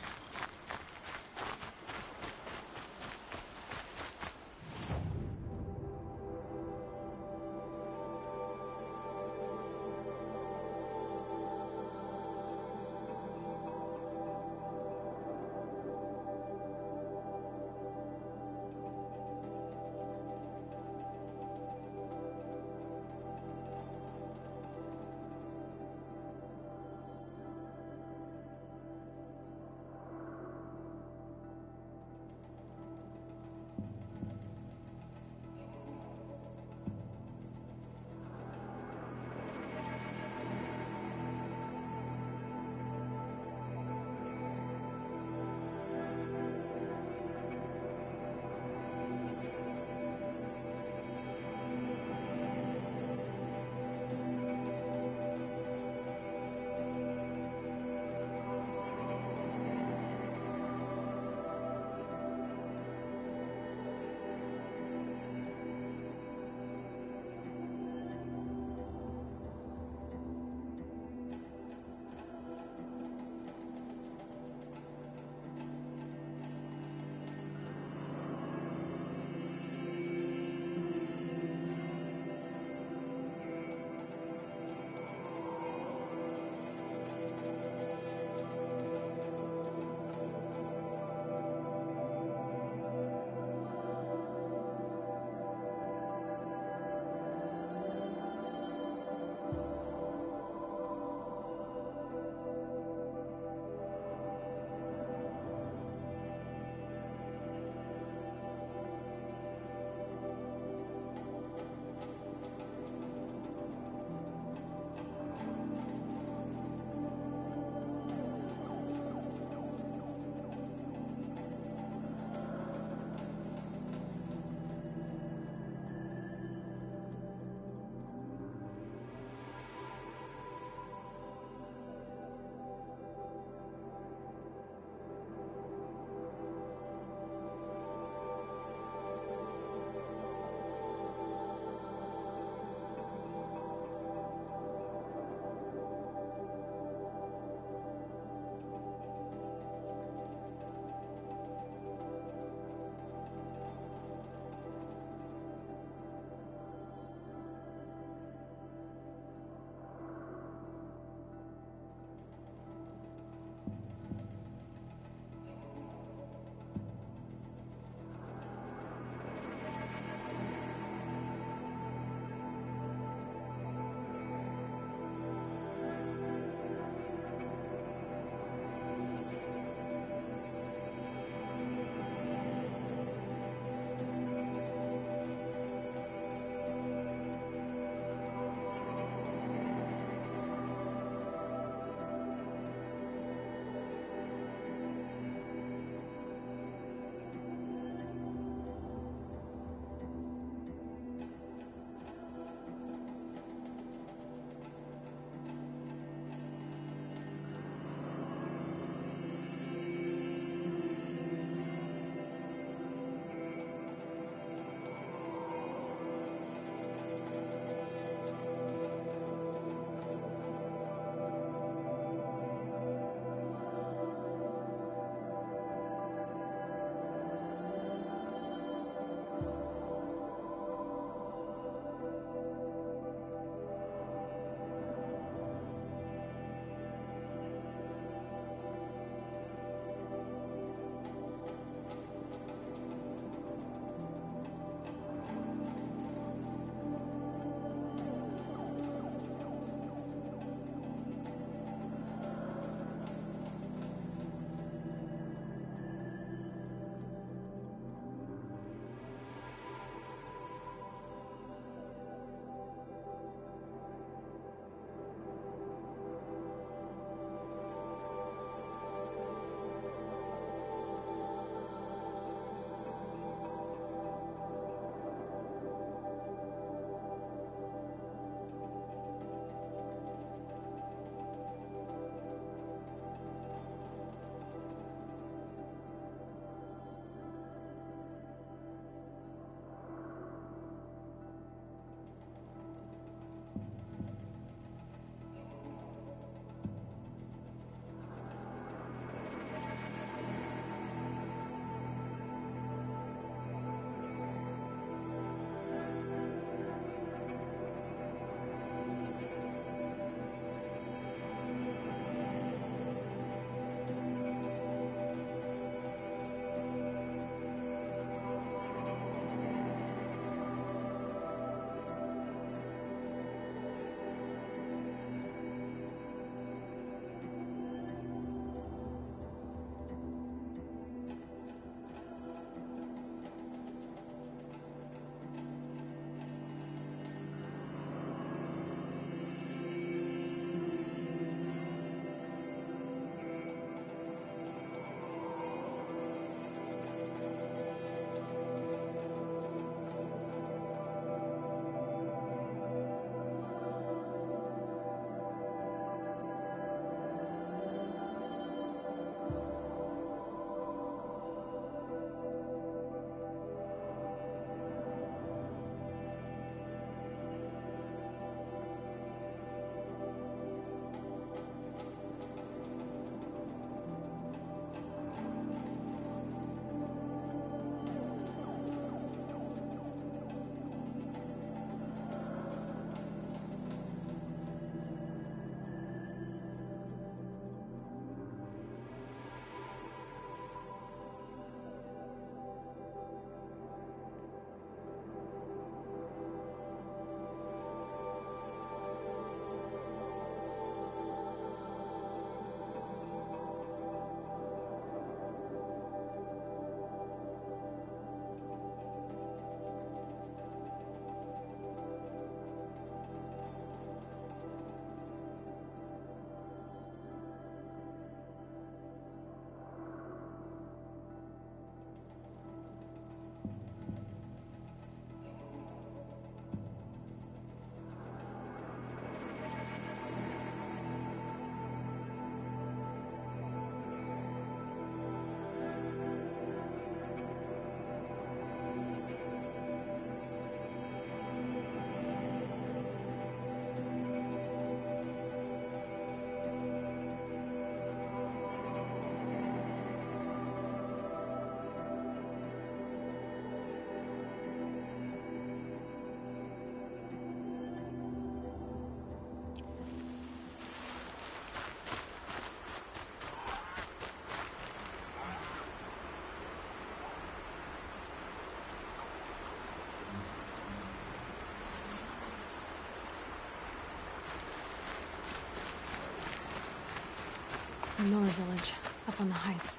B: The Miller village, up on the heights.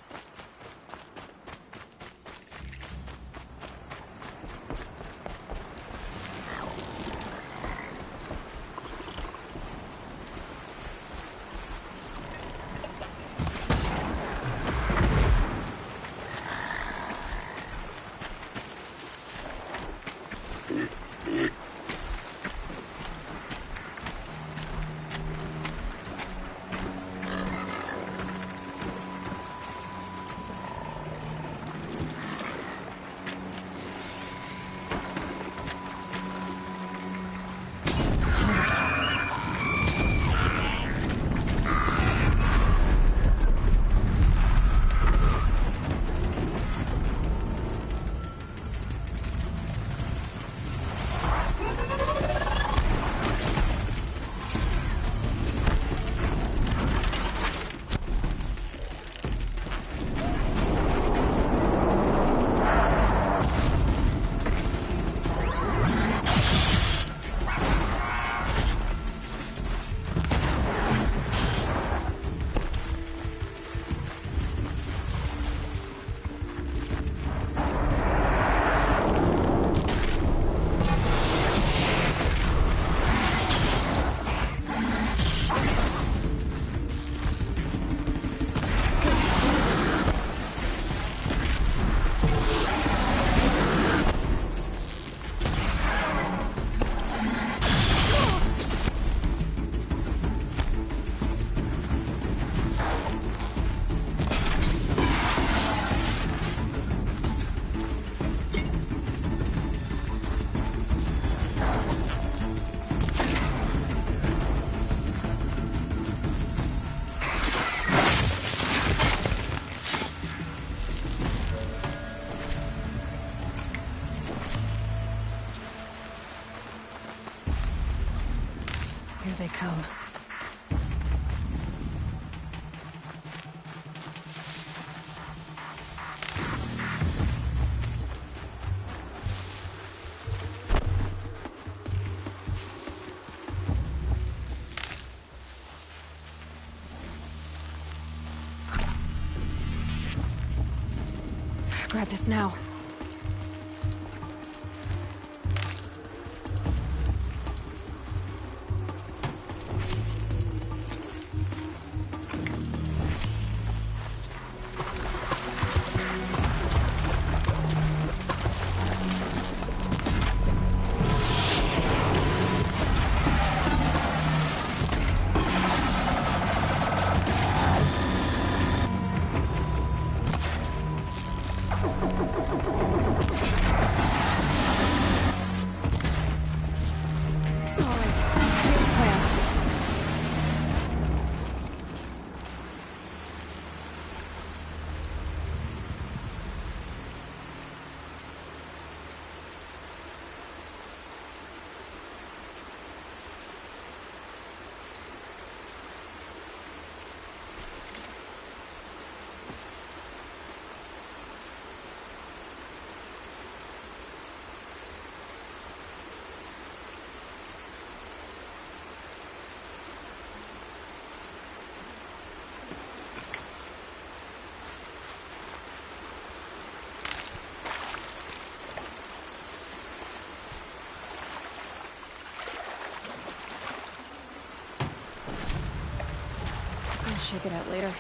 B: Here they come. Grab this now. Check it out later.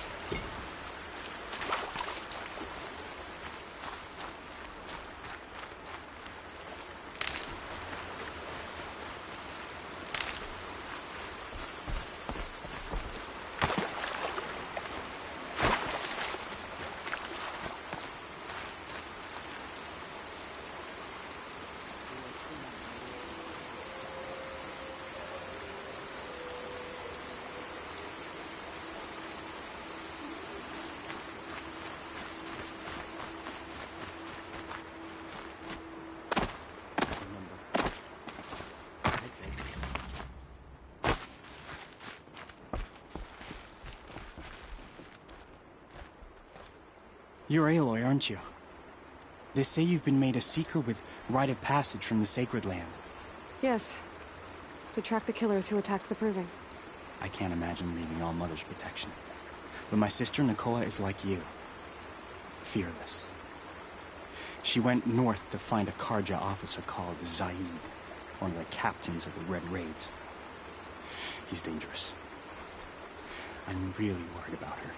Q: You're Aloy, aren't you? They say you've been made a seeker with rite of passage from the Sacred Land.
B: Yes. To track the killers who attacked the Proving.
Q: I can't imagine leaving All-Mother's protection. But my sister Nakoa is like you. Fearless. She went north to find a Carja officer called Zaid, one of the captains of the Red Raids. He's dangerous. I'm really worried about her.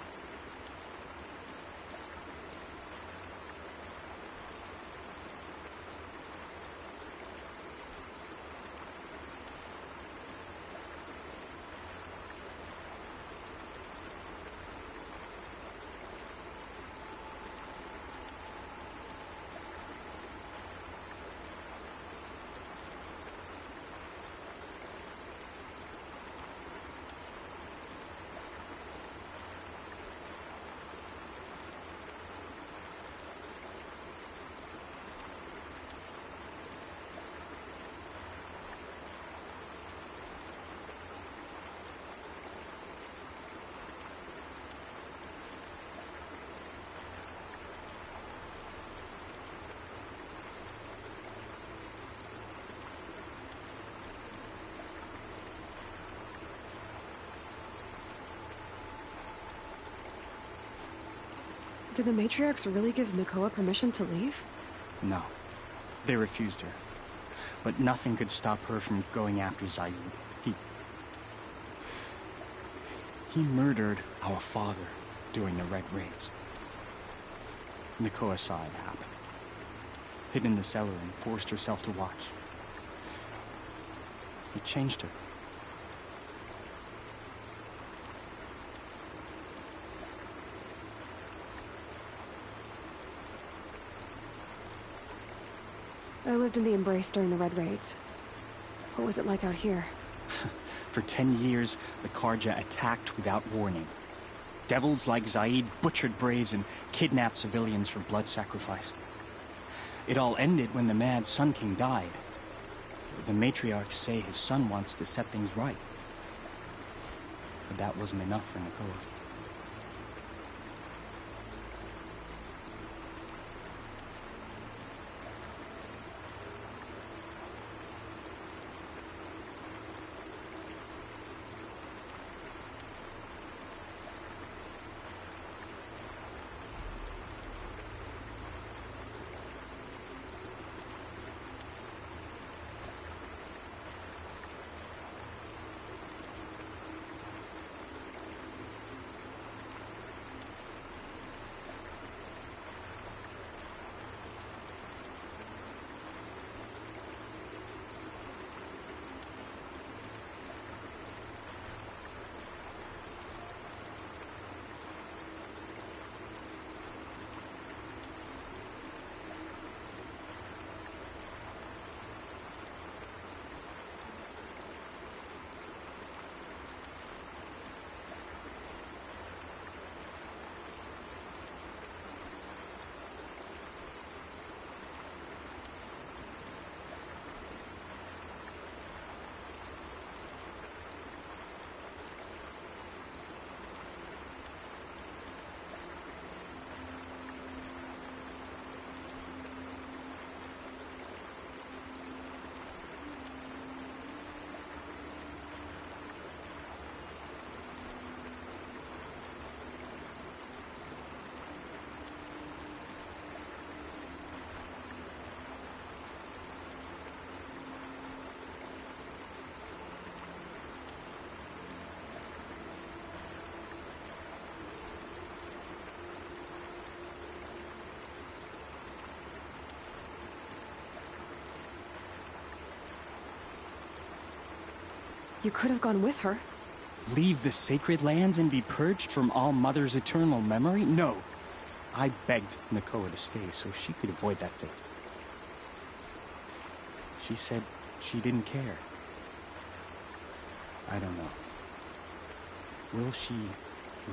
B: Did the matriarchs really give Nakoa permission to leave?
Q: No. They refused her. But nothing could stop her from going after Zaid. He murdered our father during the Red Raids. Nakoa saw it happen. Hid in the cellar and forced herself to watch. It changed her.
B: I lived in the Embrace during the Red Raids. What was it like out here?
Q: For 10 years, the Carja attacked without warning. Devils like Zaid butchered braves and kidnapped civilians for blood sacrifice. It all ended when the mad Sun King died. The matriarchs say his son wants to set things right. But that wasn't enough for Nakoa.
B: You could have gone with her.
Q: Leave the sacred land and be purged from All Mother's eternal memory? No. I begged Nakoa to stay so she could avoid that fate. She said she didn't care. I don't know. Will she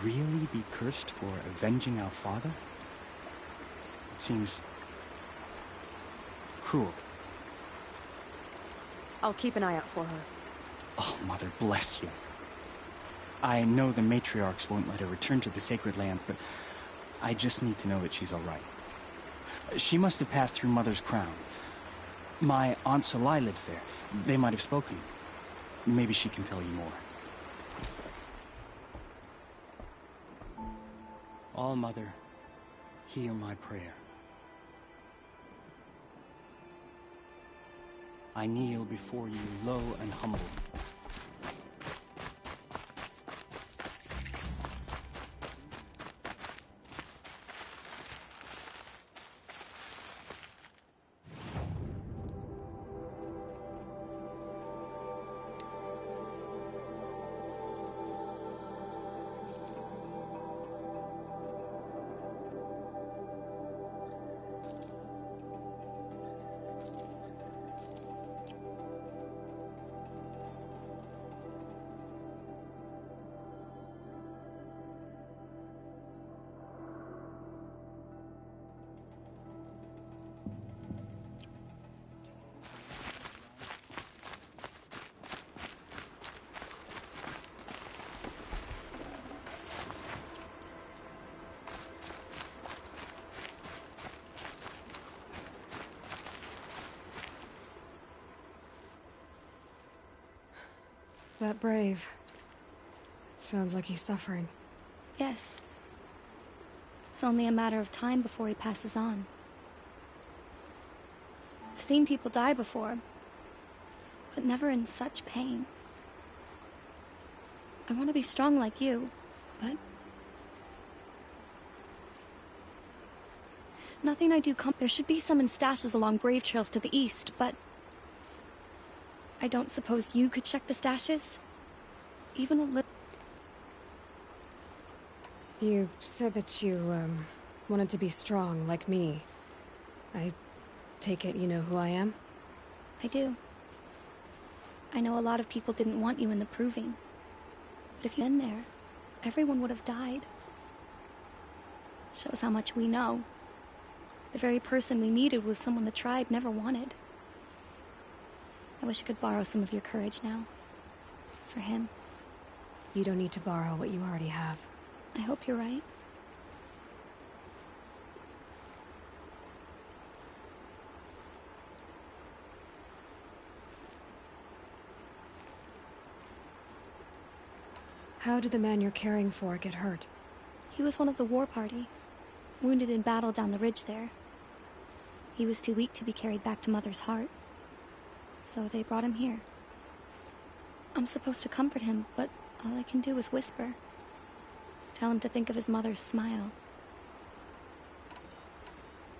Q: really be cursed for avenging our father? It seems cruel.
B: I'll keep an eye out for her.
Q: Oh, Mother, bless you. I know the matriarchs won't let her return to the sacred land, but I just need to know that she's all right. She must have passed through Mother's crown. My Aunt Salai lives there. They might have spoken. Maybe she can tell you more. All-Mother, hear my prayer. I kneel before you low and humble.
B: That brave. It sounds like he's suffering.
A: Yes. It's only a matter of time before he passes on. I've seen people die before, but never in such pain. I want to be strong like you, but... nothing I do There should be some in stashes along brave trails to the east, but... I don't suppose you could check the stashes? Even a little...
B: You said that you, wanted to be strong, like me. I take it you know who I am?
A: I do. I know a lot of people didn't want you in the Proving. But if you'd been there, everyone would have died. Shows how much we know. The very person we needed was someone the tribe never wanted. I wish I could borrow some of your courage now. For him.
B: You don't need to borrow what you already have.
A: I hope you're right.
B: How did the man you're caring for get hurt?
A: He was one of the war party. Wounded in battle down the ridge there. He was too weak to be carried back to Mother's heart. So they brought him here. I'm supposed to comfort him, but all I can do is whisper. Tell him to think of his mother's smile.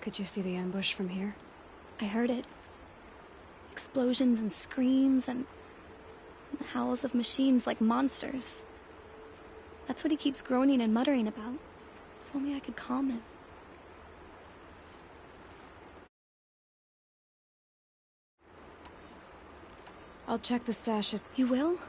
B: Could you see the ambush from here?
A: I heard it. Explosions and screams and howls of machines like monsters. That's what he keeps groaning and muttering about. If only I could calm him.
B: I'll check the stashes.
A: You will?